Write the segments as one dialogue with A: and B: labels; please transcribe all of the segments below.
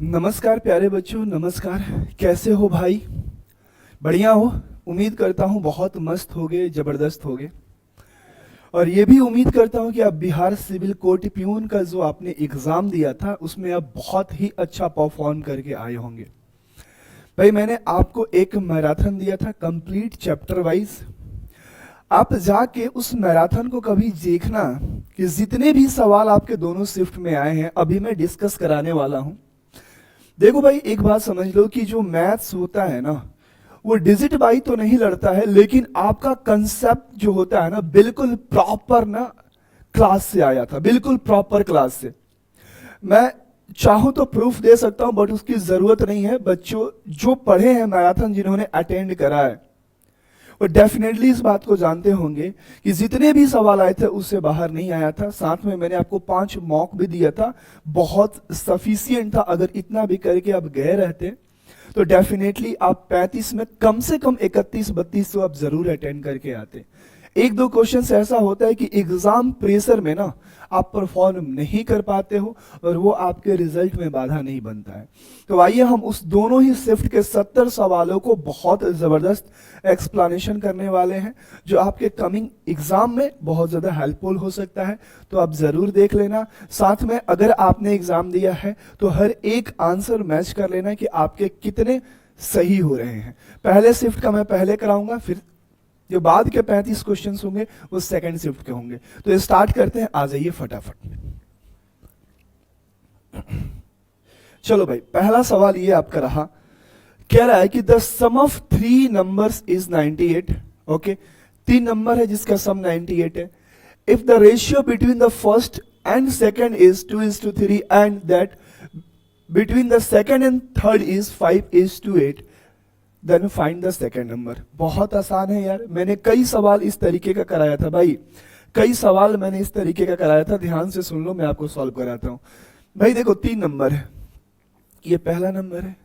A: नमस्कार प्यारे बच्चों, नमस्कार। कैसे हो भाई? बढ़िया हो? उम्मीद करता हूँ बहुत मस्त होगे, जबरदस्त होगे। और ये भी उम्मीद करता हूँ कि आप बिहार सिविल कोर्ट प्यून का जो आपने एग्जाम दिया था उसमें आप बहुत ही अच्छा परफॉर्म करके आए होंगे। भाई मैंने आपको एक मैराथन दिया था कंप्लीट चैप्टर वाइज। आप जाके उस मैराथन को कभी देखना कि जितने भी सवाल आपके दोनों शिफ्ट में आए हैं अभी मैं डिस्कस कराने वाला हूँ। देखो भाई, एक बात समझ लो कि जो मैथ्स होता है ना, वो डिजिट बाई तो नहीं लड़ता है, लेकिन आपका कंसेप्ट जो होता है ना, बिल्कुल प्रॉपर ना क्लास से आया था, बिल्कुल प्रॉपर क्लास से। मैं चाहूं तो प्रूफ दे सकता हूं, बट उसकी जरूरत नहीं है। बच्चों जो पढ़े हैं मैराथन, जिन्होंने अटेंड करा है, वो डेफिनेटली इस बात को जानते होंगे कि जितने भी सवाल आए थे उससे बाहर नहीं आया था। साथ में मैंने आपको 5 मॉक भी दिया था, बहुत सफिशियंट था। अगर इतना भी करके आप गए रहते तो डेफिनेटली आप 35 में कम से कम 31-32 तो आप जरूर अटेंड करके आते। एक दो क्वेश्चन ऐसा होता है कि एग्जाम प्रेशर में ना आप परफॉर्म नहीं कर पाते हो और वो आपके रिजल्ट में बाधा नहीं बनता है। तो आइए हम उस दोनों ही शिफ्ट के 70 सवालों को बहुत जबरदस्त एक्सप्लेनेशन करने वाले हैं, जो आपके कमिंग एग्जाम में बहुत ज्यादा हेल्पफुल हो सकता है। तो आप जरूर देख लेना। साथ में अगर आपने एग्जाम दिया है तो हर एक आंसर मैच कर लेना कि आपके कितने सही हो रहे हैं। पहले शिफ्ट का मैं पहले कराऊंगा, फिर जो बाद के 35 क्वेश्चंस होंगे वो सेकंड शिफ्ट के होंगे। तो स्टार्ट करते हैं, आ जाइए फटाफट। चलो भाई, पहला सवाल ये आपका रहा, कह रहा है कि the sum of 3 numbers is 98। Okay, 3 number है जिसका सम 98 है। If the ratio between the first and second is 2:3 and that between the second and third is 5:8, then find the second number. बहुत आसान है यार, मैंने कई सवाल इस तरीके का कराया था भाई, कई सवाल मैंने इस तरीके का कराया था। ध्यान से सुन लो, मैं आपको सॉल्व कराता हूं। भाई देखो, 3 नंबर है, ये पहला नंबर है,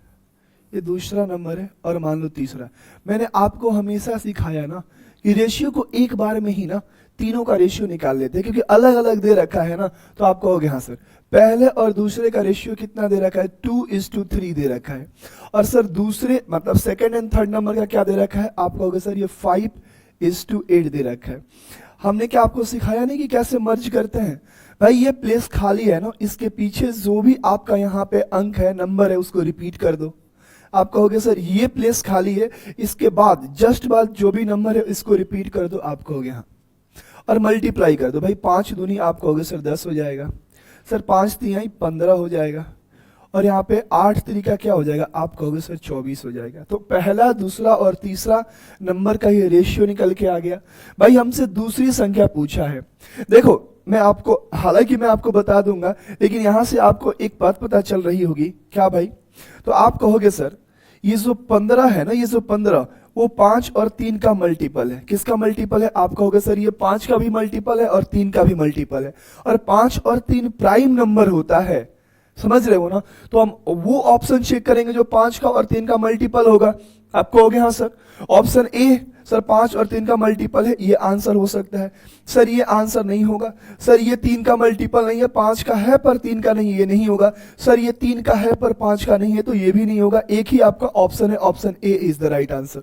A: ये दूसरा नंबर है, और मान लो तीसरा। मैंने आपको हमेशा सिखाया ना कि रेशियो को एक बार में ही ना तीनों का रेशियो निकाल लेते हैं, क्योंकि अलग अलग दे रखा है ना। तो आप कहोगे हाँ सर, पहले और दूसरे का रेशियो कितना दे रखा है? 2:3 दे रखा है। और सर दूसरे मतलब सेकंड एंड थर्ड नंबर का क्या दे रखा है? आप कहोगे सर ये 5:8 दे रखा है। हमने क्या आपको सिखाया नहीं कि कैसे मर्ज करते हैं? भाई ये प्लेस खाली है ना, इसके पीछे जो भी आपका यहाँ पे अंक है, नंबर है, उसको रिपीट कर दो। आप कहोगे सर ये प्लेस खाली है, इसके बाद जस्ट बाद जो भी नंबर है इसको रिपीट कर दो। आप कहोगे हाँ, और मल्टीप्लाई कर दो। भाई 5 दूनी, आप कहोगे सर 10 हो जाएगा। सर 5 तिहाई 15 हो जाएगा। और यहाँ पे 8 तरीका क्या हो जाएगा? आप कहोगे सर 24 हो जाएगा। तो पहला, दूसरा और तीसरा नंबर का ये रेशियो निकल के आ गया। भाई हमसे दूसरी संख्या पूछा है। देखो मैं आपको, हालांकि मैं आपको बता दूंगा, लेकिन यहां से आपको एक बात पता चल रही होगी। क्या भाई? तो आप कहोगे सर ये जो 15 है ना, ये जो 15 वो 5 और 3 का मल्टीपल है। किसका मल्टीपल है? आप कहोगे सर ये 5 का भी मल्टीपल है और 3 का भी मल्टीपल है। और 5 और 3 प्राइम नंबर होता है, समझ रहे हो ना? तो हम वो ऑप्शन चेक करेंगे जो 5 का और 3 का मल्टीपल होगा। आप कहोगे हाँ सर, ऑप्शन ए सर 5 और 3 का मल्टीपल है, ये आंसर हो सकता है। सर ये आंसर नहीं होगा। सर ये 3 का मल्टीपल नहीं है, 5 का है पर 3 का नहीं, ये नहीं होगा। सर ये 3 का है पर 5 का नहीं है, तो ये भी नहीं होगा। एक ही आपका ऑप्शन है, option A is the right answer.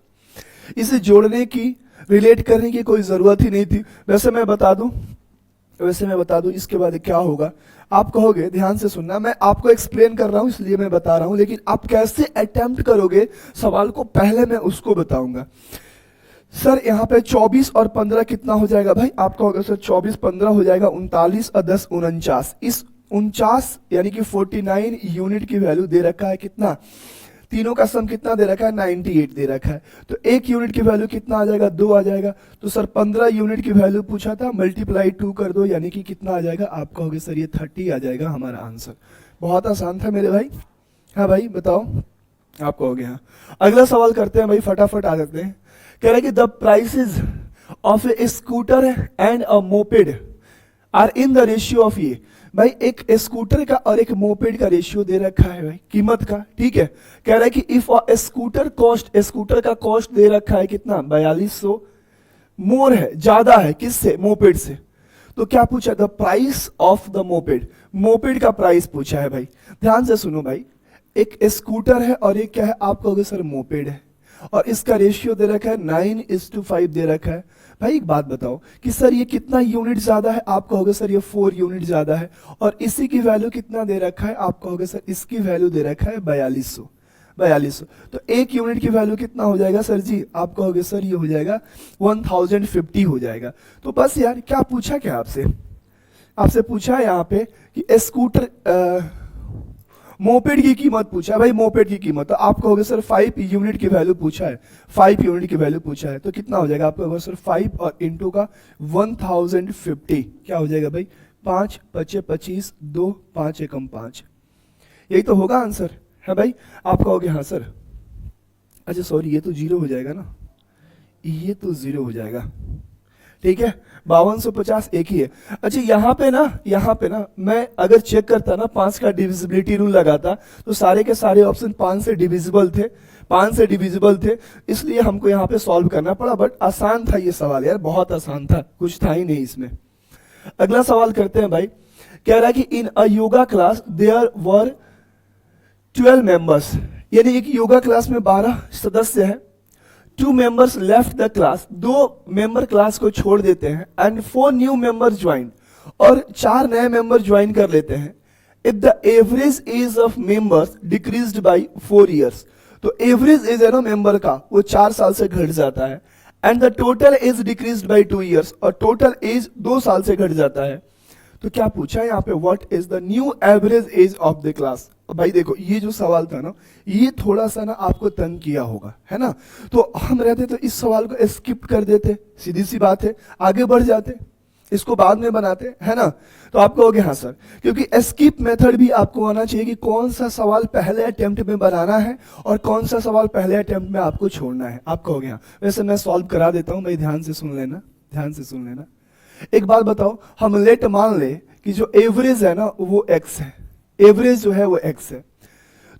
A: इसे जोड़ने की, रिलेट करने की कोई जरूरत ही नहीं थी। वैसे मैं बता दूं इसके बाद क्या होगा। आप कहोगे, ध्यान से सुनना, मैं आपको एक्सप्लेन कर रहा हूं इसलिए मैं बता रहा हूं, लेकिन आप कैसे अटेम्प्ट करोगे सवाल को पहले मैं उसको बताऊंगा। सर यहाँ पे 24 और 15 कितना हो जाएगा? भाई आप कहोगे सर 24 15 हो जाएगा 39 और 10 49। इस 49 यानी कि 49 यूनिट की वैल्यू दे रखा है कितना? तीनों का सम कितना दे रखा है? 98 दे रखा है। तो 1 यूनिट की वैल्यू कितना आ जाएगा? 2 आ जाएगा। तो सर 15 यूनिट की वैल्यू पूछा था, मल्टीप्लाई 2 कर दो, यानी कि कितना आ जाएगा? आप कहोगे सर ये 30 आ जाएगा हमारा आंसर। बहुत आसान था मेरे भाई। हाँ भाई बताओ, आप कहोगे हाँ। अगला सवाल करते हैं भाई, फटाफट आ जाते हैं। कह रहा है कि the prices of a scooter and a moped are in the ratio of ये। भाई एक स्कूटर का और एक मोपेड का रेशियो दे रखा है भाई, कीमत का, ठीक है। कह रहा है कि इफ स्कूटर कॉस्ट, स्कूटर का कॉस्ट दे रखा है कितना? 4200, मोर है, ज्यादा है, किससे? मोपेड से। तो क्या पूछा? The price of the moped, moped का प्राइस पूछा है भाई। ध्यान से सुनो भाई, एक स्कूटर है और एक क्या है आप कहोगे सर मोपेड है, और इसका रेशियो दे रखा है 9:5 दे रखा है। भाई एक बात बताओ कि सर ये कितना यूनिट ज्यादा है, आप कहोगे सर ये 4 यूनिट ज्यादा है, और इसी की वैल्यू कितना दे रखा है, आप कहोगे सर इसकी वैल्यू दे रखा है 4200। तो एक यूनिट की वैल्यू कितना हो जाएगा सर जी, आप कहोगे सर ये हो जाएगा 1050 हो जाएगा। तो बस यार क्या पूछा, क्या आपसे पूछा है यहाँ पे कि स्कूटर मोपेड की कीमत पूछा है, भाई मोपेड की कीमत, तो आप कहोगे सर 5 यूनिट की वैल्यू पूछा है, 5 यूनिट की वैल्यू पूछा है, तो कितना हो जाएगा, आप कहोगे सर 5 और इंटू का 1050 क्या हो जाएगा भाई, 5 पचे 25, 2 5 एकम 5, यही तो होगा आंसर है भाई। आप कहोगे हाँ सर, अच्छा सॉरी ये तो 0 हो जाएगा ना, ये तो 0 हो जाएगा, ठीक है 5250 एक ही है। अच्छा यहाँ पे ना मैं अगर चेक करता ना 5 का डिविजिबिलिटी रूल लगाता तो सारे के सारे ऑप्शन 5 से डिविजिबल थे, इसलिए हमको यहाँ पे सॉल्व करना पड़ा, बट आसान था ये सवाल यार, बहुत आसान था, कुछ था ही नहीं इसमें। अगला सवाल करते हैं भाई, कह रहा है कि in a yoga class there were 12 members, यानी एक योगा क्लास में 12 सदस्य हैं, 2 members left the class, 2 member class को छोड़ देते हैं, एंड 4 new members joined, और 4 नए मेंबर ज्वाइन कर लेते हैं। If the average age of members decreased bye 4 years, तो एवरेज एज है ना मेंबर का वो 4 साल से घट जाता है, and the total age decreased by 2 years, और टोटल एज 2 साल से घट जाता है। तो क्या पूछा है यहाँ पे, what is the new average age of the class. भाई देखो ये जो सवाल था ना, ये थोड़ा सा ना आपको तंग किया होगा, है ना, तो हम रहते तो इस सवाल को स्किप कर देते, सीधी सी बात है, आगे बढ़ जाते, इसको बाद में बनाते, है ना। तो आप कहोगे हाँ सर, क्योंकि स्किप मेथड भी आपको आना चाहिए कि कौन सा सवाल पहले अटेम्प्ट में बनाना है और कौन सा सवाल पहले अटेम्प्ट में आपको छोड़ना है। आप कहोगे हाँ, वैसे मैं सॉल्व करा देता हूं भाई, ध्यान से सुन लेना। एक बात बताओ, हम लेट मान ले कि जो एवरेज है ना वो x है, एवरेज जो है वो x है,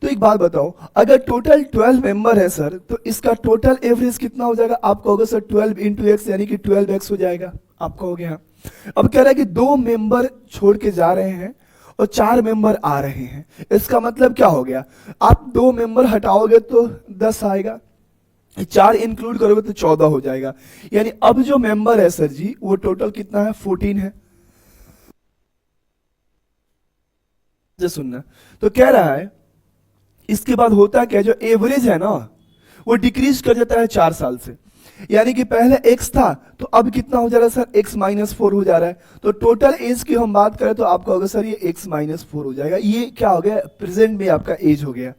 A: तो एक बात बताओ, अगर टोटल 12 मेंबर है सर, तो इसका टोटल एवरेज कितना हो जाएगा, आप कहोगे सर 12 इंटू एक्स यानी कि 12x हो जाएगा, आप कहोगे हाँ। अब कह रहा है कि 2 मेंबर छोड़ के जा रहे हैं और 4 मेंबर आ रहे हैं, इसका मतलब क्या हो गया, आप 2 मेंबर हटाओगे तो 10 आएगा, 4 इंक्लूड करोगे तो 14 हो जाएगा, यानी अब जो मेंबर है सर जी वो टोटल कितना है, 14 है। सुनना, तो कह रहा है इसके बाद होता क्या, जो एवरेज है ना वो डिक्रीज कर जाता है 4 साल से, यानी कि पहले x था तो अब कितना हो जा रहा है सर, x-4 हो जा रहा है, तो टोटल एज की हम बात करें तो आप कहोगे सर ये x-4 हो जाएगा, ये क्या हो गया, प्रेजेंट में आपका एज हो गया।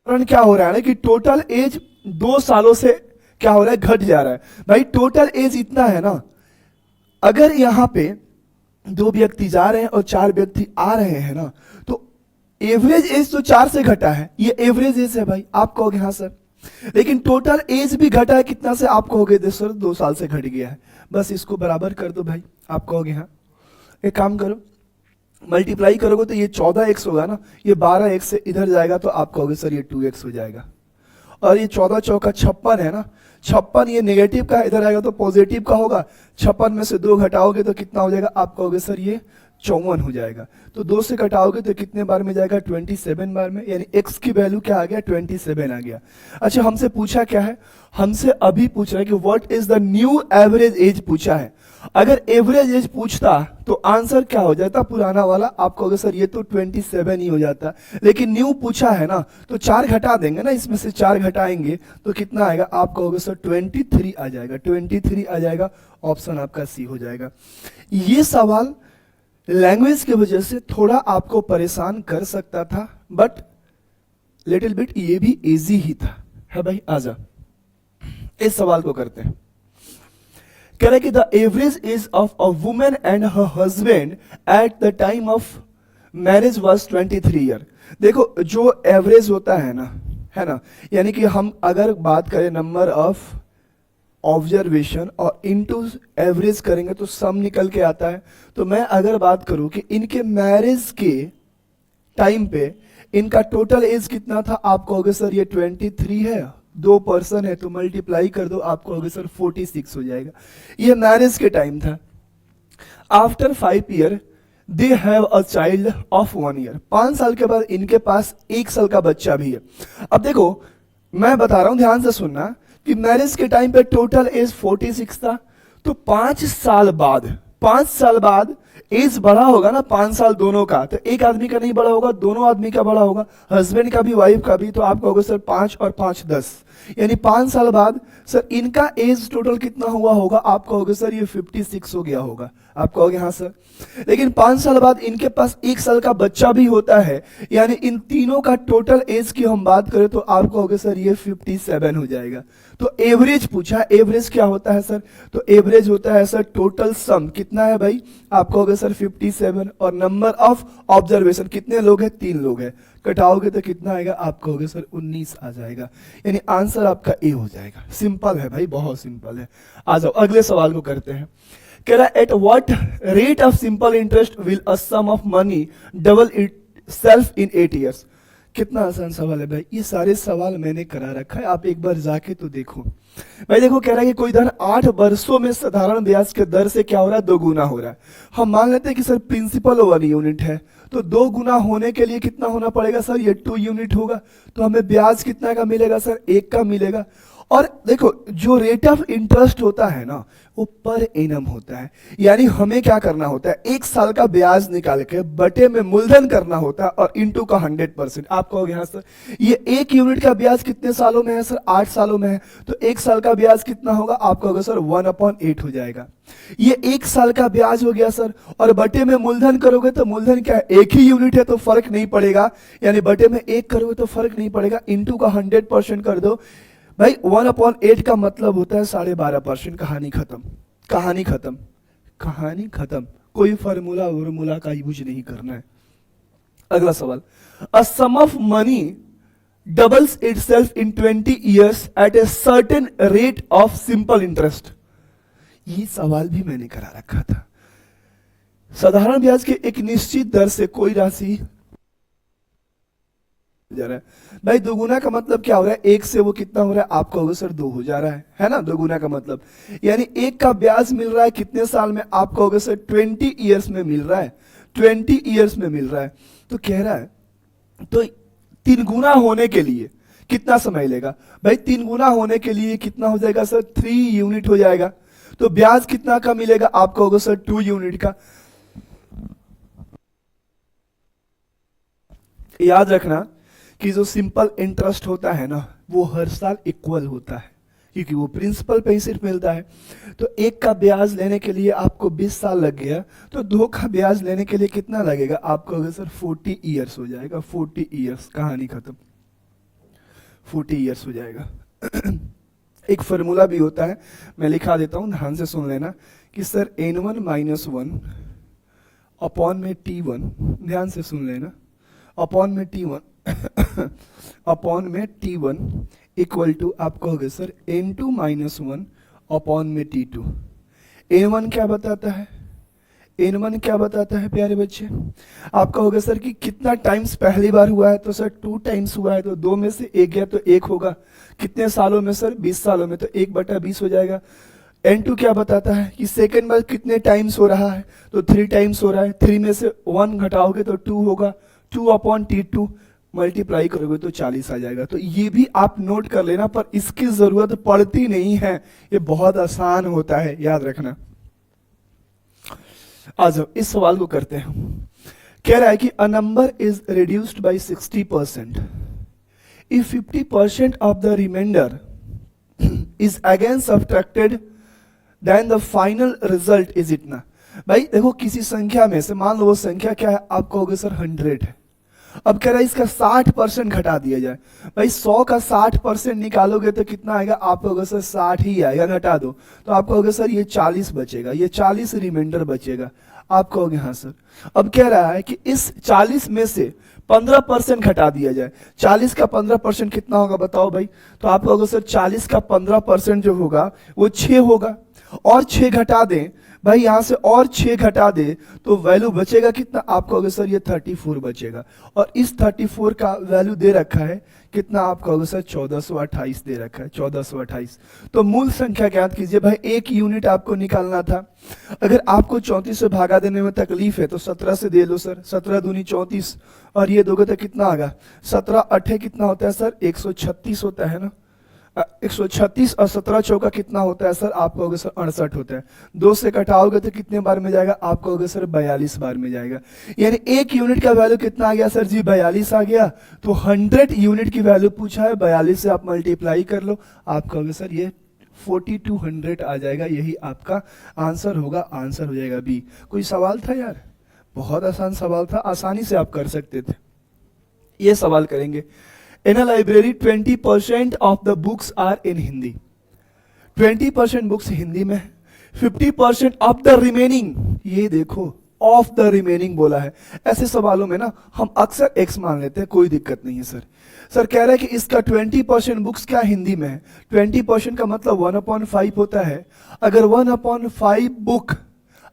A: क्या हो रहा है ना कि टोटल एज 2 सालों से क्या हो रहा है, घट जा रहा है। भाई टोटल एज इतना है ना, अगर यहां पे 2 व्यक्ति जा रहे हैं और 4 व्यक्ति आ रहे हैं ना, तो एवरेज एज तो 4 से घटा है, ये एवरेज एज है भाई, आप कहोगे हाँ सर, लेकिन टोटल एज भी घटा है कितना से, आप कहोगे सर 2 साल से घट गया है, बस इसको बराबर कर दो भाई, आप कहोगे हाँ। एक काम करो, मल्टीप्लाई करोगे तो ये 14x होगा ना, ये 12x से इधर जाएगा तो आप कहोगे सर ये 2x हो जाएगा, और ये 14 चौका 56 है ना, 56 ये नेगेटिव का इधर आएगा तो पॉजिटिव का होगा, 56 में से 2 घटाओगे तो कितना हो जाएगा, आप कहोगे सर ये 54 हो जाएगा, तो 2 से घटाओगे तो कितने बार में जाएगा, 27 बार में, यानी x की वैल्यू क्या आ गया, 27 आ गया। अच्छा हमसे पूछा क्या है, हमसे अभी पूछ रहा है कि what is the new average age पूछा है, अगर एवरेज एज पूछता तो आंसर क्या हो जाता, पुराना वाला, आप कहोगे सर ये तो 27 ही हो जाता, लेकिन न्यू पूछा है ना तो 4 घटा देंगे ना, इसमें से 4 घटाएंगे तो कितना आएगा, आप कहोगे सर 23 आ जाएगा, 23 आ जाएगा, ऑप्शन आपका सी हो जाएगा। ये सवाल लैंग्वेज की वजह से थोड़ा आपको परेशान कर सकता था, बट लिटिल बिट ये भी इजी ही था, है भाई। आजा इस सवाल को करते हैं, कह रहे कि the average age of a women and her husband at the time of marriage was 23 year. देखो जो एवरेज होता है ना, यानी कि हम अगर बात करें नंबर ऑफ ऑब्जर्वेशन और इनटू एवरेज करेंगे तो सम निकल के आता है। तो मैं अगर बात करूं कि इनके मैरिज के टाइम पे इनका टोटल एज कितना था, आप कहोगे सर ये 23 है, 2 पर्सन है तो मल्टीप्लाई कर दो, आप कहोगे सर 46 हो जाएगा, ये मैरिज के टाइम था। After 5 year they have a child of 1 year, 5 साल के बाद इनके पास 1 साल का बच्चा भी है। अब देखो मैं बता रहा हूं, ध्यान से सुनना कि मैरिज के टाइम पे टोटल एज 46 था, तो 5 साल बाद एज बढ़ा होगा ना, 5 साल दोनों का, तो एक आदमी का नहीं बढ़ा होगा, दोनों आदमी का बढ़ा होगा, हस्बैंड का भी वाइफ का भी। तो आप कहोगे सर 5 और 5 10, यानी 5 साल बाद सर इनका एज टोटल कितना हुआ होगा, आप कहोगे सर ये 56 हो गया होगा, आप कहोगे हाँ सर। लेकिन 5 साल बाद इनके पास 1 साल का बच्चा भी होता है, यानी इन तीनों का टोटल एज की हम बात करें तो आप कहोगे सर ये 57 हो जाएगा। तो एवरेज पूछा, एवरेज क्या होता है सर, तो एवरेज होता है सर टोटल सम कितना है भाई, आप कहोगे सर 57, और नंबर ऑफ ऑब्जर्वेशन कितने लोग हैं, 3 लोग हैं, कटाओगे तो कितना आएगा, आप कहोगे सर 19 आ जाएगा, यानी आंसर आपका ए हो जाएगा। सिंपल है भाई, बहुत सिंपल है। आ जाओ अगले सवाल को करते हैं। कह रहा है at what rate of simple interest will a sum of money double itself in 8 years. कितना आसान सवाल है भाई, ये सारे सवाल मैंने करा रखा है, आप एक बार जाके तो देखो भाई। देखो कह रहा है कि कोई धन 8 वर्षों में साधारण ब्याज के दर से क्या हो रहा है, 2 गुना हो रहा है। हम मान लेते हैं कि सर प्रिंसिपल 1 यूनिट है, तो 2 गुना होने के लिए कितना होना पड़ेगा सर, ये 2 यूनिट होगा, तो हमें ब्याज कितना का मिलेगा सर, 1 का मिलेगा। और देखो जो रेट ऑफ इंटरेस्ट होता है ना वो पर एनम होता है, यानी हमें क्या करना होता है, 1 साल का ब्याज निकाल के बटे में मूलधन करना होता है और इंटू का 100%। आप कहोगे हाँ सर ये 1 यूनिट का ब्याज कितने सालों में है सर, 8 सालों में है, तो 1 साल का ब्याज कितना होगा, आप कहोगे सर 1/8 हो जाएगा। ये 1 साल का ब्याज हो गया सर, और बटे में मूलधन करोगे तो मूलधन क्या है, 1 ही यूनिट है तो फर्क नहीं पड़ेगा, यानी बटे में 1 करोगे तो फर्क नहीं पड़ेगा, इंटू का 100% कर दो भाई। 1/8 का मतलब होता है 12.5%। कहानी खत्म, कहानी खत्म, कहानी खत्म, कोई फार्मूला का यूज नहीं करना है। अगला सवाल, a sum of money doubles itself in 20 years at a certain rate of simple interest. ये सवाल भी मैंने करा रखा था। साधारण ब्याज के एक निश्चित दर से कोई राशि जा रहा है भाई, 2 गुना का मतलब क्या हो रहा है, 1 से वो कितना हो रहा है, आप कहोगे सर 2 हो जा रहा है ना, 2 गुना का मतलब यानी 1 का ब्याज मिल रहा है कितने साल में, आप कहोगे सर 20 ईयर्स में मिल रहा है, 20 ईयर्स में मिल रहा है। तो कह रहा है तो 3 गुना होने के लिए कितना समय लेगा भाई, 3 गुना होने के लिए कितना हो जाएगा सर, 3 यूनिट हो जाएगा। तो ब्याज कितना का मिलेगा, आप कहोगे सर 2 यूनिट का। याद रखना कि जो सिंपल इंटरेस्ट होता है ना वो हर साल इक्वल होता है, क्योंकि वो प्रिंसिपल पे ही सिर्फ मिलता है। तो 1 का ब्याज लेने के लिए आपको 20 साल लग गया, तो 2 का ब्याज लेने के लिए कितना लगेगा, आप कहोगे सर 40 ईयर्स हो जाएगा, 40 ईयर्स, कहानी खत्म, 40 ईयर्स हो जाएगा। एक फार्मूला भी होता है, मैं लिखा देता हूं, ध्यान से सुन लेना कि सर n1 - 1 अपॉन में t1, ध्यान से सुन लेना, अपॉन में t1 अपॉन में t1 इक्वल टू आप कहोगे सर n2 - 1 अपॉन में t2। n1 क्या बताता है, n1 क्या बताता है प्यारे बच्चे, आप कहोगे सर कि कितना टाइम्स पहली बार हुआ है, तो सर 2 टाइम्स हुआ है, तो 2 में से 1 गया तो 1 होगा। कितने सालों में सर, 20 सालों में, तो 1/20 हो जाएगा। n2 क्या बताता है कि सेकेंड बार कितने टाइम्स हो रहा है, तो 3 टाइम्स हो रहा है, 3 में से 1 घटाओगे तो 2 होगा, 2/t2 मल्टीप्लाई करोगे तो 40 आ जाएगा। तो ये भी आप नोट कर लेना, पर इसकी जरूरत पड़ती नहीं है, ये बहुत आसान होता है, याद रखना। आ जाओ इस सवाल को करते हैं। कह रहा है कि a number is reduced by 60% if 50% of the remainder is again subtracted then the final result is इतना। भाई देखो किसी संख्या में से मान लो वो संख्या क्या है, आप कहोगे सर 100 है। अब कह रहा है इसका 60% घटा दिया जाए। भाई 100 का 60% निकालोगे तो कितना आएगा, आप कहोगे सर 60 ही आएगा, घटा दो तो आप कहोगे सर ये 40 बचेगा, ये 40 रिमाइंडर बचेगा, आप कहोगे हाँ सर। अब कह रहा है कि इस 40 में से 15% घटा दिया जाए। 40 का 15% कितना होगा बताओ भाई, तो आप कहोगे सर 40 का 15% जो होगा वो 6 होगा। और 6 घटा दें भाई, यहां से और 6 घटा दे तो वैल्यू बचेगा कितना? आप कहोगे सर ये 34 बचेगा, और इस 34 का वैल्यू दे रखा है कितना? आप कहोगे सर 1428 दे रखा है, 1428। तो मूल संख्या ज्ञात कीजिए भाई, एक यूनिट आपको निकालना था। अगर आपको 34 से भागा देने में तकलीफ है तो 17 से दे लो सर, 17 दूनी 34, और ये दोगे तो कितना आएगा? 17 अठे कितना होता है सर? 136 होता है ना, 136, और 17 चौका कितना होता है सर? आप कहोगे सर 68 होता है। 2 से घटाओगे तो कितने बार में जाएगा? आप कहोगे सर 42 बार में जाएगा। यानी एक यूनिट का वैल्यू कितना आ गया सर जी? 42 आ गया। तो 100 यूनिट की वैल्यू पूछा है, 42 से आप मल्टीप्लाई कर लो, आप कहोगे सर ये 4200 आ जाएगा। यही आपका आंसर होगा, आंसर हो जाएगा बी। कोई सवाल था यार? बहुत आसान सवाल था, आसानी से आप कर सकते थे। ये सवाल करेंगे, in a library 20% of the books are in Hindi, 20% books Hindi में, 50% of the remaining, ये देखो ऑफ द रिमेनिंग बोला है। ऐसे सवालों में ना हम अक्सर एक्स मान लेते हैं, कोई दिक्कत नहीं है सर। सर कह रहा है कि इसका 20% बुक्स क्या हिंदी में है? 20% का मतलब 1/5 होता है। अगर 1/5 बुक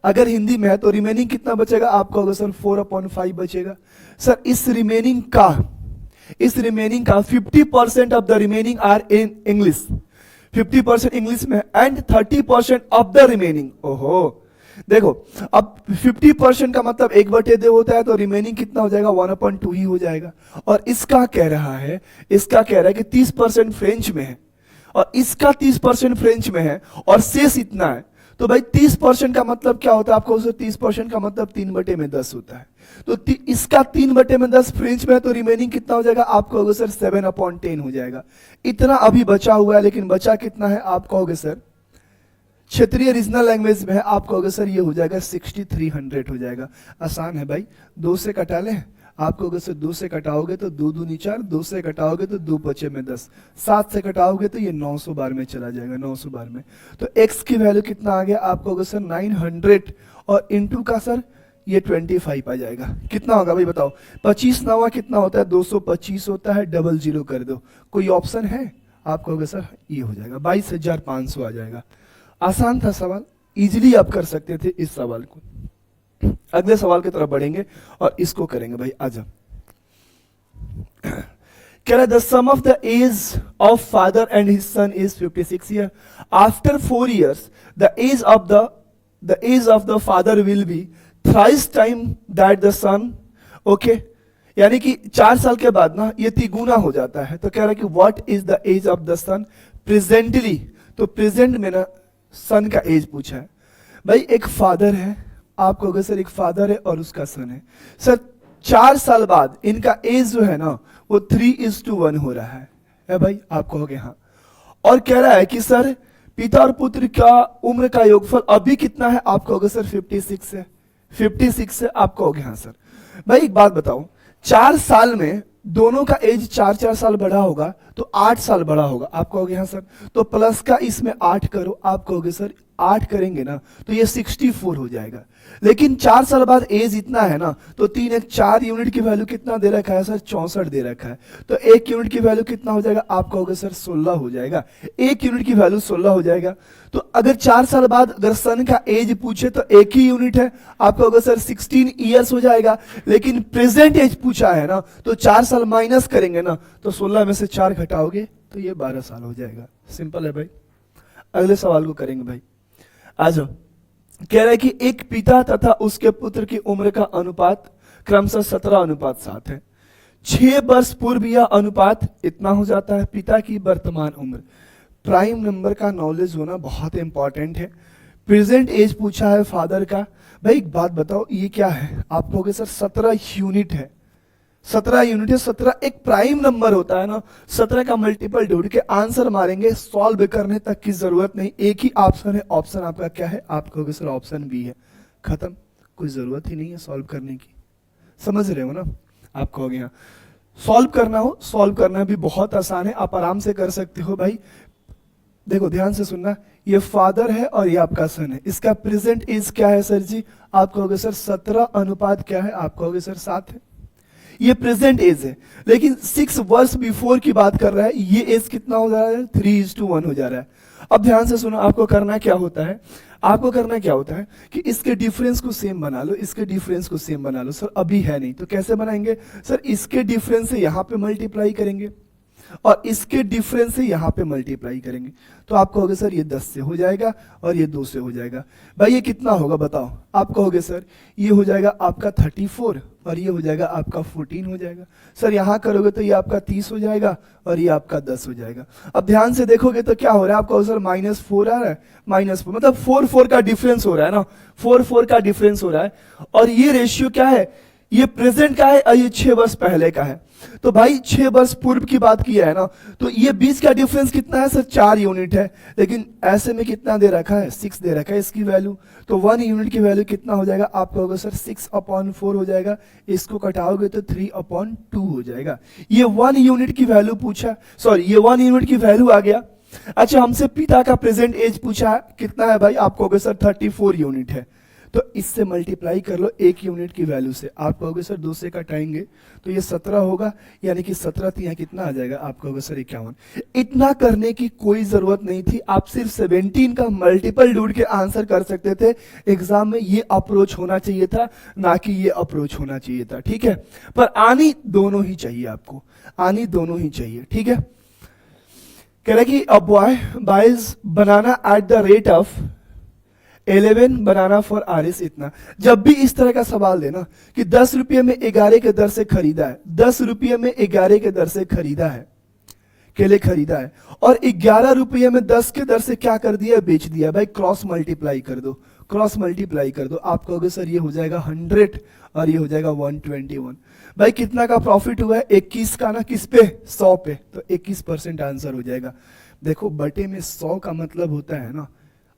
A: अगर हिंदी में है तो रिमेनिंग कितना बचेगा? आप कहोगे सर 4/5 बचेगा। सर इस रिमेनिंग का 50% of the remaining are in English, 50% English में, एंड 30% ऑफ द रिमेनिंग, ओहो देखो अब 50% का मतलब 1/2 होता है, तो रिमेनिंग कितना हो जाएगा? 1/2 ही हो जाएगा। और इसका कह रहा है कि 30% फ्रेंच में है, और इसका 30% फ्रेंच में है, और शेष इतना है। तो भाई 30% का मतलब क्या होता है? आपको 30% का मतलब 3/10 होता है। तो इसका 3/10 फ्रेंच में है, तो रिमेनिंग कितना हो जाएगा? आप कहोगे सर 7/10 हो जाएगा। इतना अभी बचा हुआ है, लेकिन बचा कितना है? आप कहोगे सर क्षेत्रीय रीजनल लैंग्वेज में है, आप कहोगे सर ये हो जाएगा 6300 हो जाएगा। आसान है भाई, 2 से कटा लें, आप कहोगे सर 2 से कटाओगे तो 2 दूनी 4, 2 से कटाओगे तो 2 पचे में 10, 7 से कटाओगे तो ये 900 बार में चला जाएगा, 900 बार में। तो x की वैल्यू कितना आ गया? आप कहोगे सर 900, और इंटू का सर ये 25 आ जाएगा। कितना होगा भाई बताओ? 25 9 कितना होता है? 225 होता है, डबल जीरो कर दो। कोई ऑप्शन है? आप कहोगे सर ये हो जाएगा, 22,500 आ जाएगा। आसान था सवाल, इजीली आप कर सकते थे इस सवाल को। अगले सवाल की तरफ बढ़ेंगे और इसको करेंगे भाई। आजा कह रहा है the sum of the age of father and his son is 56 year. After 4 years the age of the father will be thrice time that the son. Okay, यानी कि 4 साल के बाद ना ये तिगुना हो जाता है। तो कह रहा है कि what is the age of the son presently. तो प्रेजेंट में ना सन का एज पूछा है भाई। एक फादर है, आप कहोगे सर एक फादर है और उसका सन है। सर 4 साल बाद इनका एज जो है ना वो 3:1 हो रहा है भाई, आप कहोगे हाँ। और कह रहा है कि सर पिता और पुत्र का उम्र का योगफल अभी कितना है? आप कहोगे सर 56 है, 56 है, आप कहोगे हाँ सर। भाई एक बात बताओ, 4 साल में दोनों का एज 4-4 साल बढ़ा होगा तो 8 साल बढ़ा होगा, आप कहोगे हाँ सर। तो प्लस का इसमें 8 करो, आप कहोगे सर 8 करेंगे ना तो ये 64 हो जाएगा। लेकिन 4 साल बाद एज इतना है ना, तो 3 1 4 यूनिट की वैल्यू कितना दे रखा है सर? 64 दे रखा है। तो 1 यूनिट की वैल्यू कितना हो जाएगा? आप कहोगे सर 16 हो जाएगा। 1 यूनिट की वैल्यू 16 हो जाएगा। तो अगर 4 साल बाद अगर सन का एज पूछे तो 1 ही यूनिट है, आप कहोगे सर 16 ईयर्स हो जाएगा। लेकिन प्रेजेंट एज पूछा है ना, तो 4 साल माइनस करेंगे ना, तो 16 में से 4 घटाओगे तो ये 12 साल हो जाएगा। सिंपल है भाई। अगले सवाल को करेंगे भाई। आ जाओ। कह रहा है कि एक पिता तथा उसके पुत्र की उम्र का अनुपात क्रमशः 17:7 है। 6 वर्ष पूर्व यह अनुपात इतना हो जाता है। पिता की वर्तमान उम्र, प्राइम नंबर का नॉलेज होना बहुत इंपॉर्टेंट है। प्रेजेंट एज पूछा है फादर का। भाई एक बात बताओ, ये क्या है? आप कहोगे सर 17 यूनिट है, 17 यूनिट है। 17 एक प्राइम नंबर होता है ना, 17 का मल्टीपल ढूंढ के आंसर मारेंगे, सॉल्व करने तक की जरूरत नहीं। एक ही ऑप्शन है, ऑप्शन आपका क्या है? आप कहोगे सर ऑप्शन बी है। खत्म, कोई जरूरत ही नहीं है सॉल्व करने की। समझ रहे हो ना? आप कहोगे हाँ। सॉल्व करना हो, सॉल्व करना भी बहुत आसान है, आप आराम से कर सकते हो भाई। देखो ध्यान से सुनना, ये फादर है और ये आपका सन है। इसका प्रेजेंट एज क्या है सर जी? आप कहोगे सर 17 अनुपात क्या है? आप कहोगे सर 7 है। ये प्रेजेंट एज है। लेकिन 6 वर्ष बिफोर की बात कर रहा है, ये एज कितना हो जा रहा है? 3:1 हो जा रहा है। अब ध्यान से सुनो, आपको करना क्या होता है, आपको करना क्या होता है कि इसके डिफरेंस को सेम बना लो, इसके डिफरेंस को सेम बना लो। सर अभी है नहीं तो कैसे बनाएंगे, सर इसके डिफरेंस से यहाँ पे मल्टीप्लाई करेंगे और इसके डिफरेंस से यहाँ पे मल्टीप्लाई करेंगे, तो आप कहोगे सर ये 10 से हो जाएगा और ये 2 से हो जाएगा। भाई ये कितना होगा बताओ, आप कहोगे सर ये हो जाएगा आपका 34 और ये हो जाएगा आपका 14 हो जाएगा। सर यहाँ करोगे तो ये आपका 30 हो जाएगा और ये आपका 10 हो जाएगा। अब ध्यान से देखोगे तो क्या हो रहा है, आपका सर -4 आ रहा है, -4 मतलब 4 का डिफरेंस हो रहा है ना, 4 का डिफरेंस हो रहा है। और ये रेशियो क्या है, ये प्रेजेंट का है और ये 6 वर्ष पहले का है। तो भाई 6 वर्ष पूर्व की बात किया है ना, तो ये 20 का डिफरेंस कितना है सर, 4 यूनिट है। लेकिन ऐसे में कितना दे रखा है, 6 दे रखा है इसकी वैल्यू, तो 1 यूनिट की वैल्यू कितना हो जाएगा, आप कहोगे सर 6/4 हो जाएगा। इसको घटाओगे तो 3/2 हो जाएगा। ये 1 यूनिट की वैल्यू पूछा, सॉरी ये 1 यूनिट की वैल्यू आ गया। अच्छा हमसे पिता का प्रेजेंट एज पूछा है, कितना है भाई, आप कहोगे सर 34 यूनिट है। तो इससे मल्टीप्लाई कर लो 1 यूनिट की वैल्यू से, आप कहोगे सर 2 से घटाएंगे तो ये 17 होगा, यानी कि 17 यहाँ कितना आ जाएगा, आप कहोगे सर 51। इतना करने की कोई जरूरत नहीं थी, आप सिर्फ 17 का मल्टीपल ढूंढ के आंसर कर सकते थे। एग्जाम में ये अप्रोच होना चाहिए था, ना कि ये अप्रोच होना चाहिए था, ठीक है। पर आनी दोनों ही चाहिए, आपको आनी दोनों ही चाहिए, ठीक है। कह रहा कि a boy buys banana at the rate of 11 banana for आरिस इतना। जब भी इस तरह का सवाल देना कि 10 रुपये में 11 के दर से खरीदा है, 10 रुपये में 11 के दर से खरीदा है, केले खरीदा है, और 11 रुपये में 10 के दर से क्या कर दिया, बेच दिया। भाई क्रॉस मल्टीप्लाई कर दो, क्रॉस मल्टीप्लाई कर दो, आप कहोगे सर ये हो जाएगा 100 और ये हो जाएगा 121। भाई कितना का प्रॉफिट हुआ है, 21 का ना, किस पे, 100 पे, तो 21% आंसर हो जाएगा। देखो बटे में 100 का मतलब होता है ना,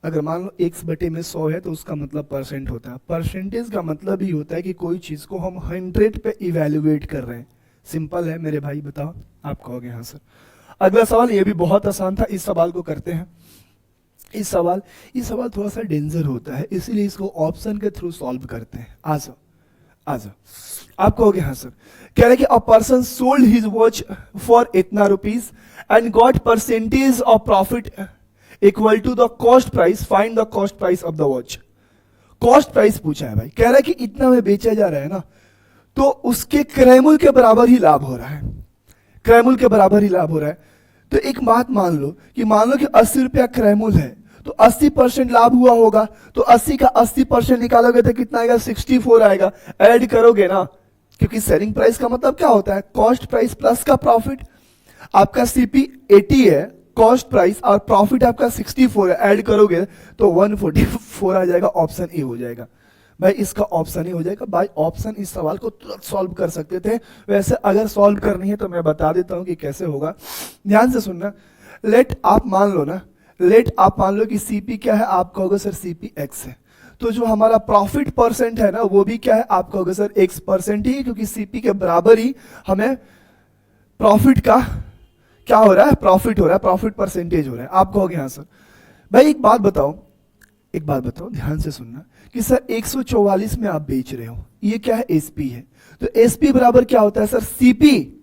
A: अगर मान लो x बटे में 100 है तो उसका मतलब परसेंट होता है। परसेंटेज का मतलब ही होता है कि कोई चीज को हम 100 पे इवेल्युएट कर रहे हैं। सिंपल है मेरे भाई, बताओ, आप कहोगे हाँ सर। अगला सवाल, ये भी बहुत आसान था, इस सवाल को करते हैं। इस सवाल थोड़ा सा डेंजर होता है, इसीलिए इसको ऑप्शन के थ्रू सॉल्व करते हैं। आ जाओ आ जाओ, आप कहोगे हाँ सर। कह रहे कि a person sold his watch for इतना rupees and got percentage of profit equal to the cost price, find the cost price of the watch. Cost price पूछा है भाई, कह रहा है कि इतना में बेचा जा रहा है ना, तो उसके क्रयमूल्य के बराबर ही लाभ हो रहा है, क्रयमूल्य के बराबर ही लाभ हो रहा है। तो एक बात मान लो कि 80 रुपया क्रयमूल्य है, तो 80% लाभ हुआ होगा, तो 80 का 80% निकालोगे तो कितना आएगा, 64 आएगा। ऐड करोगे ना, क्योंकि सेलिंग प्राइस का मतलब क्या होता है, कॉस्ट प्राइस प्लस का प्रॉफिट। आपका सीपी 80 है, कॉस्ट प्राइस और प्रॉफिट आपका 64 है, ऐड करोगे तो 144 आ जाएगा, ऑप्शन ए हो जाएगा। भाई इसका ऑप्शन ए हो जाएगा। भाई ऑप्शन इस सवाल को तुरंत सॉल्व कर सकते थे, वैसे अगर सॉल्व करनी है तो मैं बता देता हूं कि कैसे होगा, ध्यान से सुनना। लेट आप मान लो कि सीपी क्या है, आप कहोगे सर सीपी एक्स है, तो जो हमारा प्रॉफिट परसेंट है ना वो भी क्या है, आप कहोगे सर x% ही, क्योंकि सीपी के बराबर ही हमें प्रॉफिट का क्या हो रहा है, प्रॉफिट हो रहा है, प्रॉफिट परसेंटेज हो रहा है। आप कहोगे हाँ सर। भाई एक बात बताओ, ध्यान से सुनना कि सर 144 में आप बेच रहे हो, ये क्या है, एसपी है, तो एसपी बराबर क्या होता है सर, सीपी,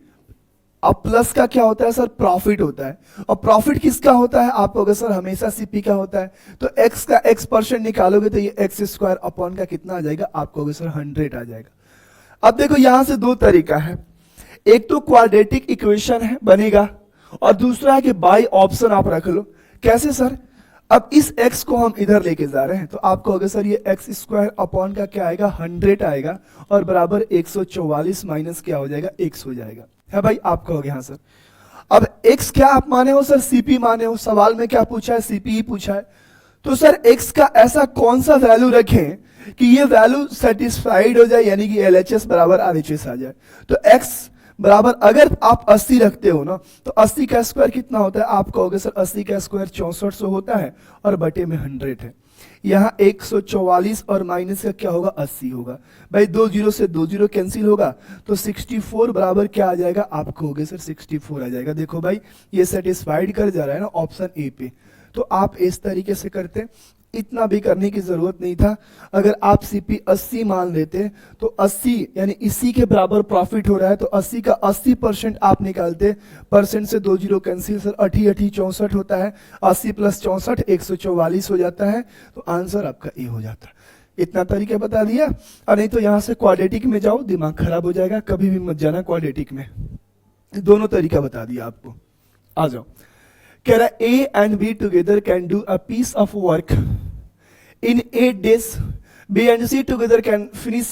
A: अब प्लस का क्या होता है सर, प्रॉफिट होता है। और प्रॉफिट किसका होता है, आप कहोगे सर हमेशा सीपी का होता है, तो एक्स का x% निकालोगे तो ये x² अपॉन का कितना आ जाएगा, आप कहोगे सर 100 आ जाएगा। अब देखो यहां से दो तरीका है, एक तो क्वाड्रेटिक इक्वेशन है बनेगा, और दूसरा है कि बाई ऑप्शन आप रख लो। कैसे सर, अब इस x को हम इधर लेके जा रहे हैं, तो आप कहोगे सर ये x² अपॉन का क्या आएगा, 100 आएगा, और बराबर 144 माइनस क्या हो जाएगा, x हो जाएगा, है भाई। आप कहोगे हाँ सर। अब x क्या आप माने हो सर, cp माने हो, सवाल में क्या पूछा है, cp ही पूछा है, तो सर x का ऐसा कौन सा वैल्यू रखें कि ये वैल्यू सेटिस्फाइड हो जाए, यानी कि LHS बराबर RHS आ जाए। तो x बराबर, अगर आप 80 रखते हो ना, तो 80 का स्क्वायर कितना होता है, आप कहोगे सर 80 का स्क्वायर 6400 होता है, और बटे में 100 है। यहाँ 144 और माइनस का क्या होगा, 80 होगा। भाई 2 जीरो से 2 जीरो कैंसिल होगा, तो 64 बराबर क्या आ जाएगा, आप कहोगे सर 64 आ जाएगा। देखो भाई ये सेटिस्फाइड कर जा रहा है ना ऑप्शन ए पे, तो आप इस तरीके से करते, इतना भी करने की जरूरत नहीं था। अगर आप सीपी 80 मान लेते तो 80 यानी इसी के बराबर प्रॉफिट हो रहा है, तो 80 का 80% आप निकालते, परसेंट से 2 जीरो कैंसिल सर, 80 64 होता है, 80 प्लस 64 144 हो जाता है, तो आंसर आपका ए हो जाता है। इतना तरीका बता दिया। और नहीं तो यहां से क्वाड्रेटिक में जाओ, दिमाग खराब हो जाएगा, कभी भी मत जाना क्वाड्रेटिक में। दोनों तरीका बता दिया आपको। आ जाओ, कह रहा है A and B together can do a piece of work in 8 days, B and C together can finish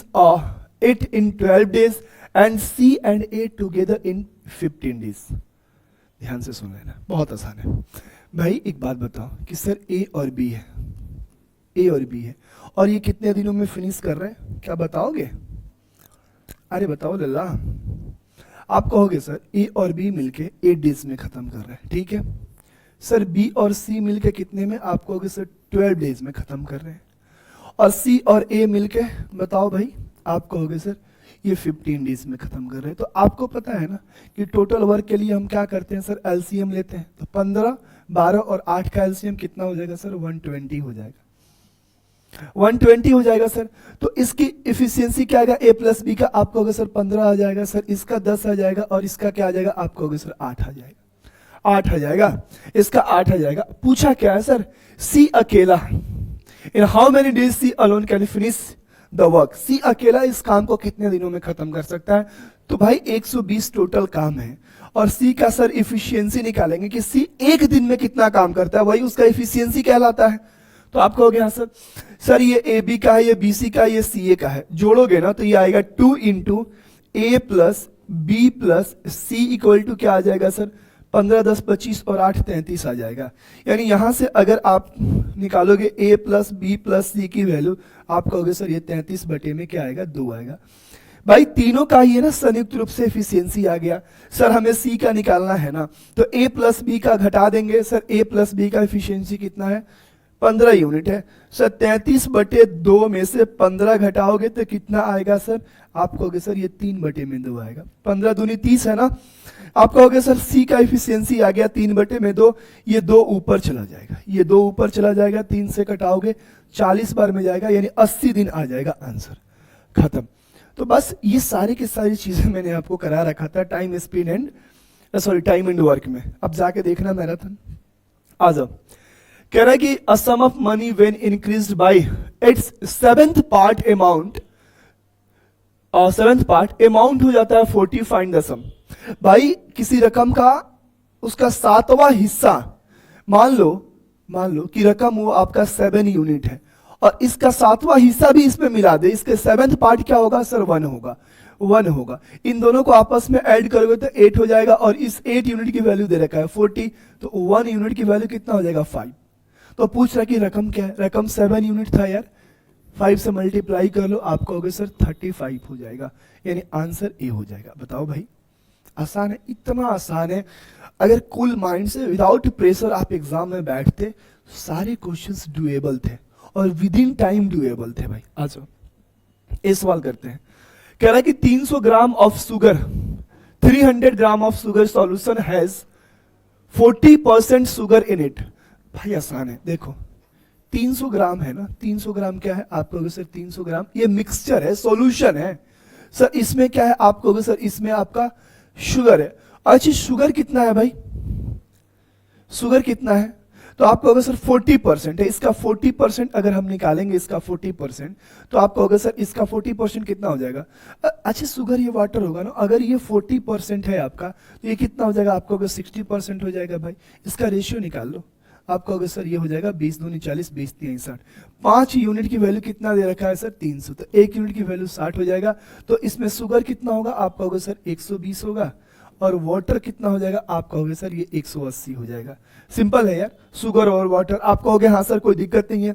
A: it in 12 days and C and A together in 15 days। ध्यान से सुन लेना, बहुत आसान है भाई। एक बात बताओ कि सर A और B है, A और B है, और ये कितने दिनों में फिनिश कर रहे हैं, क्या बताओगे? अरे बताओ लल्ला। आप कहोगे सर A और B मिलके 8 डेज में खत्म कर रहे हैं, ठीक है। सर B और C मिलके कितने में? आप कहोगे सर 12 डेज में खत्म कर रहे हैं। और C और A मिलके बताओ भाई, आप कहोगे सर ये 15 डेज में खत्म कर रहे हैं। तो आपको पता है ना कि टोटल वर्क के लिए हम क्या करते हैं सर, एलसीएम लेते हैं। तो 15, 12 और 8 का एलसीएम कितना हो जाएगा सर? 120 हो जाएगा, 120 हो जाएगा सर। तो इसकी इफिशियंसी क्या आएगा A प्लस बी का? आप कहोगे सर 15 आ जाएगा सर, इसका 10 आ जाएगा, और इसका क्या आ जाएगा? आप कहोगे सर 8 आ जाएगा, 8 आ जाएगा, इसका 8 आ जाएगा। पूछा क्या है सर? सी अकेला, in how many days C alone can finish the work. C अकेला इस काम को कितने दिनों में खत्म कर सकता है? तो भाई 120 टोटल काम है, और सी का सर इफिशियंसी निकालेंगे कि सी एक दिन में कितना काम करता है, वही उसका इफिशियंसी कहलाता है। तो आप कहोगे हाँ सर ये ए बी का है, ये बी सी का है, ये सी ए का है, जोड़ोगे ना तो ये आएगा 2 into A plus B plus C equal to क्या आ जाएगा सर? 15 10 25 और 8 33 आ जाएगा। यानी यहां से अगर आप निकालोगे a प्लस बी प्लस सी की वैल्यू, आप कहोगे सर ये 33 बटे में क्या आएगा? 2 आएगा। भाई तीनों का ही है ना संयुक्त रूप से एफिशिएंसी आ गया। सर हमें सी का निकालना है ना, तो a प्लस बी का घटा देंगे। सर a प्लस बी का एफिशिएंसी कितना है? 15 यूनिट है। सर 33 बटे 2 में से 15 घटाओगे तो कितना आएगा सर? आप कहोगे सर ये 3 बटे में 2 आएगा। 15 दूनी 30 है ना। आप कहोगे सर सी का इफिशियंसी आ गया 3 बटे में 2, ये 2 ऊपर चला जाएगा, ये 2 ऊपर चला जाएगा, 3 से कटाओगे 40 बार में जाएगा, यानी 80 दिन आ जाएगा, आंसर खत्म। तो बस ये सारी की सारी चीजें मैंने आपको करा रखा था time speed and time and work में। अब जाके देखना मैराथन। आ जाओ, कह रहा है कि a sum of money when increased by its 7th part amount, 7th part amount हो जाता है 40, फाइंड द सम। भाई किसी रकम का उसका 7वां हिस्सा, मान लो कि रकम वो आपका 7 यूनिट है, और इसका 7वां हिस्सा भी इसमें मिला दे, इसके 7th पार्ट क्या होगा सर? 1 होगा, 1 होगा। इन दोनों को आपस में ऐड करोगे तो 8 हो जाएगा, और इस 8 यूनिट की वैल्यू दे रखा है 40, तो 1 यूनिट की वैल्यू कितना हो जाएगा? 5। तो पूछ रहा है कि रकम क्या है? रकम 7 यूनिट था यार, 5 से मल्टीप्लाई कर लो, आप कहोगे सर 35 हो जाएगा, यानी आंसर ए हो जाएगा। बताओ भाई, आसान है, इतना आसान है। अगर कूल माइंड से विदाउट प्रेशर आप एग्जाम में बैठते, सारे क्वेश्चंस डुएबल थे और विद इन टाइम डुएबल थे भाई। आ जाओ, ये सवाल करते हैं। कह रहा है कि 300 gram of sugar, 300 gram of sugar solution has 40% sugar in it. भाई आसान है, देखो 300 ग्राम है ना, 300 ग्राम क्या है? आप कहोगे सर 300 ग्राम ये मिक्सचर है, सॉल्यूशन है। सर इसमें क्या है? आप कहोगे सर इसमें आपका शुगर है। अच्छा शुगर कितना है भाई? शुगर कितना है? तो आप कहोगे सर 40% है। इसका 40% अगर हम निकालेंगे, इसका 40%, तो आप कहोगे सर इसका 40% कितना हो जाएगा? अच्छा शुगर ये वाटर होगा ना, अगर ये 40% है आपका, तो ये कितना हो जाएगा? आप कहोगे 60% हो जाएगा भाई। इसका रेशियो निकाल लो, आप कहोगे सर ये हो जाएगा 20 दूनी 40, 20 3 60। 5 यूनिट की वैल्यू कितना दे रखा है सर? 300, तो 1 यूनिट की वैल्यू 60 हो जाएगा। तो इसमें शुगर कितना होगा? आप कहोगे सर 120 होगा, और वाटर कितना हो जाएगा? आप कहोगे सर ये 180 हो जाएगा। सिंपल है यार, शुगर और वाटर। आप कहोगे हाँ सर कोई दिक्कत नहीं है।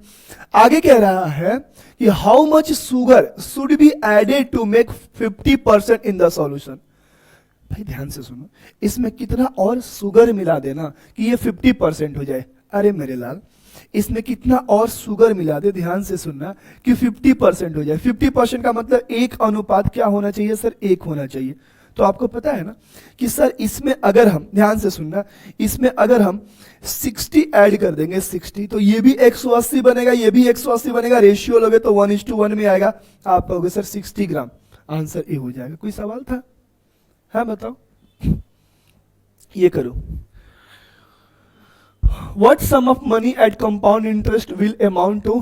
A: आगे कह रहा है कि how much sugar should be added to make 50% in the solution. भाई ध्यान से सुनो, इसमें कितना और शुगर मिला देना कि ये 50% हो जाए। अरे मेरे लाल, इसमें कितना और शुगर मिला दे, ध्यान से सुनना, कि 50% हो जाए। 50% का मतलब 1 अनुपात क्या होना चाहिए सर? 1 होना चाहिए। तो आपको पता है ना कि सर इसमें अगर हम, ध्यान से सुनना, इसमें अगर हम 60 ऐड कर देंगे 60, तो ये भी 180 बनेगा, ये भी 180 बनेगा, रेशियो लोगे तो 1:1 में आएगा। आप कहोगे सर 60 ग्राम, आंसर ए हो जाएगा। कोई सवाल था? है बताओ। ये करो, what sum of money at compound interest will amount to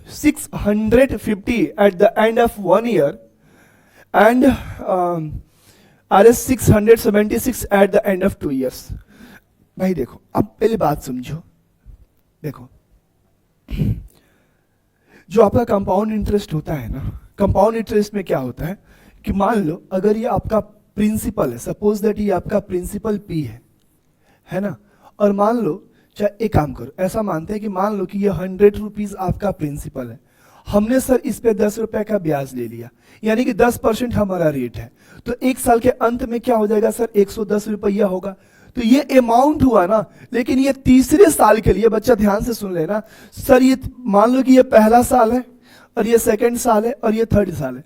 A: 650 at the end of 1 year and RS 676 at the end of 2 years? भाई देखो, अब पहले बात समझो। देखो, जो आपका कंपाउंड इंटरेस्ट होता है ना, कंपाउंड इंटरेस्ट में क्या होता है कि मान लो अगर ये आपका प्रिंसिपल है, सपोज दैट ये आपका प्रिंसिपल पी है ना, और मान लो, चाहे एक काम करो, ऐसा मानते हैं कि मान लो कि ये 100 रुपीज आपका प्रिंसिपल है, हमने सर इस पे 10 रुपए का ब्याज ले लिया, यानी कि 10% हमारा रेट है, तो एक साल के अंत में क्या हो जाएगा सर, 110 रुपया होगा। तो ये अमाउंट हुआ ना, लेकिन ये तीसरे साल के लिए, बच्चा ध्यान से सुन लेना सर, ये मान लो कि ये पहला साल है और ये सेकंड साल है और ये थर्ड साल है,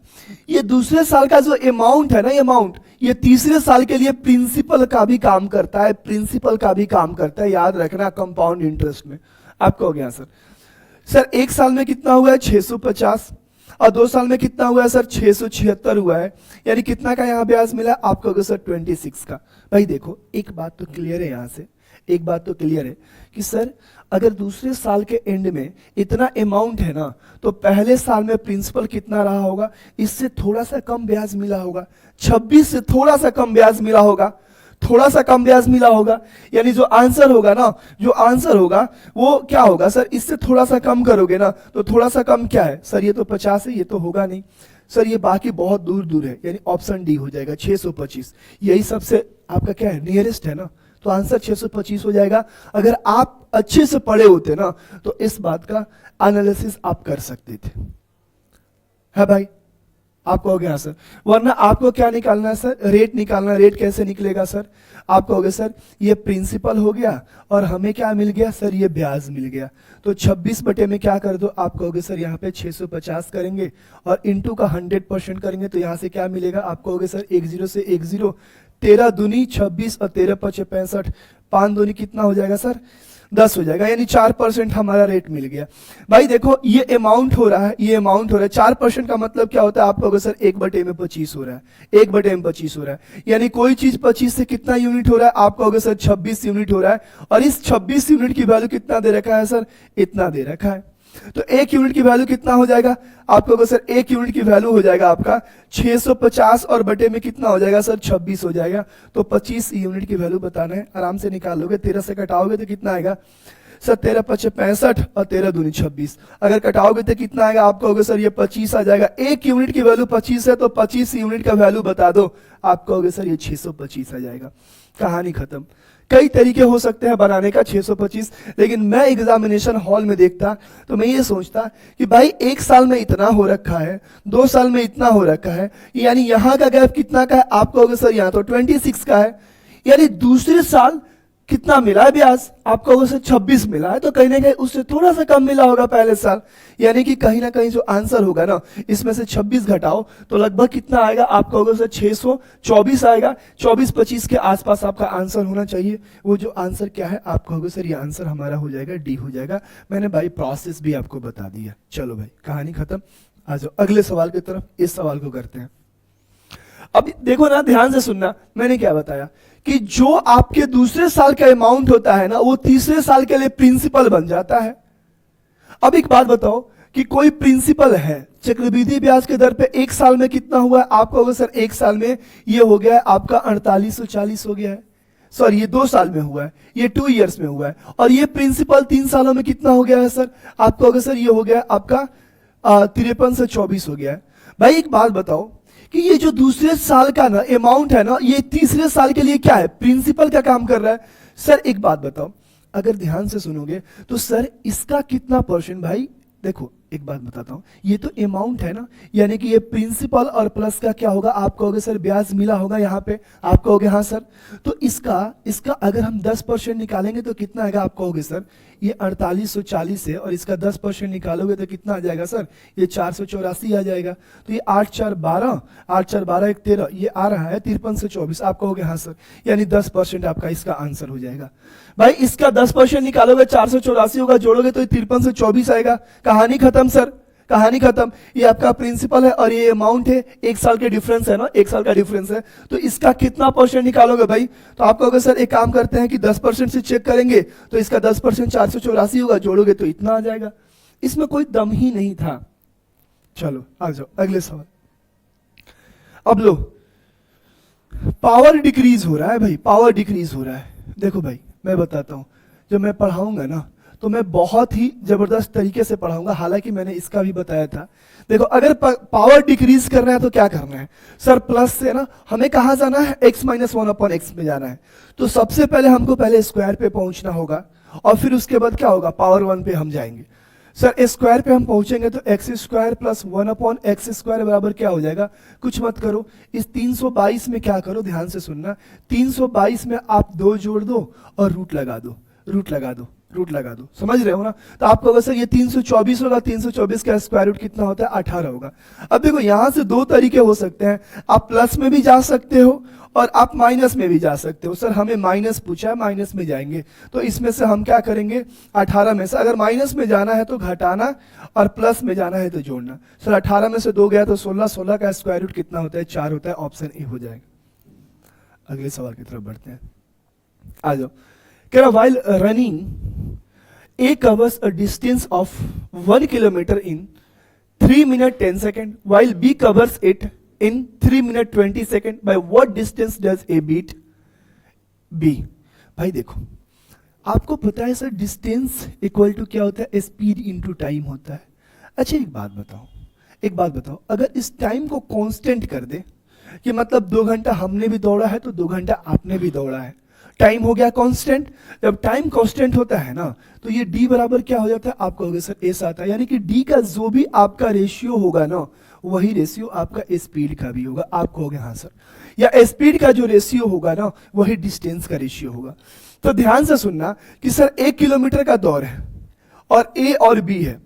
A: ये दूसरे साल का जो अमाउंट है ना, ये अमाउंट ये तीसरे साल के लिए प्रिंसिपल का भी काम करता है, प्रिंसिपल का भी काम करता है, याद रखना कंपाउंड इंटरेस्ट में। आपको हो गया सर एक साल में कितना हुआ है 650, और 2 साल में कितना हुआ है सर 676 हुआ है, यानी कितना का यहाँ ब्याज मिला, आप कहोगे सर 26 का। भाई देखो, एक बात तो क्लियर है, यहाँ से एक बात तो क्लियर है कि सर अगर दूसरे साल के एंड में इतना अमाउंट है ना, तो पहले साल में प्रिंसिपल कितना रहा होगा, इससे थोड़ा सा कम ब्याज मिला होगा, 26 से थोड़ा सा कम ब्याज मिला होगा, थोड़ा सा कम ब्याज मिला होगा, यानी जो आंसर होगा ना, जो आंसर होगा वो क्या होगा सर, इससे थोड़ा सा कम करोगे ना, तो थोड़ा सा कम क्या है सर, ये तो 50 है, ये तो होगा नहीं सर, ये बाकी बहुत दूर दूर है, यानी ऑप्शन डी हो जाएगा 625, यही सबसे आपका क्या है, नियरेस्ट है ना, तो आंसर 625 हो जाएगा। अगर आप अच्छे से पढ़े होते ना, तो इस बात का एनालिसिस आप कर सकते थे, है भाई। आप कहोगे हाँ सर, वरना आपको क्या निकालना है सर, रेट निकालना। रेट कैसे निकलेगा सर, आप कहोगे सर ये प्रिंसिपल हो गया और हमें क्या मिल गया सर, ये ब्याज मिल गया, तो 26 बटे में क्या कर दो, आप कहोगे सर यहाँ पे 650 करेंगे और इंटू का 100% करेंगे, तो यहाँ से क्या मिलेगा, आप कहोगे सर 10 से 10, 13 दूनी 26 और 13 पचे 65, 5 दूनी कितना हो जाएगा सर 10 हो जाएगा, यानी 4% हमारा रेट मिल गया। भाई देखो, ये अमाउंट हो रहा है, ये अमाउंट हो रहा है, 4% का मतलब क्या होता है, आप कहोगे सर 1/25 हो रहा है, 1/25 हो रहा है, यानी कोई चीज 25 से कितना यूनिट हो रहा है, आप कहोगे सर 26 यूनिट हो रहा है, और इस 26 यूनिट की वैल्यू कितना दे रखा है सर, इतना दे रखा है, तो 1 यूनिट की वैल्यू कितना हो जाएगा, आप कहोगे सर 1 यूनिट की वैल्यू हो जाएगा आपका 650 और बटे में कितना हो जाएगा सर 26 हो जाएगा, तो 25 यूनिट की वैल्यू बताना है, आराम से निकाल लोगे, 13 से कटाओगे तो कितना आएगा सर, 13 पचे 65 और 13 दूनी 26, अगर कटाओगे तो कितना आएगा, आप कहोगे सर ये 25 आ जाएगा, 1 यूनिट की वैल्यू 25 है, तो 25 यूनिट का वैल्यू बता दो, आप कहोगे सर ये 625 आ जाएगा, कहानी खत्म। कई तरीके हो सकते हैं बनाने का 625, लेकिन मैं एग्जामिनेशन हॉल में देखता तो मैं ये सोचता कि भाई 1 साल में इतना हो रखा है, 2 साल में इतना हो रखा है, यानी यहाँ का गैप कितना का है, आप कहोगे सर यहाँ तो 26 का है, यानी दूसरे साल कितना मिला है ब्याज, आप कहोगे सर 26 मिला है, तो कहीं ना कहीं उससे थोड़ा सा कम मिला होगा पहले साल, यानी कि कहीं ना कहीं जो आंसर होगा ना, इसमें से 26 घटाओ तो लगभग कितना आएगा, आप कहोगे सर 624 आएगा, 24-25 के आसपास आपका आंसर होना चाहिए। वो जो आंसर क्या है, आप कहोगे सर ये आंसर हमारा हो जाएगा डी हो जाएगा। मैंने भाई प्रोसेस भी आपको बता दिया। चलो भाई, कहानी खत्म, आ जाओ अगले सवाल की तरफ। इस सवाल को करते हैं। अब देखो ना, ध्यान से सुनना, मैंने क्या बताया कि जो आपके दूसरे साल का अमाउंट होता है ना, वो तीसरे साल के लिए प्रिंसिपल बन जाता है। अब एक बात बताओ कि कोई प्रिंसिपल है, चक्रवृद्धि ब्याज के दर पे 1 साल में कितना हुआ है, आप कहोगे सर 1 साल में ये हो गया है आपका 4840 हो गया है, सॉरी ये 2 साल में हुआ है, ये 2 इयर्स में हुआ है, और ये प्रिंसिपल 3 सालों में कितना हो गया है सर, आप कहोगे सर ये हो गया आपका 53 से 24 हो गया है। भाई एक बात बताओ कि ये जो दूसरे साल का ना अमाउंट है ना, ये तीसरे साल के लिए क्या है, प्रिंसिपल का काम कर रहा है। सर एक बात बताओ, अगर ध्यान से सुनोगे तो सर इसका कितना परसेंट, भाई देखो एक बात बताता हूँ, ये तो अमाउंट है ना, यानी कि ये प्रिंसिपल और प्लस का क्या होगा, आप कहोगे सर ब्याज मिला होगा यहाँ पे, आप कहोगे हाँ सर, तो इसका इसका अगर हम 10% निकालेंगे तो कितना आएगा, आप कहोगे सर ये 4840 है, और इसका 10% निकालोगे तो कितना आ जाएगा सर, ये 484 आ जाएगा। तो ये 8 4 12, 8 4 12 1 13, ये आ रहा है 53 से 24, आप कहोगे हाँ सर, यानी 10% आपका इसका आंसर हो जाएगा। भाई इसका 10% निकालोगे 484 होगा, जोड़ोगे तो 53 से 24 आएगा, कहानी खत्म सर, कहानी खत्म। ये आपका प्रिंसिपल है और ये अमाउंट है, 1 साल के डिफरेंस है ना, 1 साल का डिफरेंस है, तो इसका कितना परसेंट निकालोगे भाई, तो आप कहोगे सर एक काम करते हैं कि 10% से चेक करेंगे, तो इसका 10% 484 होगा, जोड़ोगे तो इतना आ जाएगा। इसमें कोई दम ही नहीं था। चलो आ जाओ अगले सवाल। अब लो, पावर डिक्रीज हो रहा है भाई, पावर डिक्रीज हो रहा है। देखो भाई मैं बताता हूं, जब मैं पढ़ाऊंगा ना तो मैं बहुत ही जबरदस्त तरीके से पढ़ाऊंगा, हालांकि मैंने इसका भी बताया था। देखो अगर पावर डिक्रीज करना है तो क्या करना है सर, प्लस से ना हमें कहां जाना है, x माइनस 1/x में जाना है। तो सबसे पहले हमको पहले स्क्वायर पे पहुंचना होगा, और फिर उसके बाद क्या होगा, पावर 1 पे हम जाएंगे। सर स्क्वायर पे हम पहुंचेंगे तो x square plus 1/x square बराबर क्या हो जाएगा, कुछ मत करो, इस 322 में क्या करो, ध्यान से सुनना, 322 में आप 2 जोड़ दो और रूट लगा दो, रूट लगा दो, रूट लगा दो, समझ रहे हो ना। तो आपको अगर सर ये 324 होगा, 324 का स्क्वायर रूट कितना होता है, 18 होगा। अब देखो यहां से 2 तरीके हो सकते हैं, आप प्लस में भी जा सकते हो और आप माइनस में भी जा सकते हो। सर हमें माइनस पूछा है, माइनस में जाएंगे, तो इसमें से हम क्या करेंगे, 18 में से अगर माइनस में जाना है तो घटाना, और प्लस में जाना है तो जोड़ना। सर 18 में से 2 गया तो 16, 16 का स्क्वायर रूट कितना होता है, 4 होता है, ऑप्शन ए हो जाएगा। अगले सवाल की तरफ बढ़ते हैं, आ जाओ। कह रहा while running A covers a distance of 1 kilometer in 3 minutes 10 seconds, while B covers it in 3 minutes 20 seconds. By what distance does A beat B? भाई देखो आपको पता है सर, डिस्टेंस इक्वल टू क्या होता है, स्पीड इनटू टाइम होता है। अच्छा एक बात बताओ, एक बात बताओ, अगर इस टाइम को कांस्टेंट कर दे, कि मतलब 2 घंटा हमने भी दौड़ा है तो 2 घंटा आपने भी दौड़ा है, टाइम हो गया कांस्टेंट। जब टाइम कांस्टेंट होता है ना तो ये d बराबर क्या हो जाता है, आप कहोगे सर एस आता है, यानी कि d का जो भी आपका रेशियो होगा ना, वही रेशियो आपका स्पीड का भी होगा, आप कहोगे हाँ सर, या स्पीड का जो रेशियो होगा ना वही डिस्टेंस का रेशियो होगा। तो ध्यान से सुनना कि सर 1 किलोमीटर का दौर है और ए और बी है,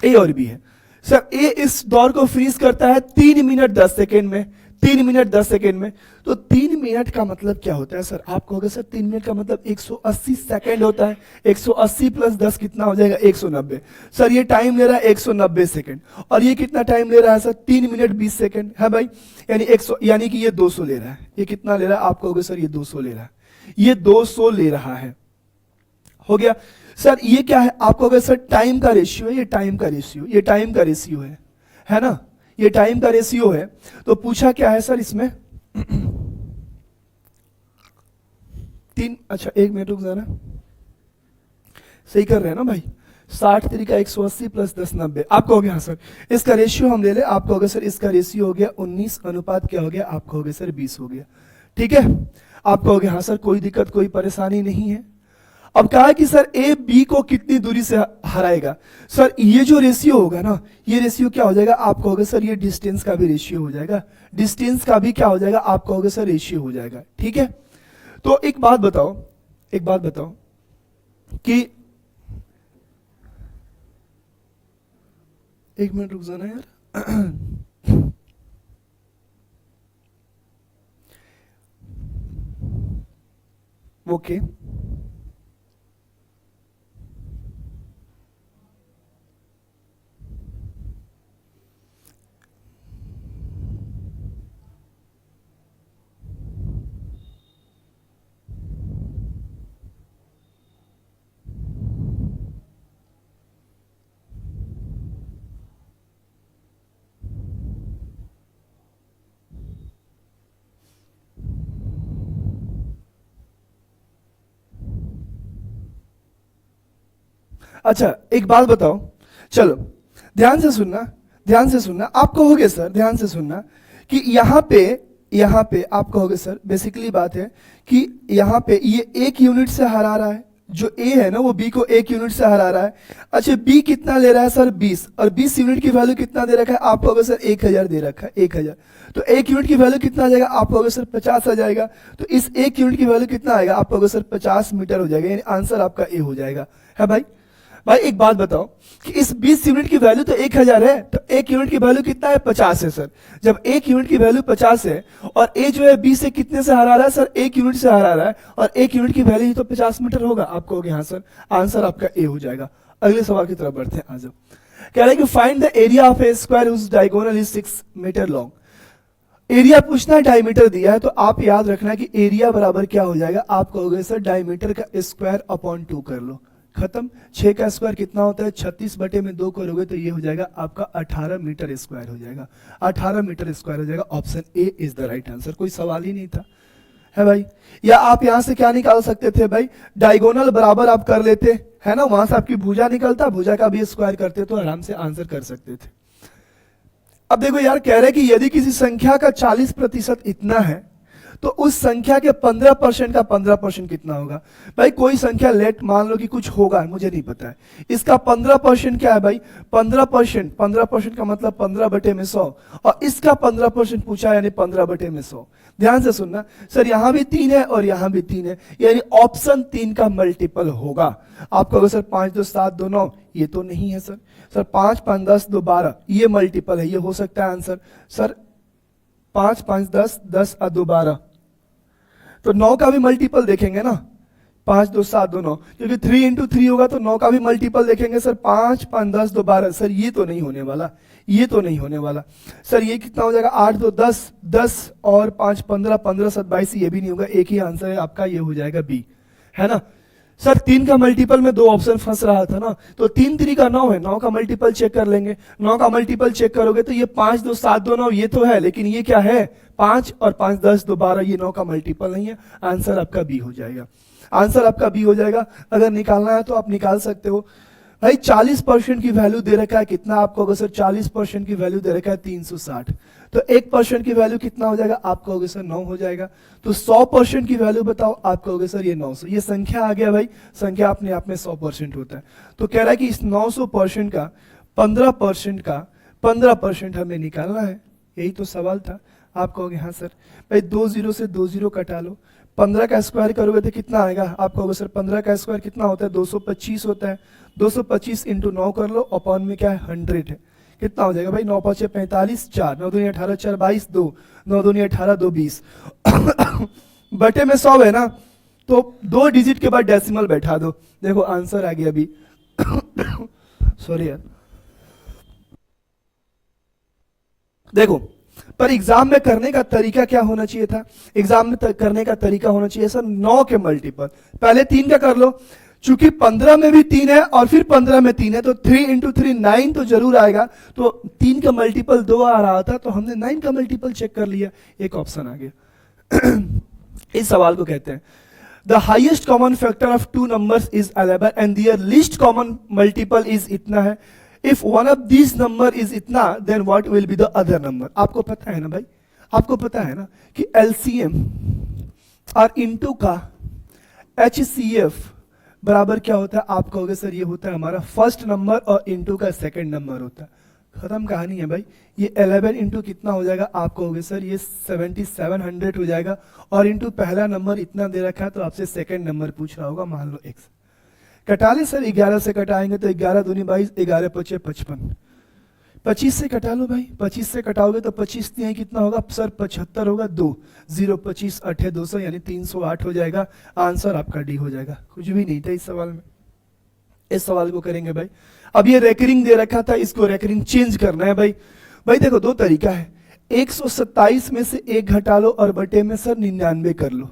A: ए और बी है। सर ए इस दौर को फ्रीज करता है 3 मिनट 10 सेकेंड में, 3 मिनट 10 सेकेंड में। तो 3 मिनट का मतलब क्या होता है सर, आप कहोगे सर 3 मिनट का मतलब 180 सेकेंड होता है, 180 प्लस 10 कितना हो जाएगा, 190। सर ये टाइम ले रहा है 190 सेकेंड, और ये कितना टाइम ले रहा है सर, 3 मिनट 20 सेकेंड है भाई, यानी 100, यानी कि ये 200 ले रहा है। ये कितना ले रहा है, आप कहोगे सर ये 200 ले रहा है, ये 200 ले रहा है, हो गया। सर ये क्या है, आप कहोगे सर टाइम का रेशियो है, ये टाइम का रेशियो, ये टाइम का रेशियो है ना, ये टाइम का रेशियो है। तो पूछा क्या है सर इसमें 3, अच्छा 1 मिनट रुक जाना, सही कर रहे हैं ना भाई, 60 तरीका 180 प्लस 10 90, आप कहोगे हाँ सर। इसका रेशियो हम ले ले, आप कहोगे सर इसका रेशियो हो गया 19 अनुपात क्या हो गया, आप कहोगे सर 20 हो गया, ठीक है। आप कहोगे हाँ सर कोई दिक्कत कोई परेशानी नहीं है। अब कहा कि सर ए बी को कितनी दूरी से हराएगा, सर ये जो रेशियो होगा ना, ये रेशियो क्या हो जाएगा, आप कहोगे सर ये डिस्टेंस का भी रेशियो हो जाएगा, डिस्टेंस का भी क्या हो जाएगा, आप कहोगे सर रेशियो हो जाएगा, ठीक है। तो एक बात बताओ, एक बात बताओ कि 1 मिनट रुक जाना यार ओके अच्छा एक बात बताओ, चलो ध्यान से सुनना, ध्यान से सुनना, आप कहोगे सर ध्यान से सुनना कि यहाँ पे आप कहोगे सर बेसिकली बात है कि यहाँ पे ये 1 यूनिट से हरा रहा है, जो ए है ना वो बी को 1 यूनिट से हरा रहा है। अच्छा बी कितना ले रहा है सर 20, और 20 यूनिट की वैल्यू कितना दे रखा है आपको, अगर सर 1000 दे रखा है 1000, तो 1 यूनिट की वैल्यू कितना आ जाएगा आपको, अगर सर 50 आ जाएगा, तो इस 1 यूनिट की वैल्यू कितना आएगा आपको, अगर सर 50 मीटर हो जाएगा, यानी आंसर आपका ए हो जाएगा। है भाई? भाई एक बात बताओ कि इस 20 यूनिट की वैल्यू तो 1000 है, तो 1 यूनिट की वैल्यू कितना है 50 है सर। जब 1 यूनिट की वैल्यू 50 है और ए जो है 20 से कितने से हरा रहा है सर, 1 यूनिट से हरा रहा है, और 1 यूनिट की वैल्यू ही तो 50 मीटर होगा, आपको कहोगे हाँ सर, आंसर आपका ए हो जाएगा। अगले सवाल की तरफ बढ़ते हैं, आ जाओ। कह रहा है कि find the area of a square whose diagonal is 6 metre long. Area पूछना है, डायमीटर दिया है, तो आप याद रखना कि एरिया बराबर क्या हो जाएगा, आप कहोगे सर डायमीटर का स्क्वायर अपॉन 2 कर लो, खत्म। 6 का स्क्वायर कितना होता है, 36 बटे में 2 करोगे तो ये हो जाएगा आपका 18 मीटर स्क्वायर हो जाएगा, 18 मीटर स्क्वायर हो जाएगा। Option A is the right answer, कोई सवाल ही नहीं था। है भाई? या आप यहां से क्या निकाल सकते थे भाई, डायगोनल बराबर आप कर लेते, है ना, वहां से आपकी भुजा निकलता, भुजा का भी स्क्वायर करते तो आराम से आंसर कर सकते थे। अब देखो यार, कह रहे कि यदि किसी संख्या का 40% इतना है तो उस संख्या के 15% का 15% कितना होगा। भाई कोई संख्या लेट मान लो कि कुछ होगा, मुझे नहीं पता है, इसका 15% क्या है भाई, 15% का मतलब 15 बटे में 100, और इसका 15% पूछा यानी 15 बटे में 100। ध्यान से सुनना सर, यहां भी 3 है और यहां भी 3 है, यानी ऑप्शन 3 का मल्टीपल होगा। आपको अगर सर 5 2 7 2 9, ये तो नहीं है सर। सर 5 5 10 2 12, ये मल्टीपल है, ये हो सकता है आंसर। सर 5 5 10 10 2 12, तो 9 का भी मल्टीपल देखेंगे ना, 5 2 7 2 9, क्योंकि 3 इंटू 3 होगा तो 9 का भी मल्टीपल देखेंगे सर, 5 5 10 2 12। सर ये तो नहीं होने वाला, ये तो नहीं होने वाला। सर ये कितना हो जाएगा, 8 2 10 10 और 5 15 15 7 22, ये भी नहीं होगा, एक ही आंसर है आपका, ये हो जाएगा बी। है ना सर? 3 का मल्टीपल में 2 ऑप्शन फंस रहा था ना, तो 3 3 का 9 है, 9 का मल्टीपल चेक कर लेंगे। 9 का मल्टीपल चेक करोगे तो ये 5 2 7 2 9 ये तो है, लेकिन ये क्या है 5 और 5 10 2 12, ये 9 का मल्टीपल नहीं है, आंसर आपका बी हो जाएगा। आंसर आपका बी हो जाएगा। अगर निकालना है तो आप निकाल सकते हो। भाई 40% की वैल्यू दे रखा है कितना आपको, अगर सर 40% की वैल्यू दे रखा है 360, तो 1% की वैल्यू कितना हो जाएगा, आप कहोगे सर 9 हो जाएगा। तो 100% की वैल्यू बताओ, आप कहोगे सर ये 900। ये संख्या आ गया भाई, संख्या अपने आप में 100% होता है। तो कह रहा है कि इस 900% का 15% हमें निकालना है, यही तो सवाल था। आप कहोगे हाँ सर। भाई 2 0 से 2 0 कटा लो, 15 का स्क्वायर करोगे तो कितना आएगा, आप कहोगे सर 15 का स्क्वायर कितना होता है, 225 होता है। 225 इंटू 9 कर लो, अपॉन में क्या है 100 है, कितना हो जाएगा भाई, 9 5 45, 4 9 दूनी 18 4 22 2 9 दूनी 18 2 20 बटे में 100 है ना, तो 2 डिजिट के बाद डेसिमल बैठा दो, देखो आंसर आ गया अभी। सॉरी यार, देखो पर एग्जाम में करने का तरीका क्या होना चाहिए था, एग्जाम में करने का तरीका होना चाहिए सर 9 के मल्टीपल, पहले 3 का कर लो, चूंकि 15 में भी 3 है और फिर 15 में 3 है, तो 3 इंटू 3 9 तो जरूर आएगा। तो 3 का मल्टीपल 2 आ रहा था, तो हमने 9 का मल्टीपल चेक कर लिया, एक ऑप्शन आ गया। इस सवाल को कहते हैं the highest common factor of 2 numbers is 11 and their least common multiple is इतना है। If one of this number is इतना, then what will be the other number. आपको पता है ना भाई, आपको पता है ना कि एलसीएम और इनटू का एचसीएफ बराबर क्या होता है, आप कहोगे सर ये होता है हमारा फर्स्ट नंबर और इनटू का सेकंड नंबर होता है। खत्म कहानी है भाई। ये 11 इंटू कितना हो जाएगा, आप कहोगे सर ये 7700 हो जाएगा, और इंटू पहला नंबर इतना दे रखा है तो आपसे सेकंड नंबर पूछ रहा होगा, मान लो x। कटा ले सर, 11 से कटाएंगे तो 11 दूनी 22, 11 पचे 55, 25 से कटा लो भाई, 25 से कटाओगे तो 25 नहीं कितना होगा सर 75 होगा, 2 0 25 8 200 यानी 308 हो जाएगा। आंसर आपका डी हो जाएगा। कुछ भी नहीं था इस सवाल में। इस सवाल को करेंगे भाई। अब ये रेकरिंग दे रखा था, इसको रेकरिंग चेंज करना है भाई। भाई देखो 2 तरीका है, 127 में से 1 घटा लो और बटे में सर 99 कर लो,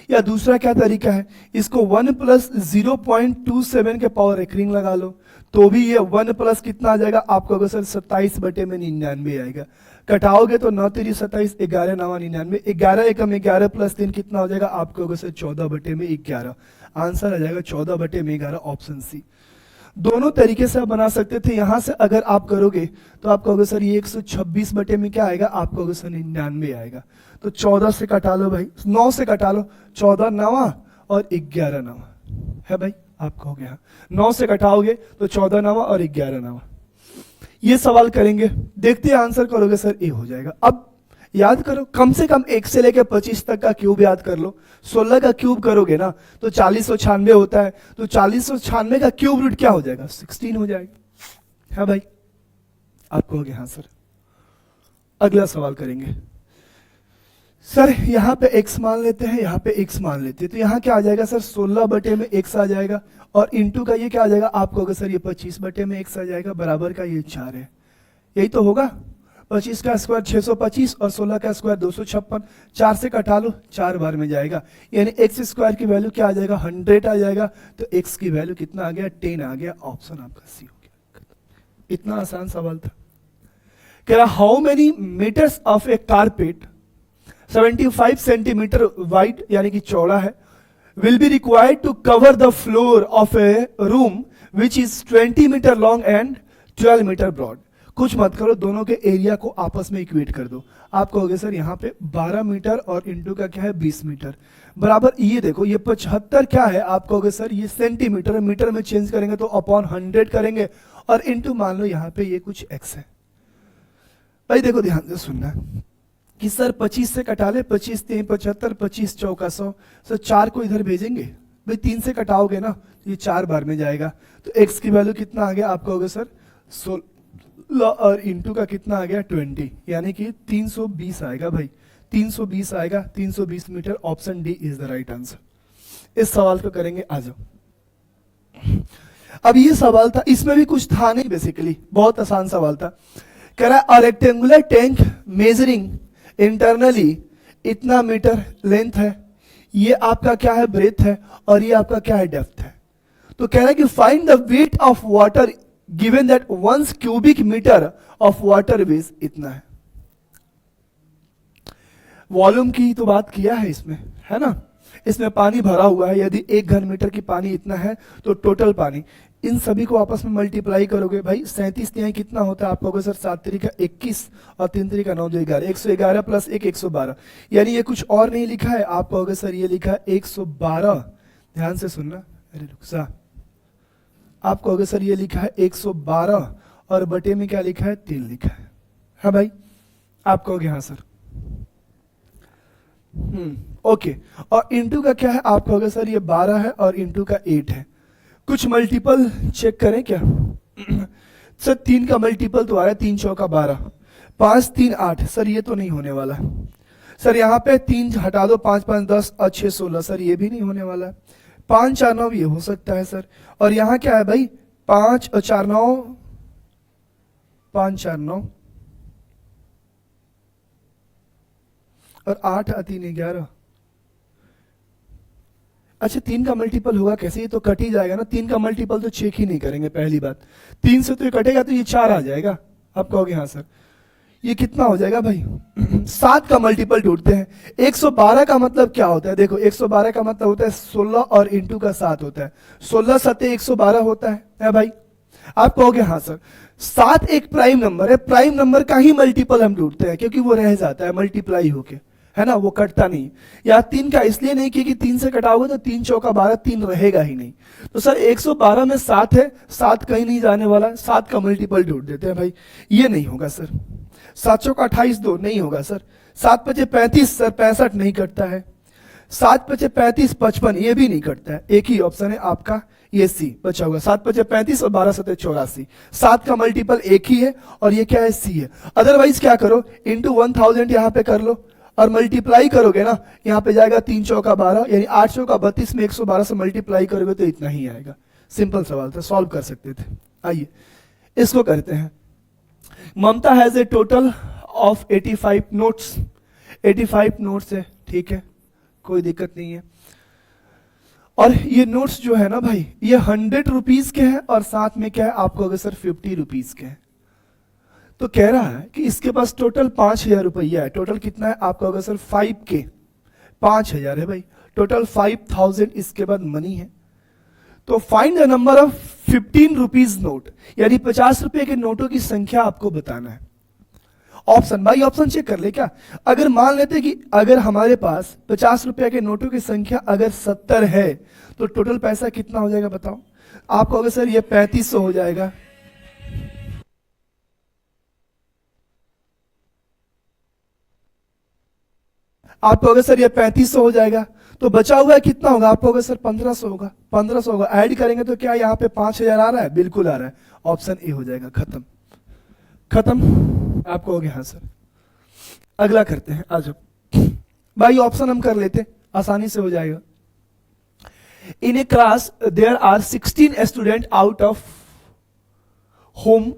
A: या दूसरा क्या तरीका है, इसको 1 प्लस 0.27 के पावर रेकरिंग लगा लो, तो भी ये 1 प्लस कितना आ जाएगा, आपको अगर सर 27 बटे में 99 आएगा। कटाओगे तो 9 3 27, 11 9 99, 11 एकम 11 प्लस 3 कितना हो जाएगा, आपको अगर सर 14 बटे में 11। आंसर आ जाएगा 14 बटे में 11, ऑप्शन सी। दोनों तरीके से आप बना सकते थे। यहां से अगर आप करोगे तो आप कहोगे सर ये 126 बटे में क्या आएगा, आप कहोगे सर 99 आएगा। तो 14 से कटा लो भाई, 9 से कटा लो, 14 9 और 11 9। है भाई, आपका हो गया। 9 से घटाओगे तो 14 नवा और 11 नवा। ये सवाल करेंगे, देखते हैं आंसर करोगे सर ए हो जाएगा। अब याद करो, कम से कम 1 से लेकर 25 तक का क्यूब याद कर लो। 16 का क्यूब करोगे ना तो 4096 होता है, तो 4096 का क्यूब रूट क्या हो जाएगा, 16 हो जाएगा। है भाई, आप कहोगे हाँ सर। अगला सवाल करेंगे, सर यहां पे x मान लेते हैं, यहां पे x मान लेते हैं, तो यहां क्या आ जाएगा सर, 16 बटे में x आ जाएगा, और इंटू का ये क्या आ जाएगा, आप कहोगे सर ये 25 बटे में x आ जाएगा, बराबर का ये 4 है। यही तो होगा, 25 का स्क्वायर 625 और 16 का स्क्वायर 256, 4 से कटा लो, 4 बार में जाएगा, यानी x स्क्वायर की वैल्यू क्या आ जाएगा, 100 आ जाएगा। तो x की वैल्यू कितना आ गया, 10 आ गया। ऑप्शन आपका सी हो गया। इतना आसान सवाल था। कह रहा how many metres of a carpet 75 centimetre wide यानी कि चौड़ा है, will be required to cover the floor of a room which is 20 metre long and 12 metre broad. कुछ मत करो, दोनों के एरिया को आपस में इक्वेट कर दो। आप कहोगे सर यहाँ पे 12 मीटर और इंटू का क्या है 20 मीटर बराबर, ये देखो ये 75 क्या है, आप कहोगे सर ये सेंटीमीटर, मीटर में चेंज करेंगे तो अपॉन 100 करेंगे, और इंटू मान लो यहाँ पे ये कुछ x है। भाई देखो ध्यान से सुनना कि सर 25 से कटा ले, 25 3 75, 25 चौका 100, सर 4 को इधर भेजेंगे, भाई 3 से कटाओगे ना ये 4 बार में जाएगा, तो x की वैल्यू कितना आ गया, आप कहोगे सर 16 और इंटू का कितना आ गया 20, यानी कि 320 आएगा भाई, 320 आएगा, 320 metre. Option D is the right answer. इस सवाल को करेंगे, आ जाओ। अब ये सवाल था, इसमें भी कुछ था नहीं, बेसिकली बहुत आसान सवाल था। कह रहा है रेक्टेंगुलर टैंक मेजरिंग इंटरनली इतना मीटर लेंथ है, ये आपका क्या है ब्रेथ है, और ये आपका क्या है डेप्थ है। तो कह रहा है कि find the weight of water given that 1 cubic metre of water weighs इतना है। वॉल्यूम की तो बात किया है इसमें, है ना, इसमें पानी भरा हुआ है, यदि 1 घन मीटर की पानी इतना है तो टोटल पानी, इन सभी को आपस में मल्टीप्लाई करोगे भाई, 37 तिहाई कितना होता है, आप कहोगे सर 7 तिरिका 21 और 3 तिरिका 9 2 11, 111 प्लस 1 112, यानी ये कुछ और नहीं लिखा है, आप कहोगे सर ये लिखा है 112। ध्यान से सुनना, अरे रुक जा, आप कहोगे सर ये लिखा है 112 और बटे में क्या लिखा है 3 लिखा है। हाँ भाई, आप कहोगे हाँ सर, ओके। और इंटू का क्या है, आप कहोगे सर ये 12 है और इंटू का 8 है। कुछ मल्टीपल चेक करें क्या सर, 3 का मल्टीपल तो आ रहा है, 3 चौका 12, 5 3 8, सर ये तो नहीं होने वाला सर, यहाँ पे 3 हटा दो, 5 5 10 और 6 16, सर ये भी नहीं होने वाला है। 5 4 9 ये हो सकता है सर, और यहाँ क्या है भाई 5 और 4 9, 5 4 9 और 8 और 3 11। अच्छा 3 का मल्टीपल होगा कैसे, ये तो कट ही जाएगा ना, 3 का मल्टीपल तो चेक ही नहीं करेंगे पहली बात, 3 से तो ये कटेगा तो ये 4 आ जाएगा। आप कहोगे हाँ सर, ये कितना हो जाएगा भाई 7 का मल्टीपल ढूंढते हैं। 112 का मतलब क्या होता है, देखो 112 का मतलब होता है 16 और इंटू का 7 होता है, 16 7 112 होता है भाई। आप कहोगे हाँ सर, 7 एक प्राइम नंबर है, प्राइम नंबर का ही मल्टीपल हम ढूंढते हैं क्योंकि वो रह जाता है मल्टीप्लाई होके, है ना, वो कटता नहीं। या 3 का इसलिए नहीं क्योंकि 3 से कटाओगे तो 3 चौका 12, 3 रहेगा ही नहीं। तो सर 112 में 7 है, 7 कहीं नहीं जाने वाला, 7 का मल्टीपल ढूंढ देते हैं भाई, ये नहीं होगा सर। 7 चौका 28 2 नहीं होगा सर। 7 पचे 35 सर, 65 नहीं कटता है। 7 पचे 35 55, ये भी नहीं कटता है। एक ही ऑप्शन है आपका ये सी बचा हुआ, 7 पचे 35 और 12 सते 84। 7 का मल्टीपल एक ही है और ये क्या है सी है। अदरवाइज क्या करो, इंटू 1000 यहाँ पे कर लो और मल्टीप्लाई करोगे ना, यहाँ पे जाएगा 3 चौका 12, यानी 8 चौका 32 में 112 से मल्टीप्लाई करोगे तो इतना ही आएगा। सिंपल सवाल था, सॉल्व कर सकते थे। आइए इसको करते हैं। Mamta has a total of 85 notes, 85 notes है, ठीक है, कोई दिक्कत नहीं है। और ये नोट्स जो है ना भाई, ये 100 रुपीज के हैं और साथ में क्या है, आपको अगर सर 50 रुपीज के हैं। तो कह रहा है कि इसके पास टोटल 5000 रुपया है। टोटल कितना है, आपको अगर सर 5 के 5000 है भाई, टोटल 5000 इसके बाद मनी है। तो find the number of 15 rupees note, यानी 50 रुपए के नोटों की संख्या आपको बताना है। ऑप्शन, भाई ऑप्शन चेक कर ले क्या। अगर मान लेते कि अगर हमारे पास 50 रुपया के नोटों की संख्या अगर 70 है तो टोटल पैसा कितना हो जाएगा बताओ। आप कहोगे सर ये 3500 हो जाएगा, आप कहोगे सर ये 3500 हो जाएगा, तो बचा हुआ है कितना होगा, आप कहोगे सर 1500 होगा, 1500 होगा। ऐड करेंगे तो क्या यहाँ पे 5000 आ रहा है, बिल्कुल आ रहा है, ऑप्शन ए हो जाएगा। खत्म, खत्म। आप कहोगे हाँ सर। अगला करते हैं, आ जाओ भाई, ऑप्शन हम कर लेते, आसानी से हो जाएगा। In a class there are 16 student out of whom.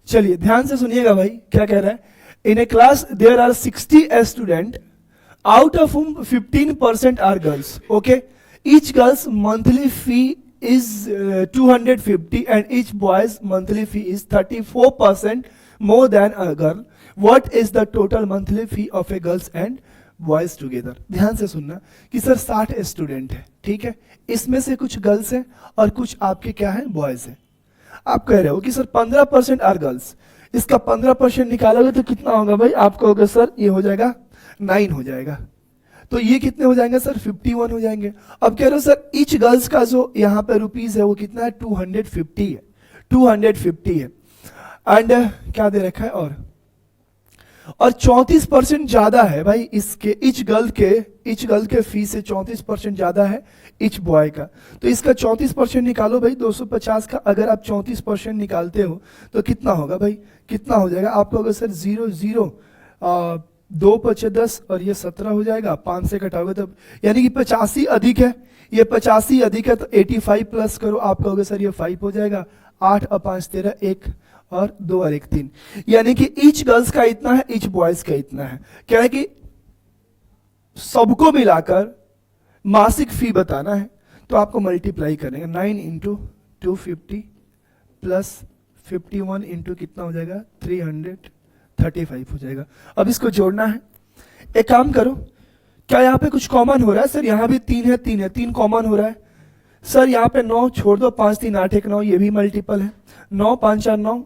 A: चलिए ध्यान से सुनिएगा भाई, क्या कह रहा है। In a class there are 60 student out of whom 15% are girls, okay. Each girls monthly fee is 250 and each boy's monthly fee is 34% more than a girl. What is the total monthly fee of a girls and boys together? ध्यान से सुनना कि sir 60 student है, ठीक है, इसमें से कुछ गर्ल्स हैं और कुछ आपके क्या है, बॉयज हैं। आप कह रहे हो कि सर 15% आर गर्ल्स, इसका 15% निकालोगे तो कितना होगा भाई, आप कहोगे सर ये हो जाएगा 9 हो जाएगा, तो ये कितने हो जाएंगे सर, 51 हो जाएंगे। अब कह रहे हो सर ईच गर्ल्स का जो यहाँ पे रुपीज है वो कितना है, 250 है, 250 है। एंड क्या दे रखा है, और 34% ज्यादा है भाई इसके, ईच गर्ल के फीस से 34% ज्यादा है ईच बॉय का, तो इसका 34% निकालो भाई 250 का। अगर आप 34% निकालते हो तो कितना होगा भाई, कितना हो जाएगा, आप कहोगे सर 0 0 2 5 10 और ये 17 हो जाएगा, 5 से घटाओगे तब, यानी कि 85 अधिक है, ये 85 अधिक है तो 85 प्लस करो, आप कहोगे सर ये 5 हो जाएगा। 8 और 5 13, 1 और 2 और 1 3, यानी कि ईच गर्ल्स का इतना है, ईच बॉयज का इतना है। क्या है कि सबको मिलाकर मासिक फी बताना है तो आपको मल्टीप्लाई करेंगे, 9 इंटू 250 प्लस 51 इंटू कितना हो जाएगा, 335 हो जाएगा। अब इसको जोड़ना है, एक काम करो, क्या यहाँ पे कुछ कॉमन हो रहा है सर, यहाँ भी 3 है, 3 है, 3 कॉमन हो रहा है सर, यहाँ पे 9 छोड़ दो, 5 3 8 1 9, ये भी मल्टीपल है, 9 5 4 9।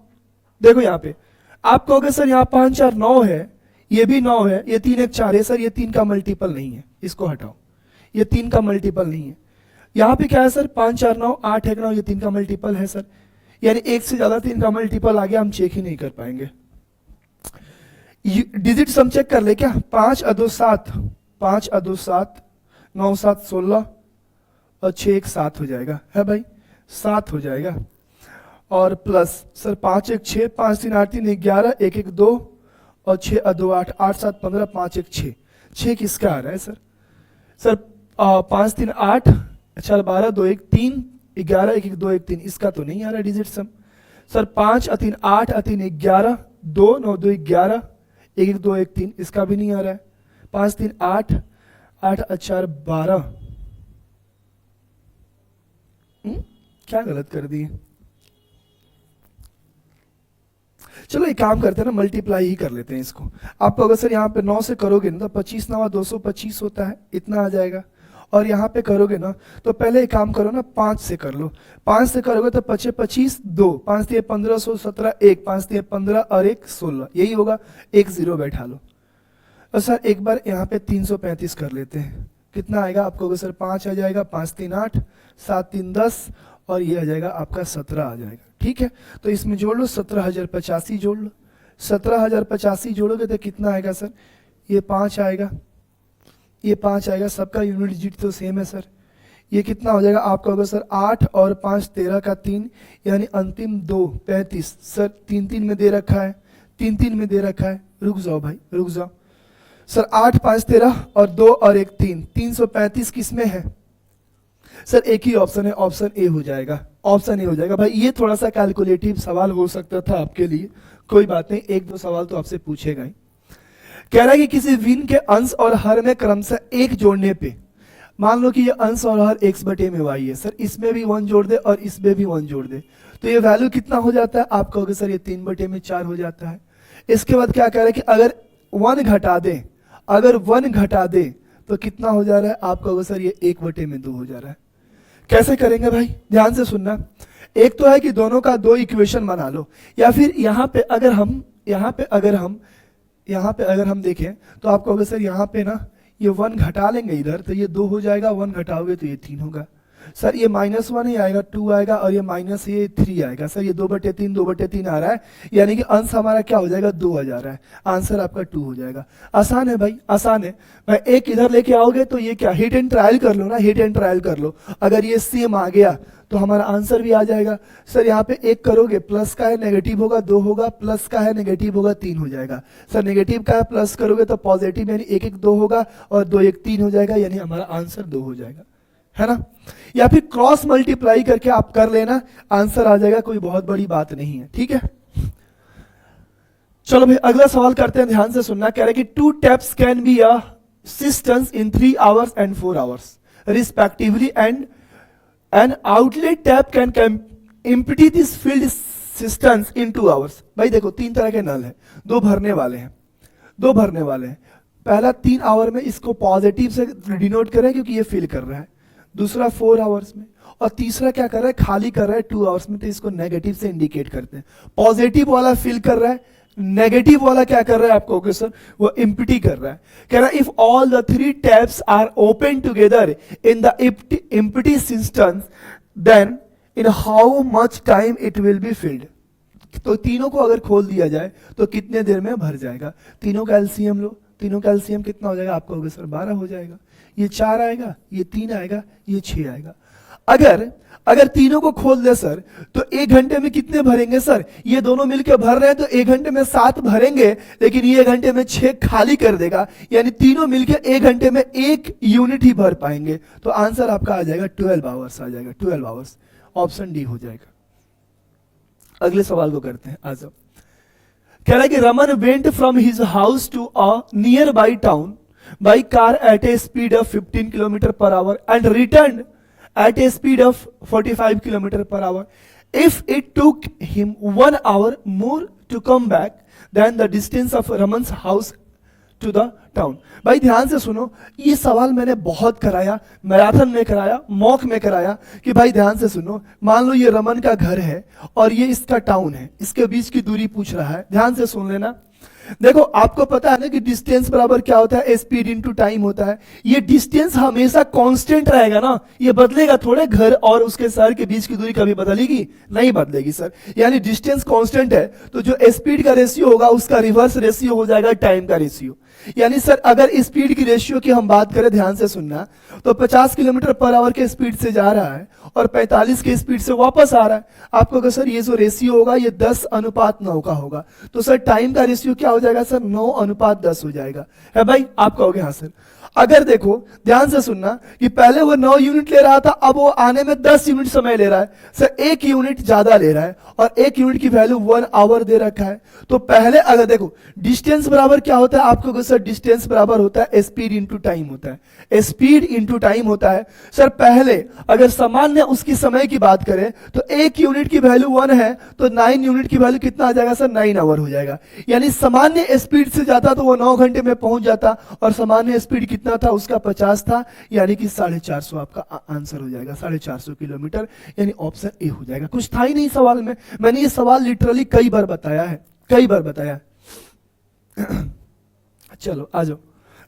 A: देखो यहाँ पे आप कहोगे सर यहाँ 5 4 9 है, ये भी 9 है, ये 3 1 4 है सर, ये 3 का मल्टीपल नहीं है, इसको हटाओ, ये 3 का मल्टीपल नहीं है। यहाँ पे क्या है सर, 5 4 9 8 1 9, ये 3 का मल्टीपल है सर, यानी एक से ज्यादा 3 का मल्टीपल आ गया, हम चेक ही नहीं कर पाएंगे। डिजिट सम चेक कर ले क्या, 5 और 2 7, 5 और 2 7, 9 7 16 और 6 1 7 हो जाएगा, है भाई 7 हो जाएगा। और प्लस सर 5 1 6, 5 3 8 3 11, 1 1 2 और 6 और 2 8, 8 7 15, 5 1 6, 6 किसका आ रहा है सर, सर 5 3 8, 4 12, 2 1 3, 11, 1 1 2 1 3, इसका तो नहीं आ रहा डिजिट सम सर। 5 और 3 8 और 3 11, 2 9 2 11, 1 1 2 1 3, इसका भी नहीं आ रहा है। 5 3 8, 8 और 4 12, क्या गलत कर दिए, चलो एक काम करते हैं ना, मल्टीप्लाई ही कर लेते हैं इसको। आप अगर सर यहाँ पे 9 से करोगे ना तो 25 9 225 होता है, इतना आ जाएगा। और यहाँ पे करोगे ना तो पहले एक काम करो ना, 5 से कर लो, 5 से करोगे तो 25 25 2, 5 3 15 17 1, 5 3 15 और 1 16, यही होगा, 1 0 बैठा लो। और सर एक बार यहाँ पे 335 कर लेते हैं, कितना आएगा, आपको सर 5 आ जाएगा, 5 3 8, 7 3 10 और ये आ जाएगा आपका 17 आ जाएगा, ठीक है। तो इसमें जोड़ लो 17,085 जोड़ लो, 17,085 जोड़ोगे तो कितना आएगा सर, ये 5 आएगा, ये 5 आएगा, सबका यूनिट डिजिट तो सेम है सर। ये कितना हो जाएगा, आपका होगा सर 8 और 5 13 का 3, यानी अंतिम 2 35 सर, 3 3 में दे रखा है, 3 3 में दे रखा है, रुक जाओ भाई रुक जाओ सर, 8 5 13 और 2 और 1 3, 335 किसमें है सर, एक ही ऑप्शन है, ऑप्शन ए हो जाएगा, ऑप्शन ए हो जाएगा भाई। ये थोड़ा सा कैलकुलेटिव सवाल हो सकता था आपके लिए, कोई बात नहीं, 1 2 सवाल तो आपसे पूछेगा ही। कह रहा है कि किसी भिन्न के अंश और हर में क्रमशः 1 जोड़ने पे मान लो कि ये अंश और हर x बटे में y है सर, इसमें भी 1 जोड़ दे और इसमें भी 1 जोड़ दे, तो ये वैल्यू कितना हो जाता है? आप कहोगे सर ये 3 बटे में 4 हो जाता है। इसके बाद क्या कह रहे हैं कि अगर 1 घटा दे, अगर 1 घटा दे तो कितना हो जा रहा है? आप कहोगे सर ये 1 बटे में 2 हो जा रहा है। कैसे करेंगे भाई? ध्यान से सुनना। एक तो है कि दोनों का 2 इक्वेशन बना लो, या फिर यहाँ पे अगर हम देखें तो आप कहोगे सर यहाँ पे ना ये 1 घटा लेंगे इधर तो ये 2 हो जाएगा, 1 घटाओगे तो ये 3 होगा। सर ये -1 ही आएगा, 2 आएगा, और ये माइनस ये 3 आएगा। सर ये 2/3 आ रहा है, यानी कि अंश हमारा क्या हो जाएगा? 2 आ जा रहा है। आंसर आपका 2 हो जाएगा। आसान है भाई, आसान है भाई। एक इधर लेके आओगे तो ये क्या, हिट एंड ट्रायल कर लो ना, हिट एंड ट्रायल कर लो। अगर ये सेम आ गया तो हमारा आंसर भी आ जाएगा। सर यहाँ पे 1 करोगे, प्लस का है नेगेटिव होगा 2 होगा, प्लस का है नेगेटिव होगा 3 हो जाएगा। सर नेगेटिव का है प्लस करोगे तो पॉजिटिव, यानी 1 1 2 होगा, और 2 1 3 हो जाएगा, यानी हमारा आंसर 2 हो जाएगा, है ना। या फिर क्रॉस मल्टीप्लाई करके आप कर लेना, आंसर आ जाएगा, कोई बहुत बड़ी बात नहीं है, ठीक है। चलो भाई अगला सवाल करते हैं, ध्यान से सुनना। कह रहे कि 2 taps can be a cisterns in 3 hours and 4 hours respectively, and an outlet tap can empty this filled cisterns in 2 hours। भाई देखो 3 तरह के नल हैं, 2 भरने वाले हैं, 2 भरने वाले हैं। पहला 3 आवर में इसको पॉजिटिव से डिनोट करें क्योंकि ये फिल कर रहा है, दूसरा 4 आवर्स में, और तीसरा क्या कर रहा है? खाली कर रहा है 2 आवर्स में, तो इसको नेगेटिव से इंडिकेट करते हैं। पॉजिटिव वाला फिल कर रहा है, नेगेटिव वाला क्या कर रहा है? आपको ओके सर, वो एम्प्टी कर रहा है। कह रहा है if all the 3 taps are open together in the empty system then in how much time it will be filled. तो तीनों को अगर खोल दिया जाए तो कितने देर में भर जाएगा? तीनों का एलसीएम लो, तीनों का एलसीएम कितना हो जाएगा? आपको होगा सर 12 हो जाएगा। ये 4 आएगा, ये 3 आएगा, ये 6 आएगा। अगर तीनों को खोल दे सर तो 1 घंटे में कितने भरेंगे? सर ये दोनों मिलकर भर रहे हैं तो 1 घंटे में 7 भरेंगे, लेकिन ये 1 घंटे में 6 खाली कर देगा, यानी तीनों मिलकर 1 घंटे में 1 यूनिट ही भर पाएंगे। तो आंसर आपका आ जाएगा 12 आवर्स आ जाएगा, 12 आवर्स। ऑप्शन डी हो जाएगा। अगले सवाल को करते हैं, आ जाओ। कह रहा है कि Raman went from his house to a nearby town by car at a speed of 15 kilometre per hour and return at a speed of 45 kilometer per hour. If it took him 1 hour more to come back than the distance of Raman's house to the town. भाई ध्यान से सुनो, ये सवाल मैंने बहुत कराया, marathon में कराया, मॉक में कराया, कि भाई ध्यान से सुनो। मान लो ये रमन का घर है और ये इसका टाउन है, इसके बीच की दूरी पूछ रहा है। ध्यान से सुन लेना। देखो आपको पता है ना कि डिस्टेंस बराबर क्या होता है? स्पीड इनटू टाइम होता है। ये डिस्टेंस हमेशा कांस्टेंट रहेगा ना, ये बदलेगा थोड़े। घर और उसके शहर के बीच की दूरी कभी बदलेगी? नहीं बदलेगी सर। यानी डिस्टेंस कांस्टेंट है, तो जो स्पीड का रेशियो होगा उसका रिवर्स रेशियो हो जाएगा टाइम का रेशियो। यानी सर अगर स्पीड की रेशियो की हम बात करें, ध्यान से सुनना, तो 50 किलोमीटर पर आवर के स्पीड से जा रहा है और 45 के स्पीड से वापस आ रहा है। आपको अगर सर ये जो रेशियो होगा ये 10:9 का होगा, तो सर टाइम का रेशियो क्या हो जाएगा? सर 9:10 हो जाएगा, है भाई? आप कहोगे हाँ सर। अगर देखो ध्यान से सुनना कि पहले वो 9 यूनिट ले रहा था, अब वो आने में 10 यूनिट समय ले रहा है। सर 1 यूनिट ज्यादा ले रहा है और 1 यूनिट की वैल्यू 1 आवर दे रखा है। तो पहले अगर देखो डिस्टेंस बराबर क्या होता है? आपको सर डिस्टेंस बराबर होता है स्पीड इंटू टाइम होता है, स्पीड इंटू टाइम होता है। सर पहले अगर सामान्य उसकी समय की बात करें तो 1 यूनिट की वैल्यू 1 है, तो 9 यूनिट की वैल्यू कितना आ जाएगा? सर 9 आवर हो जाएगा। यानी सामान्य स्पीड से जाता तो वो 9 घंटे में पहुंच जाता, और सामान्य स्पीड कितना था उसका? 50 था, यानी कि 450 आपका आंसर हो जाएगा, 450 किलोमीटर, यानी ऑप्शन ए हो जाएगा। कुछ था ही नहीं सवाल में, मैंने ये सवाल लिटरली कई बार बताया है, कई बार बताया है। चलो आ जाओ,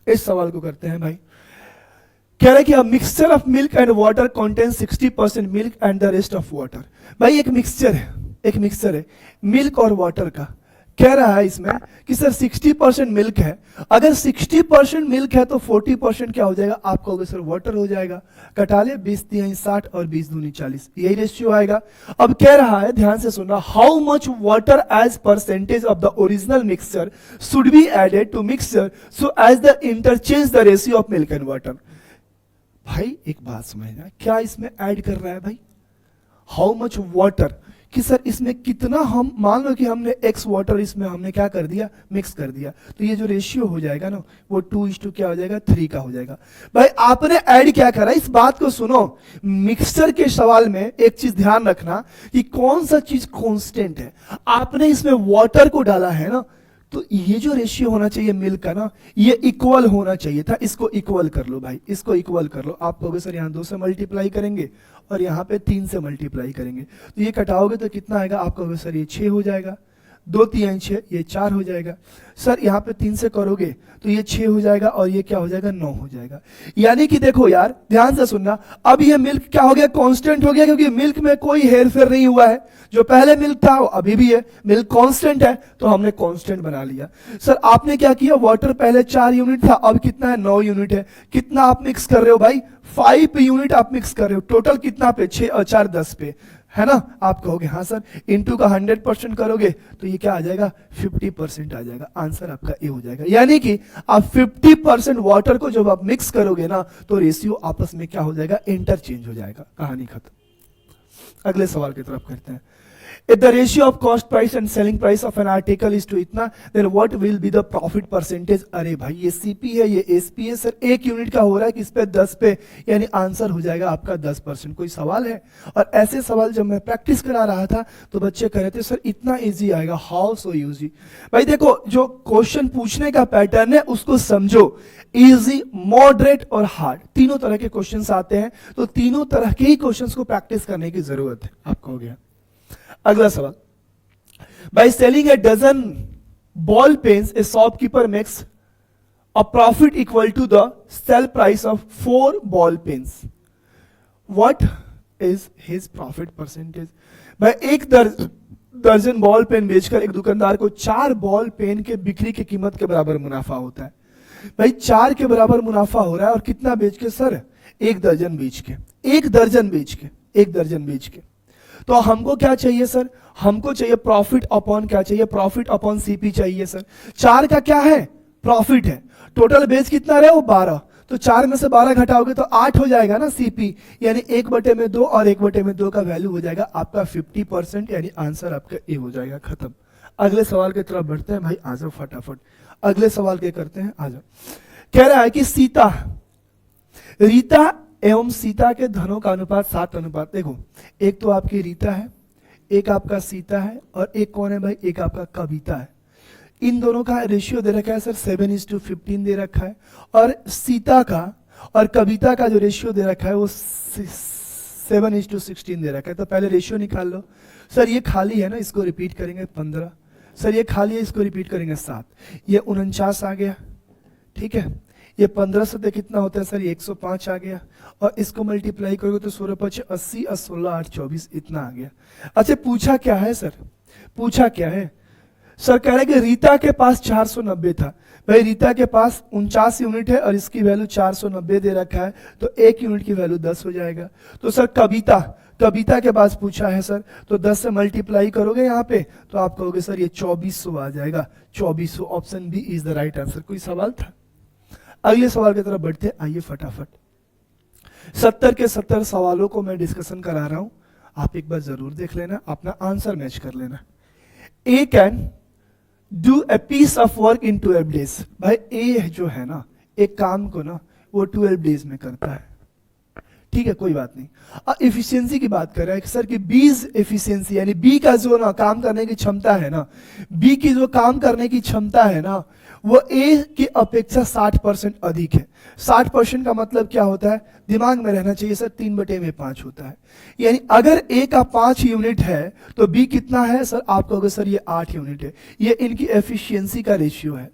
A: इस सवाल को करते हैं भाई। कह रहा है कि a mixture of milk and water contains 60% milk and the rest of water. भाई एक मिक्सचर है, एक मिक्सचर है मिल्क और वाटर का। कह रहा है इसमें कि सर 60% मिल्क है। अगर 60% मिल्क है तो 40% क्या हो जाएगा? आप कहोगे सर वाटर हो जाएगा। कटा ले, 20 तिहाई 60 और 20 दूनी 40, यही रेशियो आएगा। अब कह रहा है, ध्यान से सुनना, how much water as percentage of the original mixture should be added to mixture so as the interchange the ratio of milk and water. भाई एक बात समझना, क्या इसमें ऐड कर रहा है भाई? हाउ मच वाटर, कि सर इसमें कितना, हम मान लो कि हमने x वाटर इसमें हमने क्या कर दिया, मिक्स कर दिया, तो ये जो रेशियो हो जाएगा ना वो 2:3 क्या हो जाएगा, 3 का हो जाएगा। भाई आपने ऐड क्या करा, इस बात को सुनो, मिक्सचर के सवाल में एक चीज ध्यान रखना कि कौन सा चीज कांस्टेंट है। आपने इसमें वाटर को डाला है ना, तो ये जो रेशियो होना चाहिए मिल्क का ना, ये इक्वल होना चाहिए था। इसको इक्वल कर लो भाई, इसको इक्वल कर लो। आप कहोगे सर यहाँ 2 से मल्टीप्लाई करेंगे और यहाँ पे 3 से मल्टीप्लाई करेंगे, तो ये कटाओगे तो कितना आएगा, आप कहोगे सर ये 6 हो जाएगा, 2 3 6, ये 4 हो जाएगा। सर यहाँ पे 3 से करोगे तो ये 6 हो जाएगा और ये क्या हो जाएगा, 9 हो जाएगा। यानी कि देखो यार ध्यान से सुनना, अब ये मिल्क क्या हो गया, कांस्टेंट हो गया, क्योंकि मिल्क में कोई हेर फेर नहीं हुआ है। जो पहले मिल्क था वो अभी भी है, मिल्क कांस्टेंट है तो हमने कांस्टेंट बना लिया। सर आपने क्या किया, वाटर पहले 4 यूनिट था, अब कितना है, 9 यूनिट है। कितना आप मिक्स कर रहे हो भाई, 5 यूनिट आप मिक्स कर रहे हो। टोटल कितना पे, 6 और 4 10 पे, है ना। आप कहोगे हाँ सर, इनटू का 100% करोगे तो ये क्या आ जाएगा, 50% आ जाएगा। आंसर आपका ए हो जाएगा। यानी कि आप 50% वाटर को जब आप मिक्स करोगे ना तो रेशियो आपस में क्या हो जाएगा, इंटरचेंज हो जाएगा। कहानी खत्म। अगले सवाल की तरफ करते हैं। If the ratio of cost price and selling price of an article is to इतना, then what will be the profit percentage? अरे भाई ये CP है, ये SP है सर, 1 यूनिट का हो रहा है किस पे, 10 पे, यानी आंसर हो जाएगा आपका 10%। कोई सवाल है? और ऐसे सवाल जब मैं प्रैक्टिस करा रहा था तो बच्चे कह रहे थे सर इतना इजी आएगा, हाउ सो इजी। भाई देखो जो क्वेश्चन पूछने का पैटर्न है उसको समझो, इजी, मॉडरेट और हार्ड, तीनों तरह के क्वेश्चंस आते हैं, तो तीनों तरह के ही क्वेश्चंस को प्रैक्टिस करने की जरूरत है। आपको हो गया। अगला सवाल, by selling a dozen ball pens a shopkeeper makes a profit equal to the sale price of 4 ball pens, what is his profit percentage. भाई एक दर्जन बॉल पेन बेचकर एक दुकानदार को 4 बॉल पेन के बिक्री की कीमत के बराबर मुनाफा होता है। भाई 4 के बराबर मुनाफा हो रहा है और कितना बेच के सर, 1 दर्जन बेच के, 1 दर्जन बेच के, 1 दर्जन बेच के। तो हमको क्या चाहिए सर, हमको चाहिए प्रॉफिट अपॉन क्या चाहिए, प्रॉफिट अपॉन सीपी चाहिए सर। 4 का क्या है, प्रॉफिट है, टोटल बेच कितना रहे वो 12, तो 4 में से 12 घटाओगे तो 8 हो जाएगा ना सीपी, यानी 1/2 और 1/2 का वैल्यू हो जाएगा आपका 50%, यानी आंसर आपका ए हो जाएगा। खत्म। अगले सवाल की तरफ बढ़ते हैं भाई, आ जाओ फटाफट। अगले सवाल के करते हैं, आ जाओ। कह रहा है कि सीता, रीता एवं सीता के धनों का अनुपात 7:। देखो एक तो आपकी रीता है, एक आपका सीता है, और एक कौन है भाई, एक आपका कविता है। इन दोनों का रेशियो दे रखा है सर 7:15 दे रखा है, और सीता का और कविता का जो रेशियो दे रखा है वो 7:16 दे रखा है। तो पहले रेशियो निकाल लो। सर ये खाली है ना, इसको रिपीट करेंगे 15। सर ये खाली है, इसको रिपीट करेंगे 7। ये 49 आ गया, ठीक है। ये 15 से कितना होता है सर, ये 105 आ गया, और इसको मल्टीप्लाई करोगे तो 16 × 5 = 80 और 16 × 8 = 24, इतना आ गया। अच्छा पूछा क्या है सर, पूछा क्या है सर, कह रहे कि रीता के पास 490 था। भाई रीता के पास 49 यूनिट है और इसकी वैल्यू 490 दे रखा है, तो 1 यूनिट की वैल्यू 10 हो जाएगा। तो सर कविता, कविता के पास पूछा है सर, तो 10 से मल्टीप्लाई करोगे यहाँ पे तो आप कहोगे सर ये 2400 आ जाएगा। 2400, option B is the right answer. कोई सवाल था? अगले सवाल की तरफ बढ़ते, आइए फटाफट। 70 के 70 सवालों को मैं डिस्कशन करा रहा हूं, आप एक बार जरूर देख लेना, अपना आंसर मैच कर लेना। A can do a piece of work in 12 days. भाई ए जो है ना, एक काम को ना वो 12 डेज में करता है, ठीक है, कोई बात नहीं। एफिशिएंसी की बात कर रहा है सर कि बीज एफिशिएंसी, यानी बी का जो ना काम करने की क्षमता है ना, बी की जो काम करने की क्षमता है ना, वो ए की अपेक्षा 60% अधिक है। 60% का मतलब क्या होता है, दिमाग में रहना चाहिए सर, 3/5 होता है। यानी अगर ए का 5 यूनिट है तो बी कितना है सर, आप कहोगे सर ये 8 यूनिट है। ये इनकी एफिशिएंसी का रेशियो है।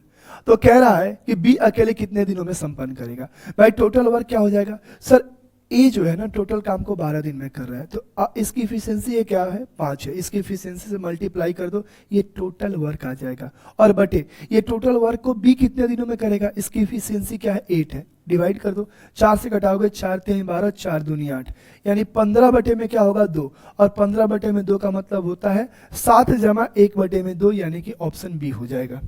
A: तो कह रहा है कि बी अकेले कितने दिनों में संपन्न करेगा। भाई टोटल वर्क क्या हो जाएगा सर, ए जो है ना टोटल काम को 12 दिन में कर रहा है, तो इसकी इफिशियंसी ये क्या है, 5 है। इसकी इफिशियंसी से मल्टीप्लाई कर दो, ये टोटल वर्क आ जाएगा, और बटे ये टोटल वर्क को बी कितने दिनों में करेगा, इसकी इफिशियंसी क्या है, 8 है। डिवाइड कर दो, 4 से घटाओगे 4 × 3 = 12, 4 दूनी 8, यानी 15 में क्या होगा 2, और 15 में 2 का मतलब होता है 7 + 1/2, यानी कि ऑप्शन बी हो जाएगा।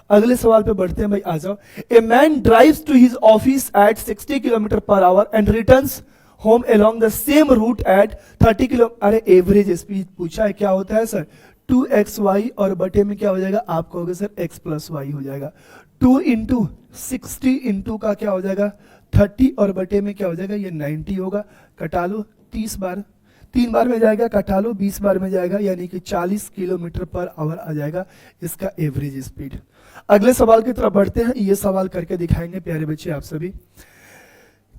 A: अगले सवाल पे बढ़ते हैं भाई, आ जाओ। A man drives to his office at 60 km/h and returns home along the same route at 30 kilo. अरे एवरेज स्पीड पूछा है, क्या होता है सर 2xy और बटे में क्या हो जाएगा, आप कहोगे सर x प्लस वाई हो जाएगा। 2 इंटू 60 इंटू का क्या हो जाएगा 30 और बटे में क्या हो जाएगा ये 90 होगा। कटा लो 30 बार, 3 बार में जाएगा, कटा लो 20 बार में जाएगा, यानी कि 40 किलोमीटर पर आवर आ जाएगा इसका एवरेज स्पीड। अगले सवाल की तरफ बढ़ते हैं, ये सवाल करके दिखाएंगे प्यारे बच्चे आप सभी।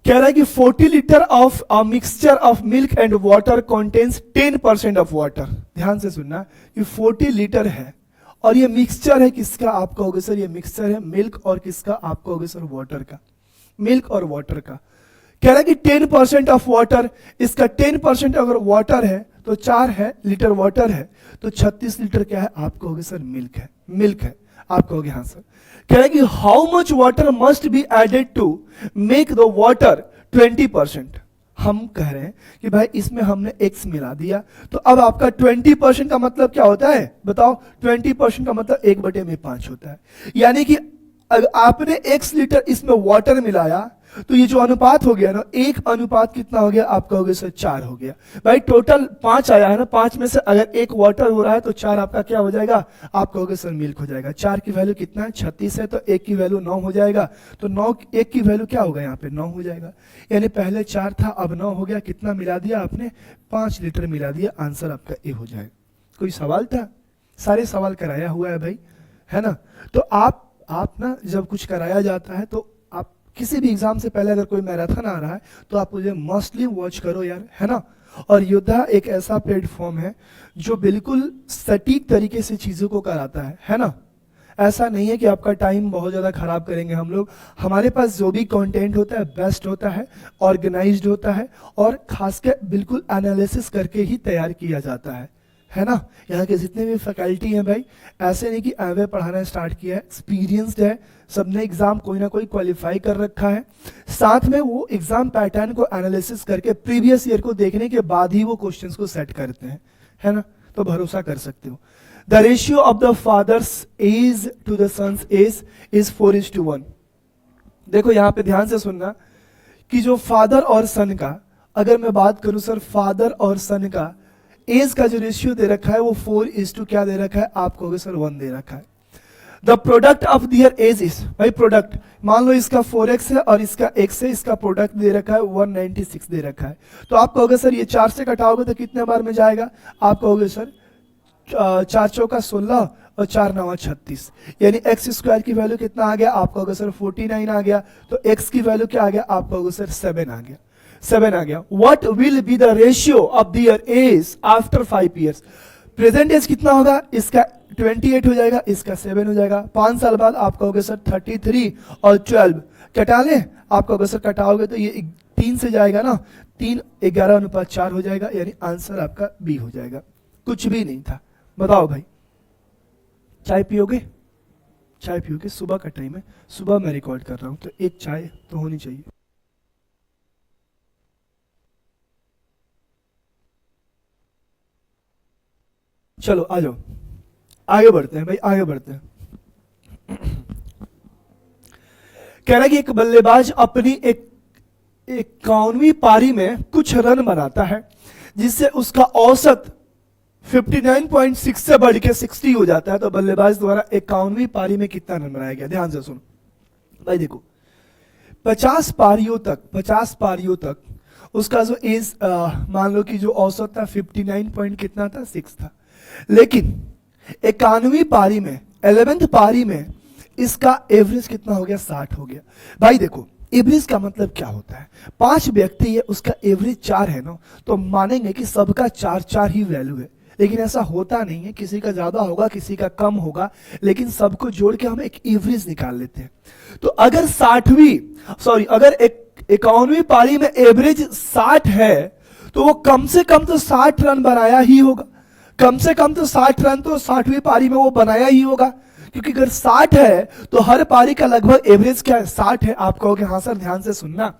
A: कह रहा है कि 40 litre of a mixture of milk and water contains 10% of water. ध्यान से सुनना कि 40 लीटर है और ये मिक्सचर है किसका, आप कहोगे सर ये मिक्सचर है मिल्क और किसका, आप कहोगे सर वाटर का, मिल्क और वाटर का। कह रहा है कि 10% ऑफ वाटर, इसका 10% अगर वाटर है तो 4 है लीटर वाटर है, तो 36 लीटर क्या है, आप कहोगे सर मिल्क है, मिल्क है, आप कहोगे हाँ सर। कह रहा है कि how much water must be added to make the water 20%। हम कह रहे हैं कि भाई इसमें हमने x मिला दिया, तो अब आपका 20% का मतलब क्या होता है बताओ, 20% का मतलब 1/5 होता है। यानी कि अगर आपने x लीटर इसमें वाटर मिलाया तो ये जो अनुपात हो गया ना, 1 अनुपात कितना हो गया, आप कहोगे सर 4 हो गया। भाई टोटल 5 आया है ना, 5 में से अगर 1 वाटर हो रहा है तो 4 आपका क्या हो जाएगा, आप कहोगे सर मिल्क हो जाएगा। 4 की वैल्यू कितना है 36 है, तो 1 की वैल्यू 9 हो जाएगा, तो 9 1 की वैल्यू क्या होगा यहाँ पे 9 हो जाएगा। यानी पहले 4 था अब 9 हो गया, कितना मिला दिया आपने 5 लीटर मिला दिया, आंसर आपका ए हो जाएगा। कोई सवाल था, सारे सवाल कराया हुआ है भाई, है ना। तो आप ना जब कुछ कराया जाता है तो आप किसी भी एग्जाम से पहले अगर कोई मैराथन आ रहा है तो आप मुझे मस्टली वॉच करो यार, है ना। और योद्धा एक ऐसा प्लेटफॉर्म है जो बिल्कुल सटीक तरीके से चीज़ों को कराता है ना। ऐसा नहीं है कि आपका टाइम बहुत ज़्यादा खराब करेंगे हम लोग। हमारे पास जो भी कंटेंट होता है बेस्ट होता है, ऑर्गेनाइज्ड होता है और खासकर बिल्कुल एनालिसिस करके ही तैयार किया जाता है ना। यहाँ के जितने भी फैकल्टी हैं भाई, ऐसे नहीं कि एवे पढ़ाना स्टार्ट किया है, एक्सपीरियंस्ड है, सबने एग्जाम कोई ना कोई क्वालिफाई कर रखा है। साथ में वो एग्जाम पैटर्न को एनालिसिस करके प्रीवियस ईयर को देखने के बाद ही वो क्वेश्चंस को सेट करते हैं, है ना। तो भरोसा कर सकते हो। The ratio of the father's age to the son's age is 4:1। देखो यहाँ पे ध्यान से सुनना कि जो फादर और सन का, अगर मैं बात करूं सर फादर और सन का एज का जो रेशियो दे रखा है वो 4:2 क्या दे रखा है, आप कहोगे सर 1 दे रखा है। The product of their age is, भाई प्रोडक्ट मान लो इसका 4x है और इसका x है, इसका प्रोडक्ट दे रखा है 196 दे रखा है। तो आप कहोगे सर ये 4 से कटाओगे तो कितने बार में जाएगा, आप कहोगे सर 4 चौका 16 और 4 9 36, यानी x स्क्वायर की वैल्यू कितना आ गया, आप कहोगे सर 49 आ गया। तो x की वैल्यू क्या आ गया, आप कहोगे सर 7 आ गया, 7 आ गया। What will be the ratio of their age after 5 years. Present age कितना होगा, इसका 28 हो जाएगा, इसका 7 हो जाएगा। 5 साल बाद आप कहोगे सर 33 और 12 कटा ले, आप कहोगे सर कटाओगे तो ये 3 से जाएगा ना, 3 11:4 हो जाएगा, यानी आंसर आपका बी हो जाएगा। कुछ भी नहीं था। बताओ भाई चाय पियोगे, चाय पियोगे, सुबह का टाइम है, सुबह मैं रिकॉर्ड कर रहा हूं तो एक चाय तो होनी चाहिए। चलो आ जाओ, आगे बढ़ते हैं भाई, आगे बढ़ते हैं। कह रहा है कि एक बल्लेबाज अपनी 51वीं पारी में कुछ रन बनाता है जिससे उसका औसत 59.6 से बढ़ के 60 हो जाता है। तो बल्लेबाज द्वारा 51वीं पारी में कितना रन बनाया गया, ध्यान से सुनो भाई। देखो 50 पारियों तक उसका जो एज मान लो कि जो औसत था 59 पॉइंट कितना था 6 था, लेकिन 51वीं पारी में 11th पारी में इसका एवरेज कितना हो गया 60 हो गया। भाई देखो एवरेज का मतलब क्या होता है, 5 व्यक्ति है उसका एवरेज 4 है ना, तो मानेंगे कि सबका 4 ही वैल्यू है, लेकिन ऐसा होता नहीं है, किसी का ज्यादा होगा किसी का कम होगा, लेकिन सबको जोड़ के हम एक एवरेज निकाल लेते हैं। तो अगर 51वीं पारी में एवरेज 60 है तो वो कम से कम तो 60 रन बनाया ही होगा, कम से कम तो 60 रन तो 60वीं पारी में वो बनाया ही होगा, क्योंकि अगर 60 है तो हर पारी का लगभग एवरेज क्या है 60 है। आप कहोगे हाँ सर, ध्यान से सुनना।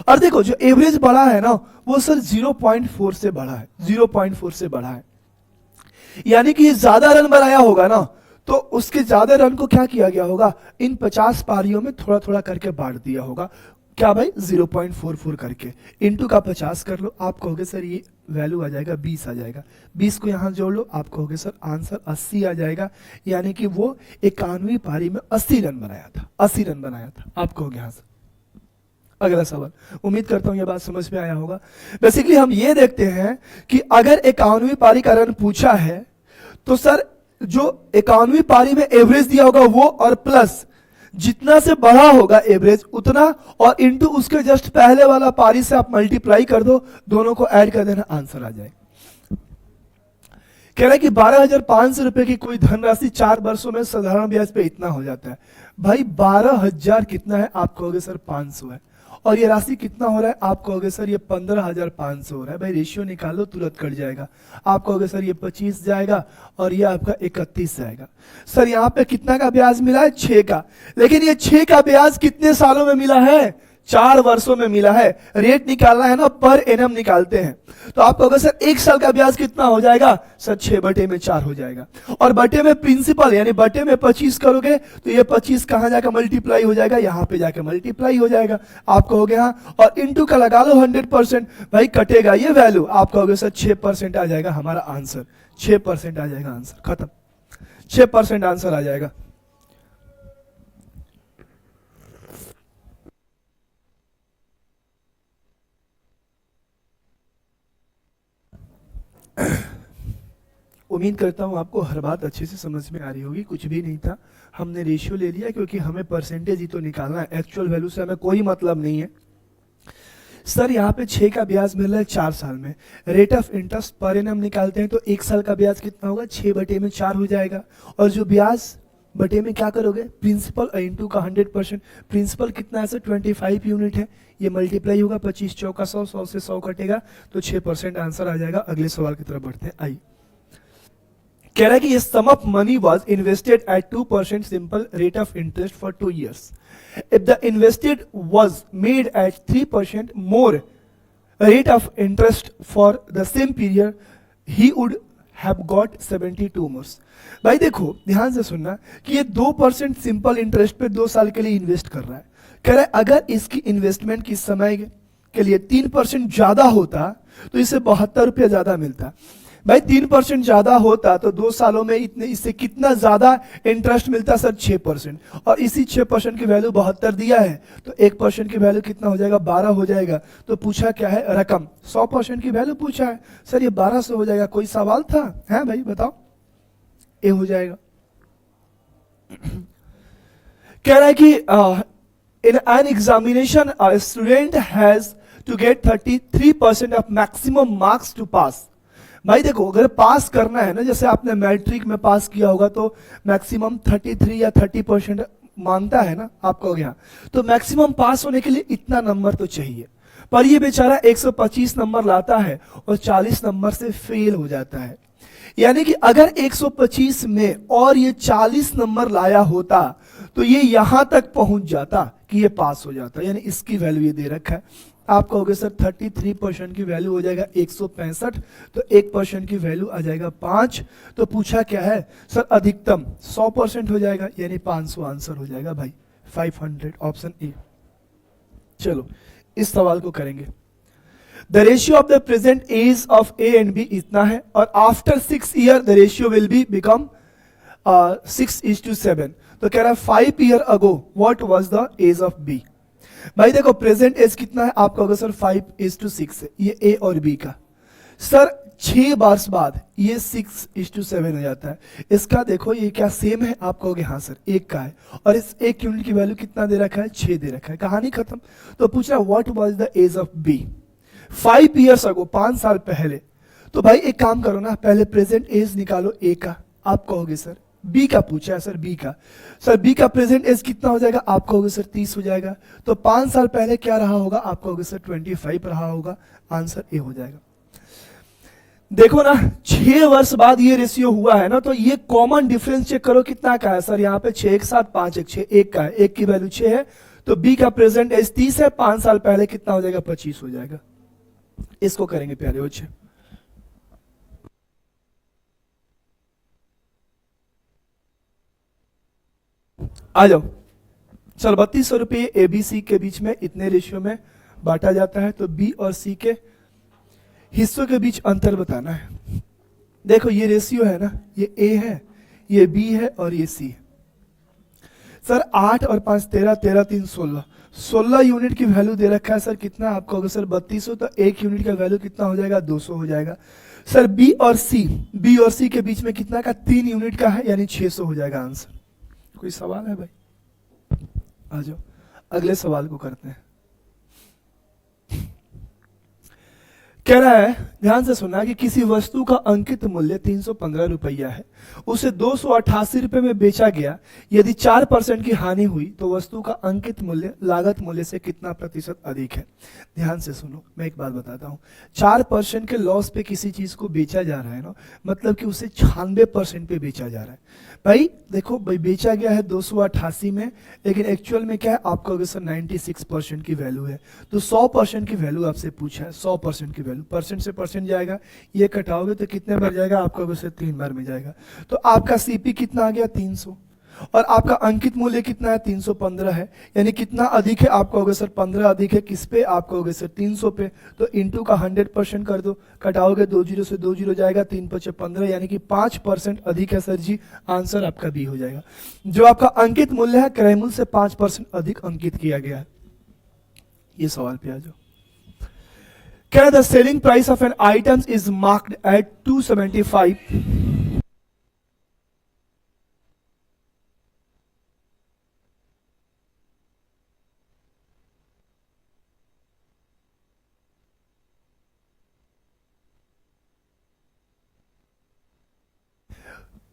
A: और देखो जो एवरेज बढ़ा है ना वो सर 0.4 से बढ़ा है, 0.4 से बढ़ा है, यानी कि ज्यादा रन बनाया होगा ना तो उसके ज्यादा रन को क्या किया गया होगा, इन 50 पारियों में थोड़ा थोड़ा करके बांट दिया होगा। क्या भाई 0.44 करके इंटू का 50 कर लो, आप कहोगे सर ये वैल्यू आ जाएगा 20 आ जाएगा, 20 को यहाँ जोड़ लो, आप कहोगे सर आंसर 80 आ जाएगा, यानी कि वो 91वीं पारी में 80 रन बनाया था, 80 रन बनाया था, आप कहोगे हाँ सर। अगला सवाल, उम्मीद करता हूं ये बात समझ में आया होगा। बेसिकली हम ये देखते हैं कि अगर 51वीं पारी का रन पूछा है तो सर जो 51वीं पारी में एवरेज दिया होगा वो और प्लस जितना से बड़ा होगा एवरेज उतना और इंटू उसके जस्ट पहले वाला पारी से आप मल्टीप्लाई कर दो, दोनों को ऐड कर देना, आंसर आ जाएगा। कह रहा है कि 12,500 रुपए की कोई धनराशि 4 वर्षों में साधारण ब्याज पे इतना हो जाता है। भाई 12,000 कितना है, आप कहोगे सर 500 है, और ये राशि कितना हो रहा है, आप कहोगे सर ये 15,500 हो रहा है। भाई रेशियो निकालो तुरंत कट जाएगा, आप कहोगे सर ये 25 जाएगा और ये आपका 31 जाएगा। सर यहाँ पे कितना का ब्याज मिला है, 6 का, लेकिन ये 6 का ब्याज कितने सालों में मिला है, 4 वर्षों में मिला है। रेट निकालना है ना, पर एनम निकालते हैं, तो आप कहोगे सर 1 साल का ब्याज कितना हो जाएगा, सर 6/4 हो जाएगा, और बटे में प्रिंसिपल यानी बटे में 25 करोगे तो ये 25 कहां जाकर मल्टीप्लाई हो जाएगा, यहां पे जाकर मल्टीप्लाई हो जाएगा, आप कहोगे हाँ, और इंटू का लगा लो 100%, भाई कटेगा ये वैल्यू, आप कहोगे सर 6% आ जाएगा हमारा आंसर, 6% आ जाएगा आंसर, खत्म, 6% आंसर आ जाएगा। उम्मीद करता हूं आपको हर बात अच्छे से समझ में आ रही होगी, कुछ भी नहीं था, हमने रेशियो ले लिया क्योंकि हमें परसेंटेज ही तो निकालना है, एक्चुअल वैल्यू से हमें कोई मतलब नहीं है। सर यहाँ पे 6 का ब्याज मिल रहा है 4 साल में, rate of interest per annum निकालते हैं तो 1 साल का ब्याज कितना होगा, 6/4 हो जाएगा, और जो ब्याज बटे में क्या करोगे, प्रिंसिपल इंटू का 100%, प्रिंसिपल कितना है सर 25 यूनिट है, ये मल्टीप्लाई होगा 25 चौका 100, 100 से 100 कटेगा तो 6% आंसर आ जाएगा। अगले सवाल की तरफ बढ़ते हैं, आइए। कह रहा है कि some of money was invested at 2% simple rate of interest for 2 years. If the invested was made at 3% more rate of interest for the same period, he would have got 72 more. भाई देखो ध्यान से सुनना कि ये 2% simple interest पे 2 साल के लिए इन्वेस्ट कर रहा है। कह रहा है अगर इसकी इन्वेस्टमेंट की समय के लिए 3% ज्यादा होता तो इसे 72 रुपया ज्यादा मिलता। भाई 3% ज्यादा होता तो 2 सालों में इतने इससे कितना ज्यादा इंटरेस्ट मिलता सर, 6%, और इसी 6% की वैल्यू 72 दिया है तो 1% की वैल्यू कितना हो जाएगा, 12 हो जाएगा। तो पूछा क्या है, रकम 100% की वैल्यू पूछा है, सर ये 1200 हो जाएगा, कोई सवाल था है भाई, बताओ, ए हो जाएगा। कह रहा है कि in an examination student has to get 33% of maximum marks to pass. भाई देखो अगर पास करना है ना, जैसे आपने मैट्रिक में पास किया होगा तो मैक्सिमम 33 या 30% मांगता है ना, आप कहोगे हाँ, तो मैक्सिमम पास होने के लिए इतना नंबर तो चाहिए, पर ये बेचारा 125 नंबर लाता है और 40 नंबर से फेल हो जाता है। यानी कि अगर 125 में और ये 40 नंबर लाया होता तो ये यहां तक पहुंच जाता कि ये पास हो जाता, यानी इसकी वैल्यू ये दे रखा है। आप कहोगे सर 33% की वैल्यू हो जाएगा 165, तो 1% की वैल्यू आ जाएगा 5। तो पूछा क्या है सर, अधिकतम 100% हो जाएगा, यानी 500 आंसर हो जाएगा भाई, 500, ऑप्शन ए। चलो इस सवाल को करेंगे। The ratio of the present age of A and B इतना है, और after 6 year the ratio will be become 6:7। तो कह रहा है 5 year ago what was the age of B. भाई देखो प्रेजेंट एज कितना है, आप कहोगे सर 5:6 है, ये ए और बी का। सर 6 वर्ष बाद ये 6:7 हो जाता है। इसका देखो ये क्या सेम है, आप कहोगे हाँ सर 1 का है, और इस 1 यूनिट की वैल्यू कितना दे रखा है, 6 दे रखा है, कहानी खत्म। तो पूछ रहा है what was the age of B 5 years ago, 5 साल पहले। तो भाई एक काम करो ना, पहले प्रेजेंट एज निकालो ए का, आप कहोगे सर बी का पूछा है सर, बी का। सर बी का प्रेजेंट एज कितना हो जाएगा, आप कहोगे सर 30 हो जाएगा। तो 5 साल पहले क्या रहा होगा, आप कहोगे सर 25 रहा होगा, आंसर ए हो जाएगा। देखो ना 6 वर्ष बाद ये रेशियो हुआ है ना, तो ये कॉमन डिफरेंस चेक करो कितना का है। सर यहाँ पे 6 एक साथ 5 एक 6, 1 का है, 1 की वैल्यू 6 है, तो बी का प्रेजेंट एज 30 है, 5 साल पहले कितना हो जाएगा, 25 हो जाएगा। इसको करेंगे प्यारे बच्चे, आ जाओ। चल 3200 रुपये ए बी सी के बीच में इतने रेशियो में बांटा जाता है, तो बी और सी के हिस्सों के बीच अंतर बताना है। देखो ये रेशियो है ना, ये ए है, ये बी है और ये सी है। सर 8 और 5 13, 13 3 16, 16 यूनिट की वैल्यू दे रखा है सर, कितना आपका होगा सर 3200, तो एक यूनिट का वैल्यू कितना हो जाएगा 200 हो जाएगा। सर बी और सी के बीच में कितना का 3 यूनिट का है, यानी 600 हो जाएगा आंसर। कोई सवाल है भाई? आ जाओ अगले सवाल को करते हैं। कह रहा है, ध्यान से सुनना, कि किसी वस्तु का अंकित मूल्य 315 रुपया है, उसे 288 रुपये में बेचा गया। यदि 4% की हानि हुई तो वस्तु का अंकित मूल्य लागत मूल्य से कितना प्रतिशत अधिक है? ध्यान से सुनो, मैं एक बात बताता हूँ। 4% के लॉस पे किसी चीज को बेचा जा रहा है ना, मतलब कि उसे 96% पे बेचा जा रहा है। भाई देखो भाई, बेचा गया है 288 में, लेकिन एक्चुअल में क्या है आपका होगा सर 96% की वैल्यू है। तो 100% की वैल्यू आपसे पूछा है, 100% की वैल्यू, परसेंट से परसेंट जाएगा, ये कटाओगे तो कितने बार जाएगा आपका होगा सर 3 बार में जाएगा। तो आपका सीपी कितना आ गया 300, और आपका अंकित मूल्य कितना है 315 है, यानी कितना अधिक है आपका होगा सर 15 अधिक है, किस पे आपका होगा सर 300 पे। तो इंटू का 100% कर दो, कटाओगे 2 जीरो से 2 जीरो जाएगा, 3 5 15, यानी कि 5% अधिक है सर जी। आंसर आपका बी हो जाएगा। जो आपका अंकित मूल्य है क्रय मूल्य से 5% अधिक अंकित किया गया है। ये सवाल पे आ जाओ। क्या the selling price of an item is marked at 275।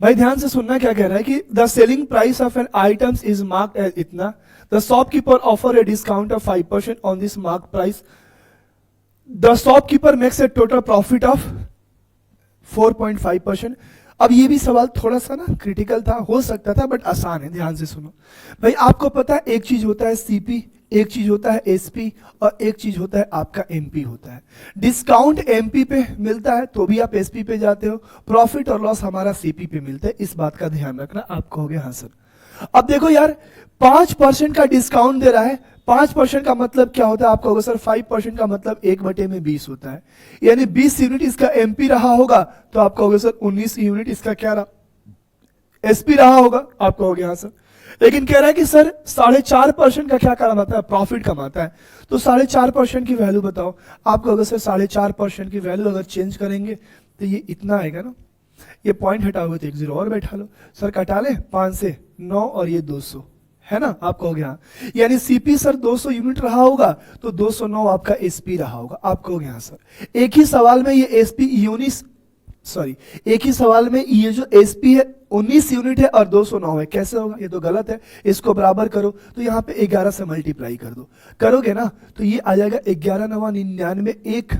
A: भाई ध्यान से सुनना, क्या कह रहा है कि the selling price of an item is marked as इतना, the shopkeeper offer a discount of 5% on this mark price, the shopkeeper makes a total profit of 4.5%। अब ये भी सवाल थोड़ा सा ना क्रिटिकल था, हो सकता था, बट आसान है। ध्यान से सुनो भाई, आपको पता है एक चीज होता है सीपी, एक चीज होता है एसपी, और एक चीज होता है आपका एमपी होता है। डिस्काउंट एमपी पे मिलता है तो भी आप एसपी पे जाते हो, प्रॉफिट और लॉस हमारा सीपी पे मिलता है। इस बात का ध्यान रखना, आपको हो गया हाँ सर। अब देखो यार, 5% का डिस्काउंट दे रहा है, 5% का मतलब क्या होता है आपका होगा सर 5% का मतलब 1/20 होता है, यानी 20 यूनिट इसका एमपी रहा होगा, तो आपका होगा सर 19 यूनिट इसका क्या रहा, एसपी रहा होगा। आपका हो गया हाँ सर। लेकिन कह रहा है कि सर 4.5% का क्या कमाता है, प्रॉफिट कमाता है, तो 4.5% की वैल्यू बताओ। आपको अगर सर 4.5% की वैल्यू अगर चेंज करेंगे तो ये इतना आएगा ना, ये पॉइंट हटाओगे तो 1 0 और बैठा लो सर, कटा ले 5 से 9 और ये 200 है ना, आपका हो गया। यानी सीपी सर 200 यूनिट रहा होगा, तो 209 आपका एसपी रहा होगा। आपका हो गया सर। एक ही सवाल में ये एसपी एक ही सवाल में ये जो एसपी है 19 यूनिट है और 209 है, कैसे होगा? ये तो गलत है। इसको बराबर करो, तो यहाँ पे 11 से मल्टीप्लाई कर दो, करोगे ना तो ये आ जाएगा 11 9 99, 1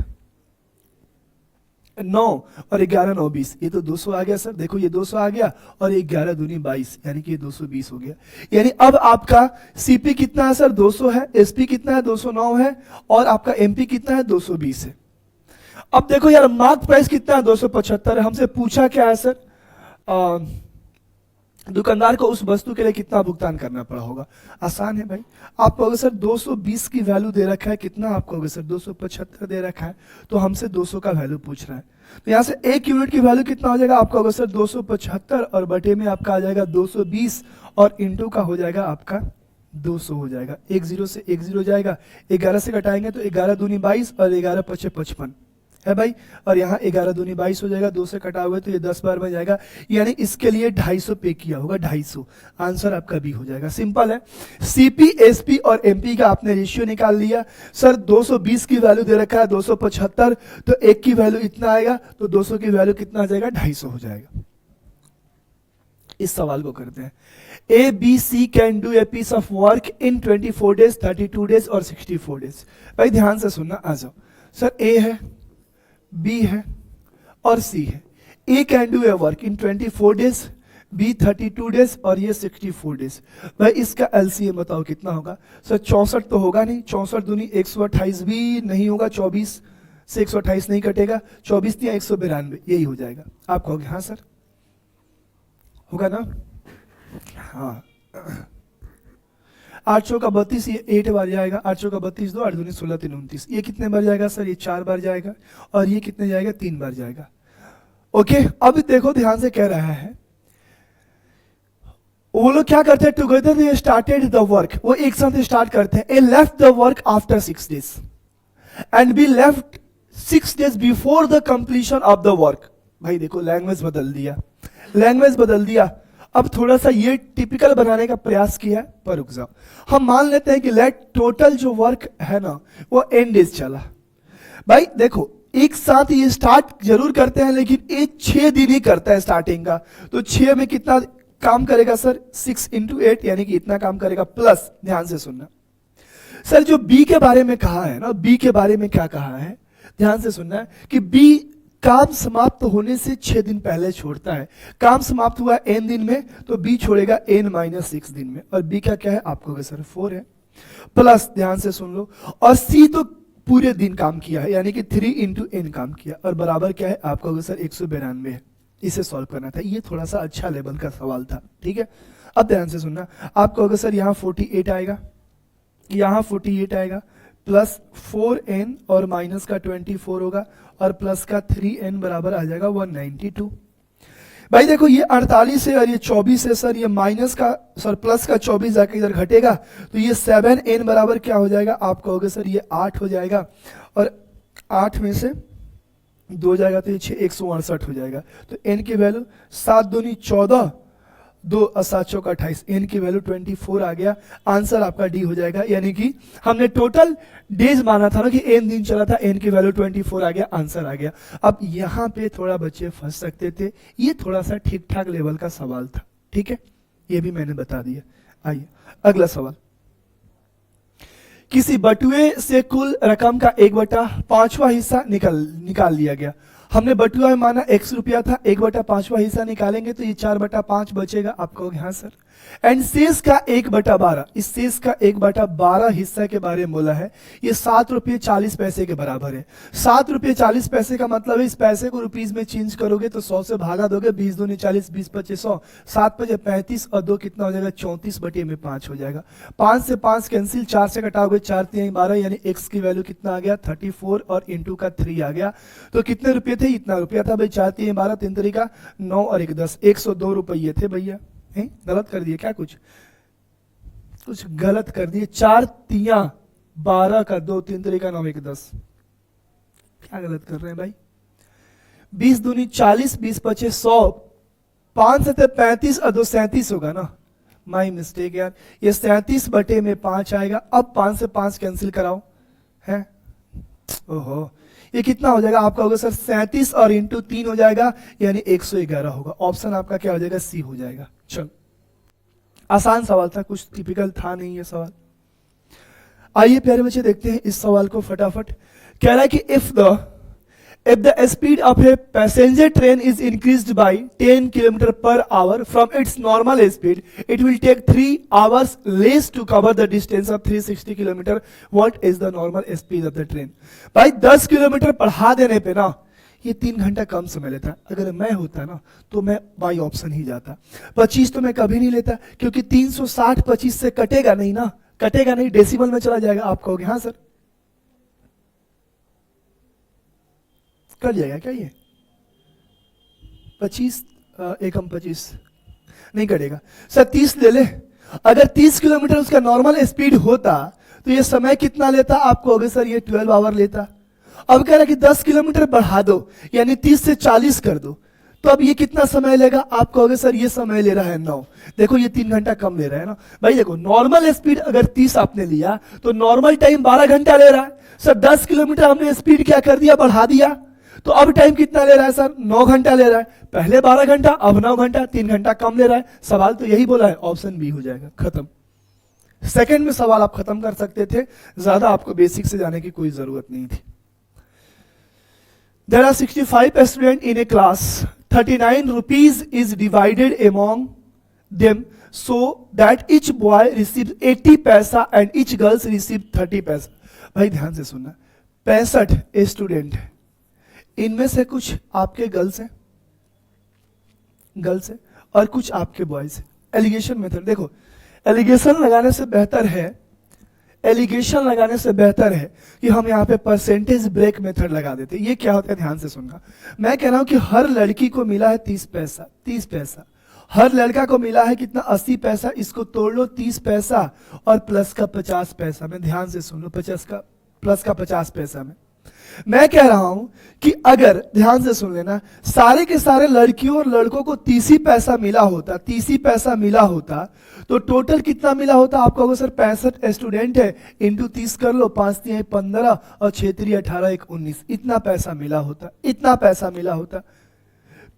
A: 9 और 11 9 20, ये तो 200 आ गया सर। देखो ये 200 आ गया और 11 दूनी 22, यानी कि ये 220 हो गया। यानी अब आपका सीपी कितना है सर 200 है, एसपी कितना है 209 है, और आपका एमपी कितना है 220 है। अब देखो यार, मार्क प्राइस कितना है 275 है। हमसे पूछा क्या है सर, दुकानदार को उस वस्तु के लिए कितना भुगतान करना पड़ा होगा। आसान है भाई, आपको अगर सर 220 की वैल्यू दे रखा है, कितना आपको अगर सर 275 दे रखा है, तो हमसे 200 का वैल्यू पूछ रहा है। तो यहां से 1 यूनिट की वैल्यू कितना हो जाएगा आपका अगर सर 275, और बटे में आपका आ जाएगा 220, और इंटू का हो जाएगा आपका 200 हो जाएगा। 1 0 से 1 0 जाएगा, 11 से घटाएंगे तो 11 दूनी 22 और 11 5 55 है भाई, और यहाँ 11 दूनी 22 हो जाएगा, 2 से कटा हुआ तो ये 10 बार में जाएगा, यानी इसके लिए 250 पे किया होगा, 250। आंसर आपका बी हो जाएगा। सिंपल है। सीपी, एसपी और एमपी का आपने रेशियो निकाल लिया। सर 220 की वैल्यू दे रखा है 275, तो 1 की वैल्यू इतना आएगा, तो 200 की वैल्यू कितना आ जाएगा 250 हो जाएगा। इस सवाल को करते हैं। A B C can do a piece of work in 24 days, 32 days और 64 डेज। भाई ध्यान से सुनना, आ जाओ। सर ए है, बी है और सी है। A can do a work in 24 days, B 32 days और ये 64 डेज। भाई इसका एलसीएम बताओ कितना होगा। सर 64 तो होगा नहीं, 64 दूनी 128 भी नहीं होगा, 24 से 128 नहीं कटेगा, 24 या 192, यही हो जाएगा। आप कहोगे हाँ सर, होगा ना? हाँ। 8 चौका 32, ये 8 बार जाएगा, 8 चौका 32, 2 8 दूनी 16, 3 29, ये कितने बार जाएगा सर, ये 4 बार जाएगा, और ये कितने जाएगा, 3 बार जाएगा। ओके, अब देखो ध्यान से कह रहा है, वो लोग क्या करते हैं, together they started the work, वो एक साथ स्टार्ट करते हैं। A left the work after 6 days and B left 6 days before the completion of the work. भाई देखो लैंग्वेज बदल दिया, लैंग्वेज बदल दिया। अब थोड़ा सा ये टिपिकल बनाने का प्रयास किया है, पर रुक जाओ, हम मान लेते हैं कि लेट टोटल जो वर्क है ना वो n days चला। भाई देखो एक साथ ये स्टार्ट जरूर करते हैं, लेकिन ये 6 दिन ही करता है स्टार्टिंग का, तो 6 में कितना काम करेगा सर, 6 into 8 यानी कि इतना काम करेगा। प्लस ध्यान से सुनना सर, जो बी के बारे में कहा है ना, बी के बारे में क्या कहा है, ध्यान से सुनना है कि बी काम समाप्त होने से 6 दिन पहले छोड़ता है। काम समाप्त हुआ n दिन में, तो बी छोड़ेगा n-6 दिन में, और बी का क्या है आपको सर 4 है। प्लस ध्यान से सुन लो, और सी तो पूरे दिन काम किया है, यानी कि 3 into n काम किया, और बराबर क्या है आपको सर 192 है। इसे सॉल्व करना था, ये थोड़ा सा अच्छा लेवल का सवाल था, ठीक है। अब ध्यान से सुनना, आप कहोगे सर यहाँ 48 आएगा, यहाँ 48 आएगा, प्लस 4n और माइनस का 24 होगा, और प्लस का 3n बराबर आ जाएगा 192। भाई देखो ये 48 है और ये 24 है सर, ये माइनस का सर प्लस का 24 जाके इधर घटेगा, तो ये 7n बराबर क्या हो जाएगा, आप कहोगे सर ये 8 हो जाएगा, और 8 में से 2 जाएगा तो ये 168 हो जाएगा। तो n की वैल्यू 7 दूनी 14, 2 7 चौका 28, n की वैल्यू 24 आ गया। आंसर आपका डी हो जाएगा, यानी कि हमने टोटल डेज माना था ना कि n दिन चला था, n की वैल्यू 24 आ गया, आंसर आ गया। अब यहाँ पे थोड़ा बच्चे फंस सकते थे, ये थोड़ा सा ठीक ठाक लेवल का सवाल था, ठीक है, ये भी मैंने बता दिया। आइए अगला सवाल, किसी बटुए से कुल रकम का 1/5वां हिस्सा निकाल लिया गया। हमने बटुआ में माना x रुपया था, 1/5वां हिस्सा निकालेंगे तो ये 4/5 बचेगा, आप कहोगे हाँ सर। एंड शेष का 1/12, इस शेष का 1/12 हिस्सा के बारे में बोला है, ये 7 रुपये 40 पैसे के बराबर है। 7 रुपये 40 पैसे का मतलब है इस पैसे को रुपीज में चेंज करोगे तो 100 से भागा दोगे, 20 दूनी 40, 20 पच्चीस 100, 7 पचे 35 और 2 कितना हो जाएगा 34/5 हो जाएगा। 5 से 5 कैंसिल, 4 से कटाओगे 4 3 12, यानी x की वैल्यू कितना आ गया 34 और इंटू का 3 आ गया। तो कितने रुपये थे, इतना रुपया था भाई, 4 3 12, 3 तरीका 9 और 1 10, 102 रुपये थे भैया। गलत कर दिए क्या, कुछ गलत कर दिए, 4 3 12 का 2, 3 तरीका 9 1 10, क्या गलत कर रहे हैं भाई। 20 दूनी 40, 20 पचे 100, 5 से 35 और 2 37 होगा ना, माई मिस्टेक यार, ये 37/5 आएगा। अब 5 से 5 कैंसिल कराओ है, ओहो ये कितना हो जाएगा, आपका होगा सर 37 और इंटू 3 हो जाएगा, यानी 111 होगा। ऑप्शन आपका क्या हो जाएगा, सी हो जाएगा। चलो आसान सवाल था, कुछ टिपिकल था नहीं ये सवाल। आइए प्यारे बच्चे देखते हैं इस सवाल को फटाफट। कह रहा है कि if the speed of a passenger train is increased by 10 kilometre per hour from its normal speed, it will take 3 hours less to cover the distance of 360 kilometre, what is the normal speed of the train. भाई 10 kilometre बढ़ा देने पे ना ये 3 घंटा कम समय लेता। अगर मैं होता ना तो मैं बाई ऑप्शन ही जाता। 25 तो मैं कभी नहीं लेता, क्योंकि 360 25 से कटेगा नहीं ना, कटेगा नहीं, डेसिमल में चला जाएगा। आप कहोगे हाँ सर, कट जाएगा क्या ये 25 एकम 25 नहीं कटेगा सर, 30 ले ले। अगर 30 किलोमीटर उसका नॉर्मल स्पीड होता तो ये समय कितना लेता, आप कहोगे सर ये 12 आवर लेता। अब कह रहा है कि 10 किलोमीटर बढ़ा दो, यानी 30 से 40 कर दो, तो अब ये कितना समय लेगा, आप कहोगे सर ये समय ले रहा है 9। देखो ये 3 घंटा कम ले रहा है ना भाई। देखो नॉर्मल स्पीड अगर 30 आपने लिया तो नॉर्मल टाइम 12 घंटा ले रहा है सर। 10 किलोमीटर हमने स्पीड क्या कर दिया, बढ़ा दिया, तो अब टाइम कितना ले रहा है सर, 9 घंटा ले रहा है। पहले 12 घंटा, अब 9 घंटा, 3 घंटा कम ले रहा है। सवाल तो यही बोला है, ऑप्शन बी हो जाएगा, खत्म। सेकंड में सवाल आप खत्म कर सकते थे, ज्यादा आपको बेसिक से जाने की कोई जरूरत नहीं थी। There are 65 students in a class. 39 rupees is divided among them so that each boy receives 80 पैसा and each girls receive 30 पैसा। भाई ध्यान से सुनना, 65 स्टूडेंट है, इनमें से कुछ आपके गर्ल्स हैं और कुछ आपके बॉयज हैं। एलिगेशन मेथड देखो, एलिगेशन लगाने से बेहतर है, एलिगेशन लगाने से बेहतर है कि हम यहाँ पे परसेंटेज ब्रेक मेथड लगा देते। ये क्या होता है ध्यान से सुनना। मैं कह रहा हूं कि हर लड़की को मिला है 30 पैसा, 30 पैसा। हर लड़का को मिला है कितना, 80 पैसा। इसको तोड़ लो 30 पैसा और प्लस का 50 पैसा में। ध्यान से सुन लो, 50 का प्लस का 50 पैसा में। मैं कह रहा हूं कि अगर ध्यान से सुन लेना, सारे के सारे लड़कियों और लड़कों को 30 ही पैसा मिला होता, 30 ही पैसा मिला होता, तो टोटल कितना मिला होता। आप कहोगे सर 65 स्टूडेंट है, इंटू 30 कर लो, 5 3 15 और 6 3 18 1 19, इतना पैसा मिला होता, इतना पैसा मिला होता।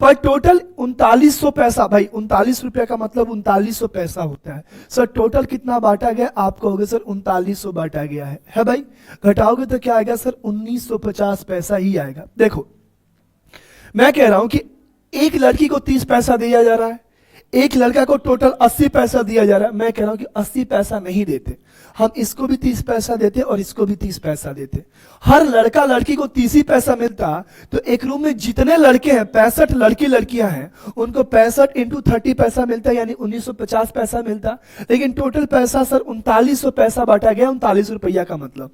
A: पर टोटल 3900 पैसा, भाई 39 रुपया का मतलब 3900 पैसा होता है। सर टोटल कितना बांटा गया, आप कहोगे सर 3900 बांटा गया है भाई। घटाओगे तो क्या आएगा सर, 1950 पैसा ही आएगा। देखो मैं कह रहा हूं कि एक लड़की को 30 पैसा दिया जा रहा है, एक लड़का को टोटल 80 पैसा दिया जा रहा है। मैं कह रहा हूं कि 80 पैसा नहीं देते, हम इसको भी 30 पैसा देते और इसको भी 30 पैसा देते। हर लड़का लड़की को 30 ही पैसा मिलता तो एक रूम में जितने लड़के हैं, 65 लड़की लड़कियां हैं, उनको 65 इंटू 30 पैसा मिलता, यानी 1950 पैसा मिलता। लेकिन टोटल पैसा सर 3900 पैसा बांटा गया, 39 रुपया का मतलब।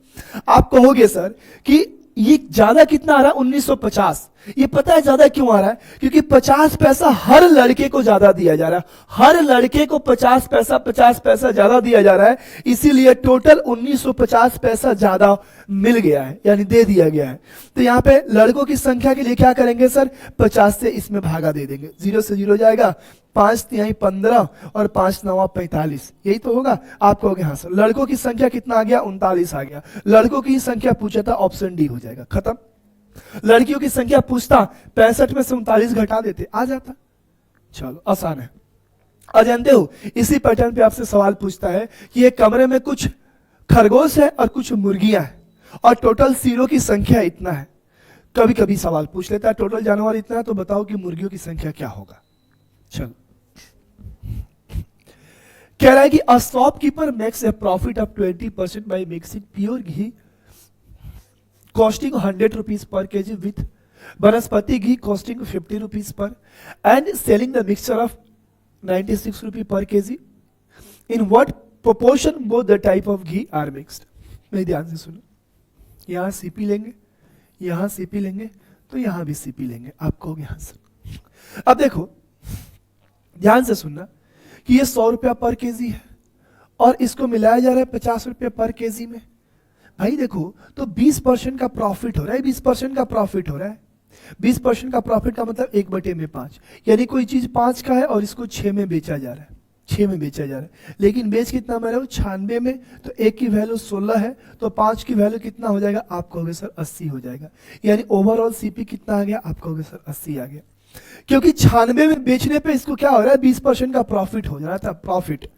A: आप कहोगे सर कि ये ज्यादा कितना आ रहा है, 1950। ये पता है ज्यादा क्यों आ रहा है, क्योंकि 50 पैसा हर लड़के को ज्यादा दिया जा रहा है। हर लड़के को 50 पैसा ज्यादा दिया जा रहा है, इसीलिए टोटल 1950 पैसा ज्यादा मिल गया है, यानी दे दिया गया है। तो यहाँ पे लड़कों की संख्या के लिए क्या करेंगे सर, 50 से इसमें भागा दे देंगे, 0 से 0 जाएगा, 5 3 15 और 5 9 45, यही तो होगा। आप कहोगे हाँ सर। लड़कों की संख्या कितना आ गया, 39 आ गया। लड़कों की संख्या पूछा था, ऑप्शन डी हो जाएगा, खत्म। लड़कियों की संख्या पूछता, 65 में से 39 घटा देते, आ जाता। चलो आसान है। और जानते हो इसी पैटर्न पे आपसे सवाल पूछता है कि एक कमरे में कुछ खरगोश है और कुछ मुर्गियां हैं और टोटल सीरों की संख्या इतना है। कभी कभी सवाल पूछ लेता है टोटल जानवर इतना है, तो बताओ कि मुर्गियों की संख्या क्या होगा। चलो कह रहा है कि a shopkeeper makes A profit of 20% by mixing pure ghee costing 100 rupees per kg with Banaspati ghee costing 50 rupees per and selling the mixture of 96 rupees per kg. In what proportion both the type of ghee are mixed? मेरी ध्यान से सुनो, यहाँ CP लेंगे, यहाँ CP लेंगे, तो यहाँ भी सीपी लेंगे। आप कहोगे यहाँ से। अब देखो ध्यान से सुनना कि ये 100 रुपया पर केजी है और इसको मिलाया जा रहा है 50 रुपया पर केजी में। भाई देखो तो 20% का प्रॉफिट हो रहा है, 20% का प्रॉफिट हो रहा है। 20% का प्रॉफिट का मतलब 1/5, यानी कोई चीज 5 का है और इसको 6 में बेचा जा रहा है, 6 में बेचा जा रहा है। लेकिन बेच कितना में रहा हूं, 96 में। तो 1 की वैल्यू 16 है, तो 5 की वैल्यू कितना हो जाएगा, आप कहोगे सर 80 हो जाएगा। यानी ओवरऑल सीपी कितना आ गया, आप कहोगे सर 80 आ गया। क्योंकि 96 में बेचने पे इसको क्या हो रहा है, 20% का प्रॉफिट हो रहा था, प्रॉफिट।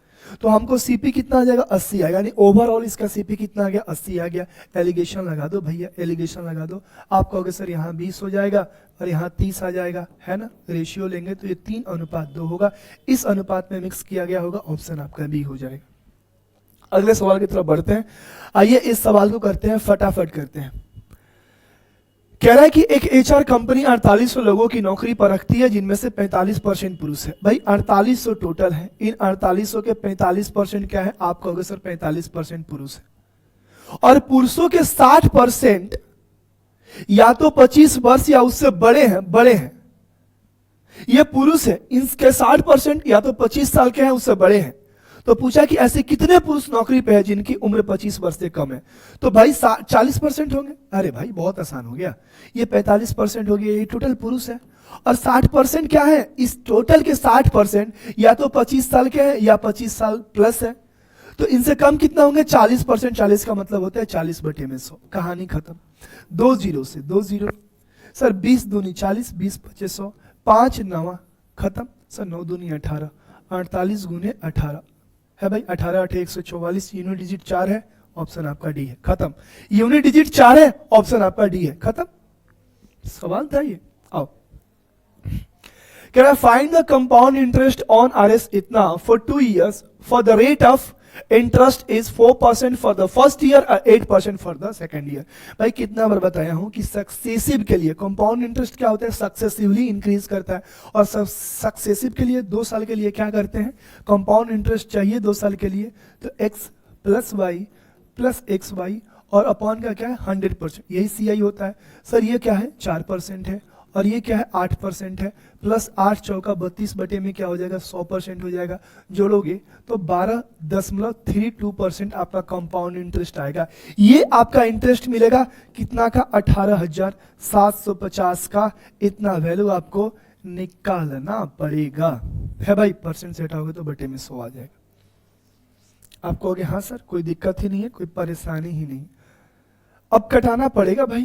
A: तो हमको सीपी कितना आ जाएगा, 80 आएगा। यानी ओवरऑल इसका सीपी कितना आ गया, 80 आ गया। एलिगेशन लगा दो भैया, एलिगेशन लगा दो। आप कहोगे सर यहाँ 20 हो जाएगा और यहाँ 30 आ जाएगा, है ना। रेशियो लेंगे तो ये 3:2 होगा। इस अनुपात में मिक्स किया गया होगा, ऑप्शन आपका बी हो जाएगा। अगले सवाल की तरफ बढ़ते हैं। आइए इस सवाल को करते हैं, फटाफट करते हैं। कह रहा है कि एक एचआर कंपनी 4800 लोगों की नौकरी पर रखती है, जिनमें से 45% पुरुष है। भाई 4800 टोटल है, इन 4800 के 45% क्या है, आप कहोगे सर 45% पुरुष है। और पुरुषों के 60% या तो 25 वर्ष या उससे बड़े हैं, ये पुरुष है। इनके 60% या तो 25 साल के हैं, उससे बड़े हैं। तो पूछा कि ऐसे कितने पुरुष नौकरी पे है जिनकी उम्र 25 वर्ष से कम है। तो भाई 40% होंगे। अरे भाई बहुत आसान हो गया, ये 45% हो गया, ये टोटल पुरुष है। और 60% क्या है, इस टोटल के 60% या तो 25 साल के हैं या 25 साल प्लस है। तो इनसे कम कितना होंगे, 40%। 40 का मतलब होता है 40/100। कहानी खत्म। 2 जीरो से 2 जीरो सर, 20 दूनी 40, 20 पचे 100, 5 9 खत्म सर, 9 दूनी 18, 48 गुने 18 है भाई, 18 8 144। यूनिट डिजिट 4 है, ऑप्शन आपका डी है, खत्म। यूनिट डिजिट 4 है, ऑप्शन आपका डी है, खत्म। सवाल था ये। आओ कह रहा है find the compound interest on R S इतना for 2 years for the rate of interest is 4% for the first year और 8% फॉर द सेकेंड ईयर। भाई कितना बार बताया हूं कि सक्सेसिव के लिए कंपाउंड इंटरेस्ट क्या होता है, सक्सेसिवली इंक्रीज करता है, और सक्सेसिव के लिए 2 साल के लिए क्या करते हैं, कंपाउंड इंटरेस्ट चाहिए 2 साल के लिए, तो x plus Y plus X Y और अपॉन का क्या है 100%, यही CI होता है। सर ये क्या है 4% है, और ये क्या है 8% है, प्लस 8 चौका 32 बटे में क्या हो जाएगा 100% हो जाएगा, जोड़ोगे तो 12.32% आपका कंपाउंड इंटरेस्ट आएगा। ये आपका इंटरेस्ट मिलेगा कितना का 18,750 का, इतना वैल्यू आपको निकालना पड़ेगा, है भाई। परसेंट से हटाओगे तो बटे में 100 आ जाएगा। आप कहोगे हाँ सर कोई दिक्कत ही नहीं है, कोई परेशानी ही नहीं, अब कटाना पड़ेगा भाई।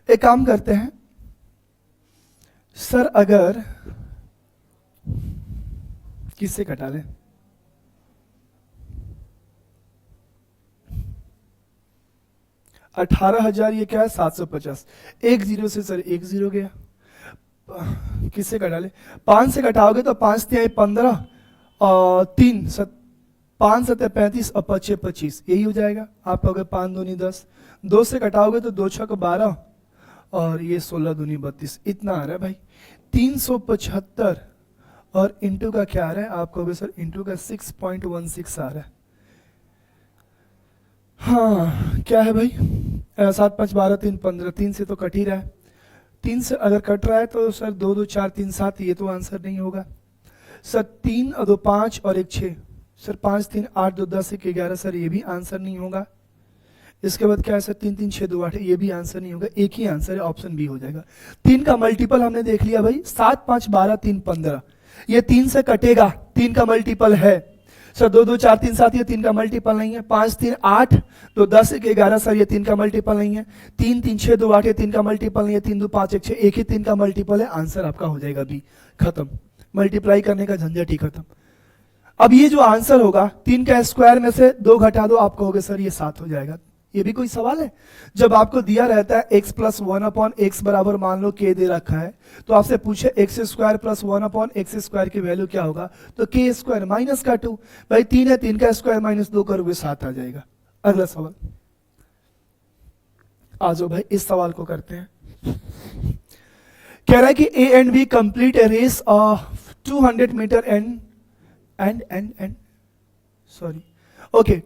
A: एक काम करते हैं सर, अगर किससे कटा लें, अठारह हजार, ये क्या है 750, एक जीरो से सर एक जीरो गया, किससे कटा ले, 5 से कटाओगे तो 5 तिहाई 15 और 5 सत्ते 35 और 5 25, यही हो जाएगा। आप कहोगे 5 दूनी 10, 2 से कटाओगे तो 2 छक 12 और ये 16 दूनी 32, इतना आ रहा है भाई 375, और इंटू का क्या आ रहा है, आप कहोगे सर इंटू का 6.16 आ रहा है। हाँ क्या है भाई, 7 5 12 3 15, 3 से तो कट ही रहा है, 3 से अगर कट रहा है तो सर 2 2 4 3 7, ये तो आंसर नहीं होगा सर। 3 और 2 5 और 1 6, सर 5 3 8 2 10 1 11, सर ये भी आंसर नहीं होगा। इसके बाद क्या है सर 3 3 6 2 8, ये भी आंसर नहीं होगा, एक ही आंसर है, ऑप्शन बी हो जाएगा। 3 का मल्टीपल हमने देख लिया भाई, 7 5 12 3 15, ये 3 से कटेगा, 3 का मल्टीपल है सर 2 2 4 3 7, ये 3 का मल्टीपल नहीं है। 5 3 8 2 10 1 11, सर ये 3 का मल्टीपल नहीं है। 3 3 6 2 8, ये 3 का मल्टीपल नहीं है। 3 2 5 1 6, एक ही 3 का मल्टीपल है, आंसर आपका हो जाएगा बी, खत्म, मल्टीप्लाई करने का झंझट ही खत्म। अब ये जो आंसर होगा 3 का स्क्वायर में से 2 घटा दो, आप कहोगे सर ये 7 हो जाएगा। ये भी कोई सवाल है? जब आपको दिया रहता है x प्लस 1/x बराबर मान लो k दे रखा है, तो आपसे पूछे x square plus 1/x square की वैल्यू क्या होगा, तो k स्क्वायर माइनस का 2, भाई 3 है, 3 का स्क्वायर माइनस 2 करोगे 7 आ जाएगा। अगला सवाल आ जाओ भाई, इस सवाल को करते हैं। कह रहा है कि A and B complete a race of 200 metre and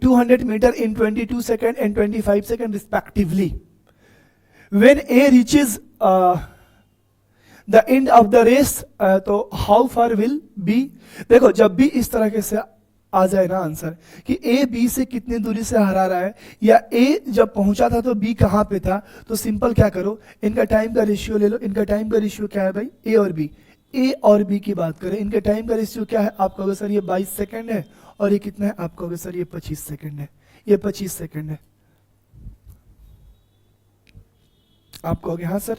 A: 200 meter in 22 seconds and 25 seconds respectively. When A reaches the end of the race, तो how far will B? देखो जब भी इस तरह से आ जाए ना आंसर कि A B से कितनी दूरी से हरा रहा है, या A जब पहुंचा था तो B कहां पे था, तो सिंपल क्या करो, इनका टाइम का रेशियो ले लो। इनका टाइम का रेशियो क्या है भाई, A और B। A और B की बात करें, इनके टाइम का रेशियो क्या है, आप कहोगे सर ये 22 सेकंड है, और ये कितना है, आप कहोगे सर ये 25 सेकंड है, ये 25 सेकंड है। आप कहोगे हाँ सर।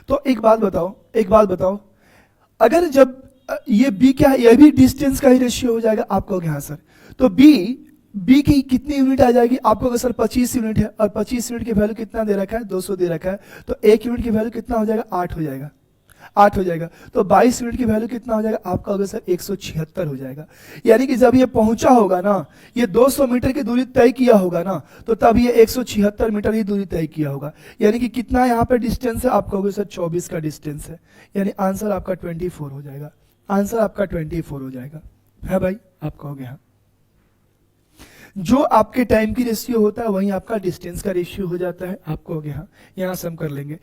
A: तो एक बात बताओ, अगर जब ये B क्या है, ये भी डिस्टेंस का ही रेशियो हो जाएगा, आप कहोगे हाँ सर। तो B की कितनी यूनिट आ जाएगी, आप कहोगे सर 25 यूनिट है, और 25 यूनिट की वैल्यू कितना दे रखा है, 200 दे रखा है, तो 1 यूनिट की वैल्यू कितना हो जाएगा, 8 हो जाएगा, 8 हो जाएगा। तो 22 यूनिट की वैल्यू कितना हो जाएगा, आप कहोगे सर 176 हो जाएगा। यानी कि जब ये पहुंचा होगा ना, ये 200 मीटर की दूरी तय किया होगा ना, तो तब ये 176 मीटर ही दूरी तय किया होगा। यानी कि कितना यहाँ पे डिस्टेंस है, आप कहोगे सर 24 का डिस्टेंस है, यानी आंसर आपका 24 हो जाएगा। आंसर आपका 24 हो जाएगा, है भाई, आप कहोगे हाँ। जो आपके टाइम की रेशियो होता है वही आपका डिस्टेंस का रेशियो हो जाता है, आप कहोगे हाँ। यहां से हम कर लेंगे।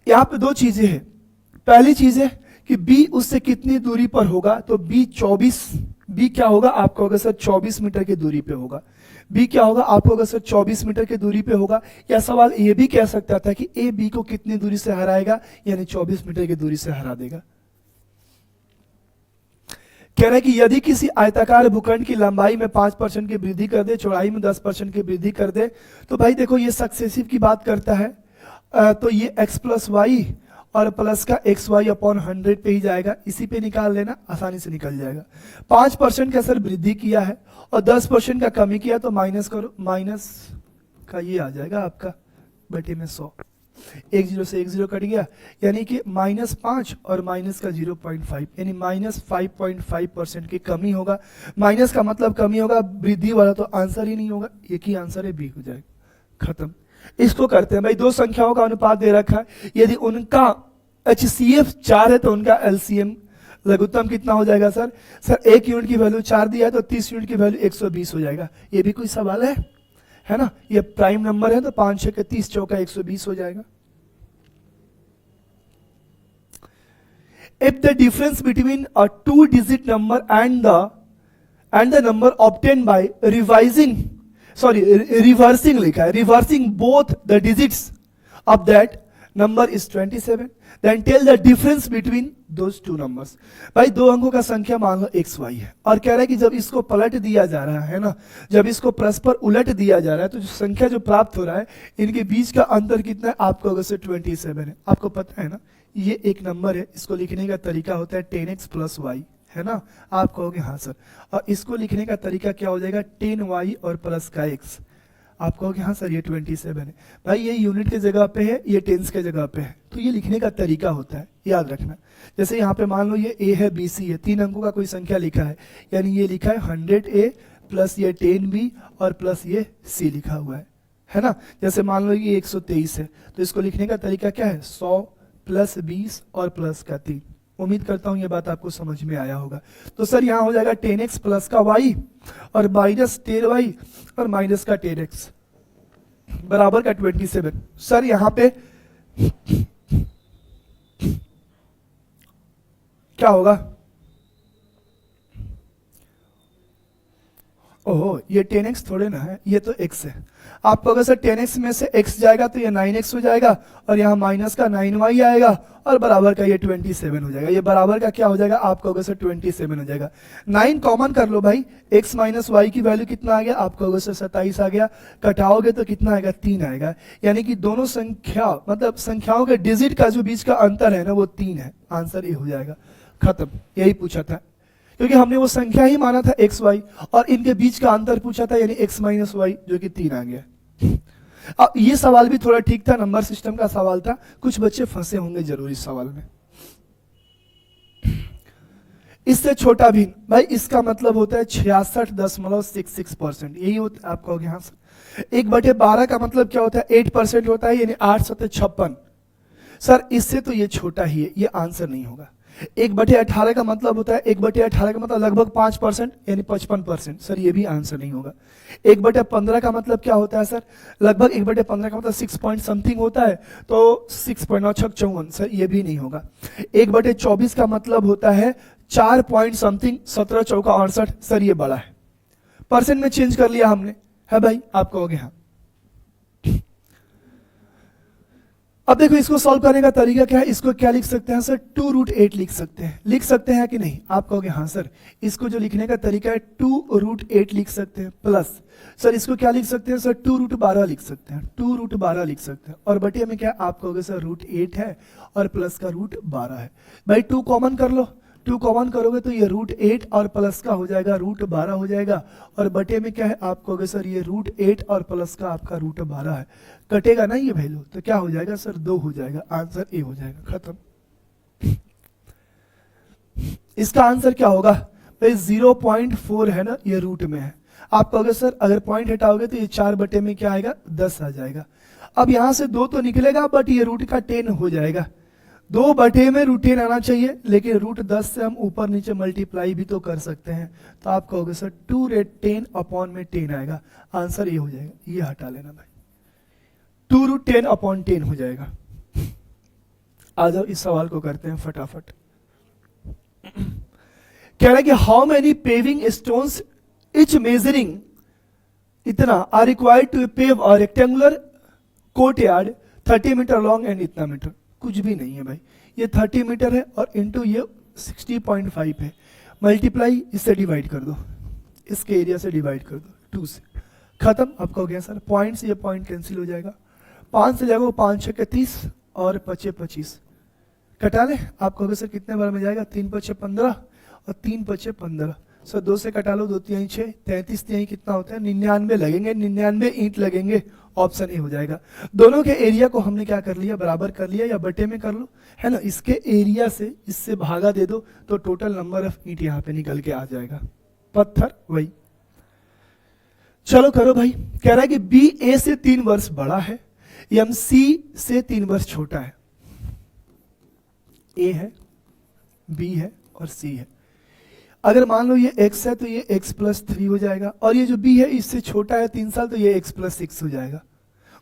A: यहाँ पे 2 चीजें हैं। पहली चीज है कि B उससे कितनी दूरी पर होगा, तो B क्या होगा, आप कहोगे सर 24 मीटर की दूरी पे होगा। B क्या होगा, आप कहोगे सर 24 मीटर की दूरी पे होगा। या सवाल ये भी कह सकता था कि A B को कितनी दूरी से हराएगा, यानी 24 मीटर की दूरी से हरा देगा। कह रहा है कि यदि किसी आयताकार भूखंड की लंबाई में 5% की वृद्धि कर दे, चौड़ाई में 10% की वृद्धि कर दे, तो भाई देखो ये सक्सेसिव की बात करता है, तो ये x प्लस वाई और प्लस का XY/100 पे ही जाएगा, इसी पे निकाल लेना, आसानी से निकल जाएगा। 5% का सर वृद्धि किया है और 10% का कमी किया, तो माइनस करो, माइनस का ये आ जाएगा आपका बटे में 100। एक जीरो से एक जीरो कट गया, यानी कि -5 और माइनस का 0.5, यानी -5.5% की कमी होगा। माइनस का मतलब कमी होगा, वृद्धि वाला तो आंसर ही नहीं होगा, एक ही आंसर है, बी हो जाएगा, खत्म। इसको करते हैं भाई, दो संख्याओं का अनुपात दे रखा है, यदि उनका HCF 4 है तो उनका LCM लघुत्तम कितना हो जाएगा सर? सर 1 यूनिट की वैल्यू 4 दिया है तो 30 यूनिट की वैल्यू 120 हो जाएगा। ये भी कोई सवाल है ना? ये प्राइम नंबर है तो 5 6 के 30 चौका 120 हो जाएगा। If the difference between a 2-digit number and the number obtained by reversing लिखा है, reversing both the digits of that number is 27, then tell the difference between those two numbers। भाई दो अंकों का संख्या मान लो XY है और कह रहा है कि जब इसको पलट दिया जा रहा है ना, जब इसको परस्पर उलट दिया जा रहा है तो जो संख्या जो प्राप्त हो रहा है इनके बीच का अंतर कितना है? आपको अगर से 27 है, आपको पता है ना ये एक नंबर है, इसको लिखने का तरीका होता है 10x + y, है ना? आप कहोगे हाँ सर, और इसको लिखने का तरीका क्या हो जाएगा? 10y और प्लस का x। आप कहोगे हाँ सर ये 27 है। भाई ये यूनिट की जगह पे है, ये टेंस के जगह पे है, तो ये लिखने का तरीका होता है, याद रखना। जैसे यहाँ पे मान लो ये a है, BC है, 3 अंकों का कोई संख्या लिखा है, यानी ये लिखा है 100A प्लस ये 10B और प्लस ये C लिखा हुआ है ना? जैसे मान लो ये 123 है, तो इसको लिखने का तरीका क्या है? 100 प्लस 20 और प्लस का 3। उम्मीद करता हूं ये बात आपको समझ में आया होगा। तो सर यहाँ हो जाएगा 10x प्लस का y और माइनस 10y और माइनस का 10x बराबर का 27। सर यहाँ पे क्या होगा? ओहो, ये 10x थोड़े ना है, ये तो x है। आपको अगर सर 10x में से x जाएगा तो ये 9x हो जाएगा और यहाँ माइनस का 9y आएगा और बराबर का ये 27 हो जाएगा। ये बराबर का क्या हो जाएगा? आपको अगर सर 27 हो जाएगा। 9 कॉमन कर लो भाई, x माइनस वाई की वैल्यू कितना आ गया? आपको अगर सर 27 आ गया, कटाओगे तो कितना आएगा? 3 आएगा। यानी कि दोनों संख्या मतलब संख्याओं के डिजिट का जो बीच का अंतर है ना वो 3 है। आंसर ये हो जाएगा, खत्म। यही पूछा था, क्योंकि हमने वो संख्या ही माना था x y और इनके बीच का अंतर पूछा था, यानी x माइनस वाई जो कि 3 आ गया। अब ये सवाल भी थोड़ा ठीक था, नंबर सिस्टम का सवाल था, कुछ बच्चे फंसे होंगे जरूर इस सवाल में। इससे छोटा भिन्न, भाई इसका मतलब होता है 66.66%। यही होता है, आप कहोगे हाँ सर। 1/12 का मतलब क्या होता है? 8% होता है, यानी 8 × 56। सर इससे तो ये छोटा ही है, ये आंसर नहीं होगा। 1/18 का मतलब होता है, 1/18 का मतलब लगभग 5%, यानी 55%। सर ये भी आंसर नहीं होगा। 1/15 का मतलब क्या होता है सर? लगभग 1/15 का मतलब 6 पॉइंट समथिंग होता है, तो 6.54। सर ये भी नहीं होगा। 1/24 का मतलब होता है 4 पॉइंट समथिंग, 17 चौका 68। सर ये बड़ा है, परसेंट में चेंज कर लिया हमने, है भाई? आप कहोगे हाँ। अब देखो इसको सॉल्व करने का तरीका क्या है? इसको क्या लिख सकते हैं सर? 2√8 लिख सकते हैं कि नहीं? आप कहोगे हाँ सर। इसको जो लिखने का तरीका है 2√8 लिख सकते हैं, प्लस सर इसको क्या लिख सकते हैं सर? 2√12 लिख सकते हैं, 2√12 लिख सकते हैं, और बटे में क्या? आप कहोगे सर √8 है और प्लस का √12 है। भाई 2 कॉमन कर लो, 2 कॉमन करोगे तो ये √8 और प्लस का हो जाएगा √12 हो जाएगा, और बटे में क्या है? आप कहोगे सर ये √8 और प्लस का आपका √12 है। कटेगा ना ये वैल्यू, तो क्या हो जाएगा सर? 2 हो जाएगा। आंसर ए हो जाएगा, खत्म। इसका आंसर क्या होगा भाई? 0.4 है ना, ये रूट में है। आप कहोगे सर अगर पॉइंट हटाओगे तो ये 4 बटे में क्या आएगा? 10 आ जाएगा। अब यहां से 2 तो निकलेगा, बट ये रूट का 10 हो जाएगा। 2 बटे में √10 आना चाहिए, लेकिन √10 से हम ऊपर नीचे मल्टीप्लाई भी तो कर सकते हैं, तो आप कहोगे सर 2/10 आएगा। आंसर ये हो जाएगा, ये हटा लेना भाई, 2√10/10 हो जाएगा। आ जाओ इस सवाल को करते हैं फटाफट। कह रहा है कि how many paving stones each measuring इतना are required to pave a rectangular courtyard 30 metre long and इतना मीटर। कुछ भी नहीं है भाई, ये 30 मीटर है और इंटू ये 60.5 है, मल्टीप्लाई इससे डिवाइड कर दो, इसके एरिया से डिवाइड कर दो 2 से, खत्म। आपका हो गया सर। पॉइंट से ये पॉइंट कैंसिल हो जाएगा, 5 से जाएगा 5 6 30 और 5 25 कटा ले। आप कहोगे सर कितने बार में जाएगा? 3 5 15 और 3 5 15। सर 2 से कटा लो, 2 3 6 33 3 कितना होता है? 99 लगेंगे, 99 ईंट लगेंगे ऑप्शन ए हो जाएगा। दोनों के एरिया को हमने क्या कर लिया, बराबर कर लिया, या बटे में कर लो, है ना। इसके एरिया से इससे भागा दे दो तो टोटल नंबर ऑफ ईंट यहाँ पे निकल के आ जाएगा। पत्थर वही। चलो करो भाई। कह रहा है कि बी ए से 3 वर्ष बड़ा है, एम सी से 3 वर्ष छोटा है। ए है, बी है और सी है। अगर मान लो ये x है तो ये x प्लस 3 हो जाएगा, और ये जो b है इससे छोटा है 3 साल तो ये x प्लस 6 हो जाएगा।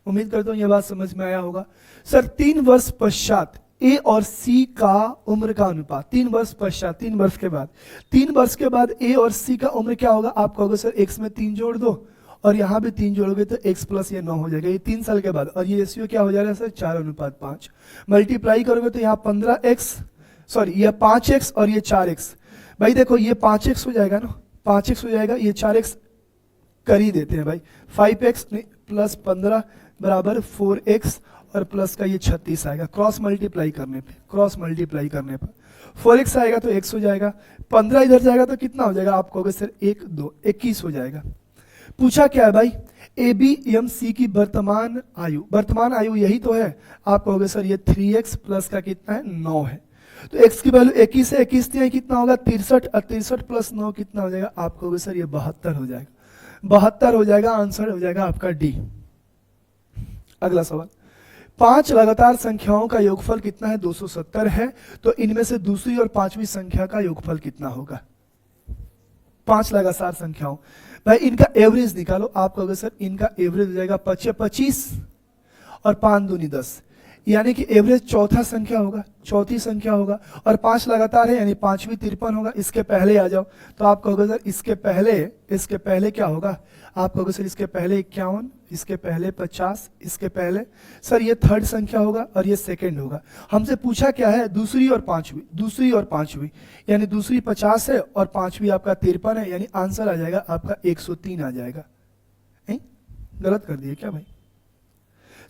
A: उम्मीद करता हूं ये बात समझ में आया होगा। सर 3 वर्ष पश्चात a और c का उम्र का अनुपात, 3 वर्ष पश्चात, 3 वर्ष के बाद, 3 वर्ष के बाद a और c का उम्र क्या होगा। आप कहोगे सर x में 3 जोड़ दो और यहाँ भी 3 जोड़ोगे तो x प्लस ये 9 हो जाएगा, ये 3 साल के बाद। और ये रेशियो क्या हो जाएगा सर 4:5। मल्टीप्लाई करोगे तो यहाँ 15x, सॉरी ये 5x और ये 4x। भाई देखो ये 5x हो जाएगा ना, 5x हो जाएगा, ये 4x कर ही देते हैं भाई। 5x नहीं प्लस 15 बराबर 4x और प्लस का ये 36 आएगा। क्रॉस मल्टीप्लाई करने पे, क्रॉस मल्टीप्लाई करने पर 4x आएगा तो x हो जाएगा, 15 इधर जाएगा तो कितना हो जाएगा। आप कहोगे सर 1 2 21 हो जाएगा। पूछा क्या है भाई, ए बी एम सी की वर्तमान आयु, वर्तमान आयु यही तो है। आप कहोगे सर ये 3x प्लस का कितना है 9 है, तो x की वैल्यू 21 है, 21 दिया कितना होगा 63, और 63 प्लस 9 कितना हो जाएगा। आप कहोगे सर ये 72 हो जाएगा, 72 हो जाएगा। आंसर हो जाएगा आपका डी। अगला सवाल, 5 लगातार संख्याओं का योगफल कितना है 270 है, तो इनमें से दूसरी और पांचवी संख्या का योगफल कितना होगा। 5 लगातार संख्याओं, भाई इनका एवरेज निकालो। आप कहोगे सर इनका एवरेज हो जाएगा 25 और 5 दूनी 10, यानी कि एवरेज चौथा संख्या होगा, चौथी संख्या होगा। और 5 लगातार है यानी पांचवी 53 होगा। इसके पहले आ जाओ तो आप कहोगे सर इसके पहले क्या होगा। आप कहोगे सर इसके पहले 51, इसके पहले 50, इसके पहले सर ये थर्ड संख्या होगा और ये सेकंड होगा। हमसे पूछा क्या है दूसरी और पांचवी, दूसरी और पांचवी, यानी दूसरी 50 है और पांचवी आपका 53 है, यानी आंसर आ जाएगा आपका 103 आ जाएगा। गलत कर दिए क्या भाई।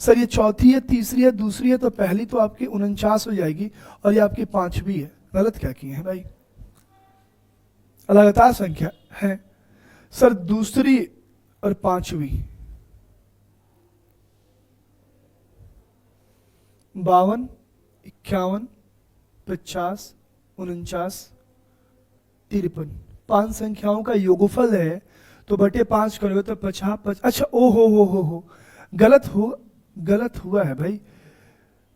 A: सर ये चौथी है, तीसरी है, दूसरी है, तो पहली तो आपकी 49 हो जाएगी और ये आपकी पांचवी है। गलत क्या किए हैं भाई, लगातार संख्या है। सर दूसरी और पांचवी 52, 51, 50, 49, 53 5 संख्याओं का योगफल है, तो बटे 5 करोगे तो 50। अच्छा ओ हो गलत हुआ है भाई।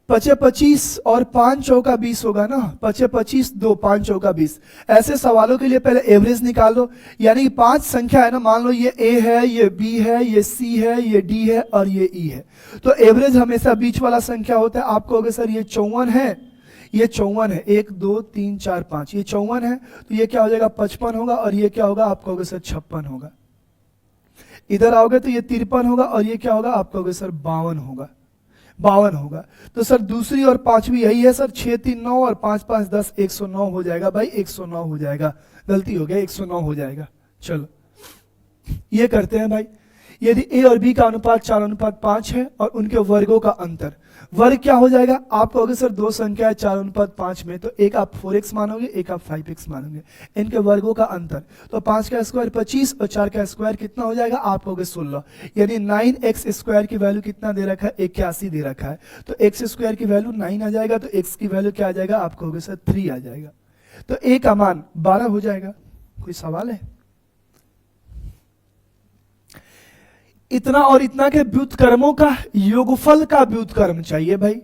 A: 25 और 5 चौका 20 होगा ना, 25 2 5 चौका 20। ऐसे सवालों के लिए पहले एवरेज निकाल लो, यानी 5 संख्या है ना, मान लो ये A है, ये B है, ये C है, ये D है और ये E है, तो एवरेज हमेशा बीच वाला संख्या होता है। आप कहोगे सर ये 54 है, ये 54 है, 1 2 3 4 5, ये 54 है, तो ये क्या हो जाएगा 55 होगा, और ये क्या होगा आप कहोगे सर 56 होगा। इधर आओगे तो ये 53 होगा, और ये क्या होगा आप कहोगे सर 52 होगा। तो सर दूसरी और पांचवी यही है सर, 6 3 9 और 5 5 10, 109 हो जाएगा भाई, 109 हो जाएगा। गलती हो गया, 109 हो जाएगा। चलो ये करते हैं भाई। यदि a और b का अनुपात 4:5 है और उनके वर्गों का अंतर, वर्ग क्या हो जाएगा। आप कहोगे सर 2 संख्या है 4:5 में, तो एक आप 4x मानोगे, एक आप 5x मानोगे। इनके वर्गों का अंतर, तो 5 का स्क्वायर 25 और 4 का स्क्वायर कितना हो जाएगा आप कहोगे 16, यानी 9x स्क्वायर की वैल्यू कितना दे रखा है 81 दे रखा है, तो x स्क्वायर की वैल्यू 9 आ जाएगा, तो x की वैल्यू क्या आ जाएगा आप कहोगे सर 3 आ जाएगा, तो a का मान 12 हो जाएगा। कोई सवाल है। इतना और इतना के व्युत्क्रमों का योगफल का व्युत्क्रम चाहिए भाई,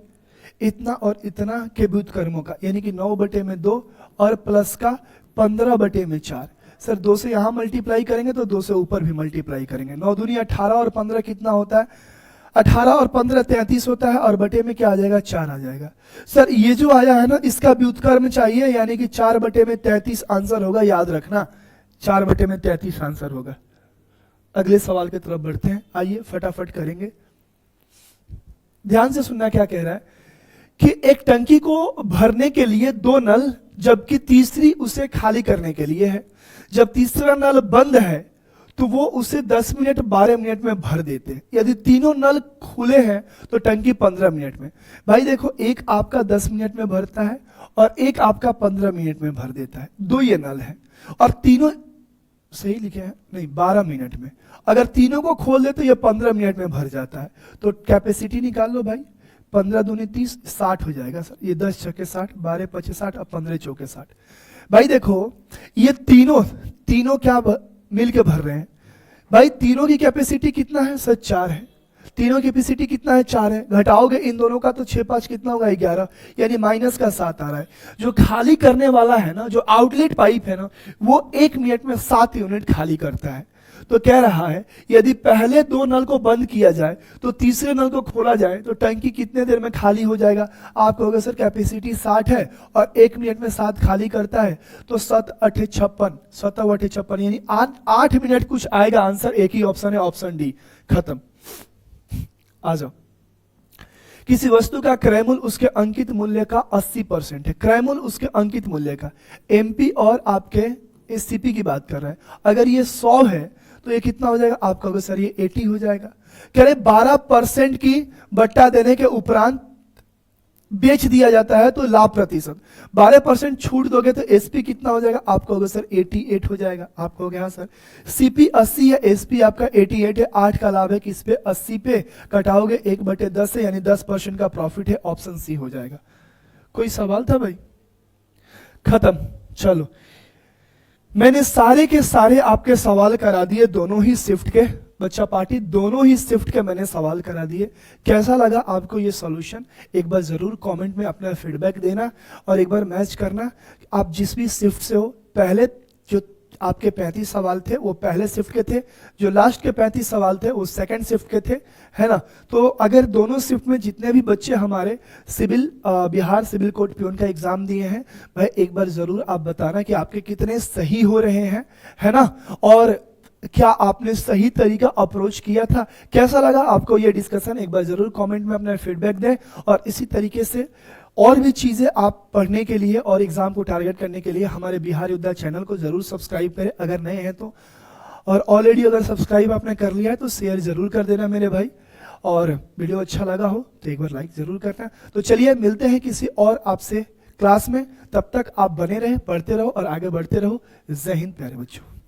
A: इतना और इतना के व्युत्क्रमों का, यानी कि 9/2 और प्लस का 15/4। सर 2 से यहां मल्टीप्लाई करेंगे तो 2 से ऊपर भी मल्टीप्लाई करेंगे। 9 दूनी 18 और 15 कितना होता है 18 और 15 33 होता है, और बटे में क्या आ जाएगा 4 आ जाएगा। सर ये जो आया है ना इसका व्युत्क्रम चाहिए, यानी कि 4/33 आंसर होगा, याद रखना 4/33 आंसर होगा। अगले सवाल की तरफ बढ़ते हैं, आइए फटाफट करेंगे। ध्यान से सुनना क्या कह रहा है कि एक टंकी को भरने के लिए 2 नल, जबकि तीसरी उसे खाली करने के लिए है। जब तीसरा नल बंद है तो वो उसे 10 मिनट 12 मिनट में भर देते हैं। यदि तीनों नल खुले हैं तो टंकी 15 मिनट में। भाई देखो, एक आपका 10 मिनट में भरता है और एक आपका 15 मिनट में भर देता है। 2 ये नल है और तीनों सही लिखे हैं, नहीं 12 मिनट में। अगर तीनों को खोल दे तो ये 15 मिनट में भर जाता है। तो कैपेसिटी निकाल लो भाई, 15 दूनी 30, 60 हो जाएगा सर। ये 10 छक्के 60, 12 पचे 60, अब 15 चौके 60। भाई देखो ये तीनों क्या मिल के भर रहे हैं भाई। तीनों की कैपेसिटी कितना है सर? 4 है। तीनों की कैपेसिटी कितना है? 4 है। घटाओगे इन दोनों का तो 6 5 कितना होगा? 11, यानी माइनस का 7 आ रहा है। जो खाली करने वाला है ना, जो आउटलेट पाइप है ना, वो 1 मिनट में 7 यूनिट खाली करता है। तो कह रहा है यदि पहले 2 नल को बंद किया जाए तो तीसरे नल को खोला जाए तो टंकी कितने देर में खाली हो जाएगा? आप कहोगे सर कैपेसिटी 60 है और 1 मिनट में 7 खाली करता है, तो 7 8 56, 7 8 56 यानी 8 मिनट कुछ आएगा। आंसर एक ही ऑप्शन है, ऑप्शन डी। खत्म। आ जाओ। किसी वस्तु का क्रय मूल्य उसके अंकित मूल्य का 80% है। क्रय मूल्य उसके अंकित मूल्य का, एमपी और आपके सीपी की बात कर रहा है। अगर ये 100 है तो ये कितना हो जाएगा? आप कहोगे सर ये 80 हो जाएगा। कह रहे 12% की बट्टा देने के उपरांत बेच दिया जाता है तो लाभ प्रतिशत, 12% छूट दोगे तो एसपी कितना हो जाएगा? आप कहोगे सर 88 हो जाएगा। आप कहोगे हाँ सर। सीपी 80 है, एसपी आपका 88 है। 8 का लाभ है किस पे? 80 पे। कटाओगे 1/10 से, यानी 10% का प्रॉफिट है। ऑप्शन सी हो जाएगा। कोई सवाल था भाई? खत्म। चलो, मैंने सारे के सारे आपके सवाल करा दिए, दोनों ही शिफ्ट के। बच्चा पार्टी दोनों ही शिफ्ट के मैंने सवाल करा दिए। कैसा लगा आपको ये सॉल्यूशन? एक बार जरूर कमेंट में अपना फीडबैक देना और एक बार मैच करना। आप जिस भी शिफ्ट से हो, पहले जो आपके 35 सवाल थे वो पहले शिफ्ट के थे, जो लास्ट के 35 सवाल थे वो सेकंड शिफ्ट के थे, है ना। तो अगर दोनों शिफ्ट में जितने भी बच्चे हमारे civil Bihar civil court peon का एग्जाम दिए हैं, भाई एक बार जरूर आप बताना कि आपके कितने सही हो रहे हैं, है ना। और क्या आपने सही तरीका अप्रोच किया था? कैसा लगा आपको ये डिस्कशन? एक बार जरूर कमेंट में अपना फीडबैक दें। और इसी तरीके से और भी चीजें आप पढ़ने के लिए और एग्जाम को टारगेट करने के लिए हमारे बिहार योद्धा चैनल को जरूर सब्सक्राइब करें अगर नए हैं तो। और ऑलरेडी अगर सब्सक्राइब आपने कर लिया है तो शेयर जरूर कर देना मेरे भाई। और वीडियो अच्छा लगा हो तो एक बार लाइक जरूर करना। तो चलिए मिलते हैं किसी और आपसे क्लास में। तब तक आप बने रहें, पढ़ते रहो और आगे बढ़ते रहो। जय हिंद प्यारे बच्चों।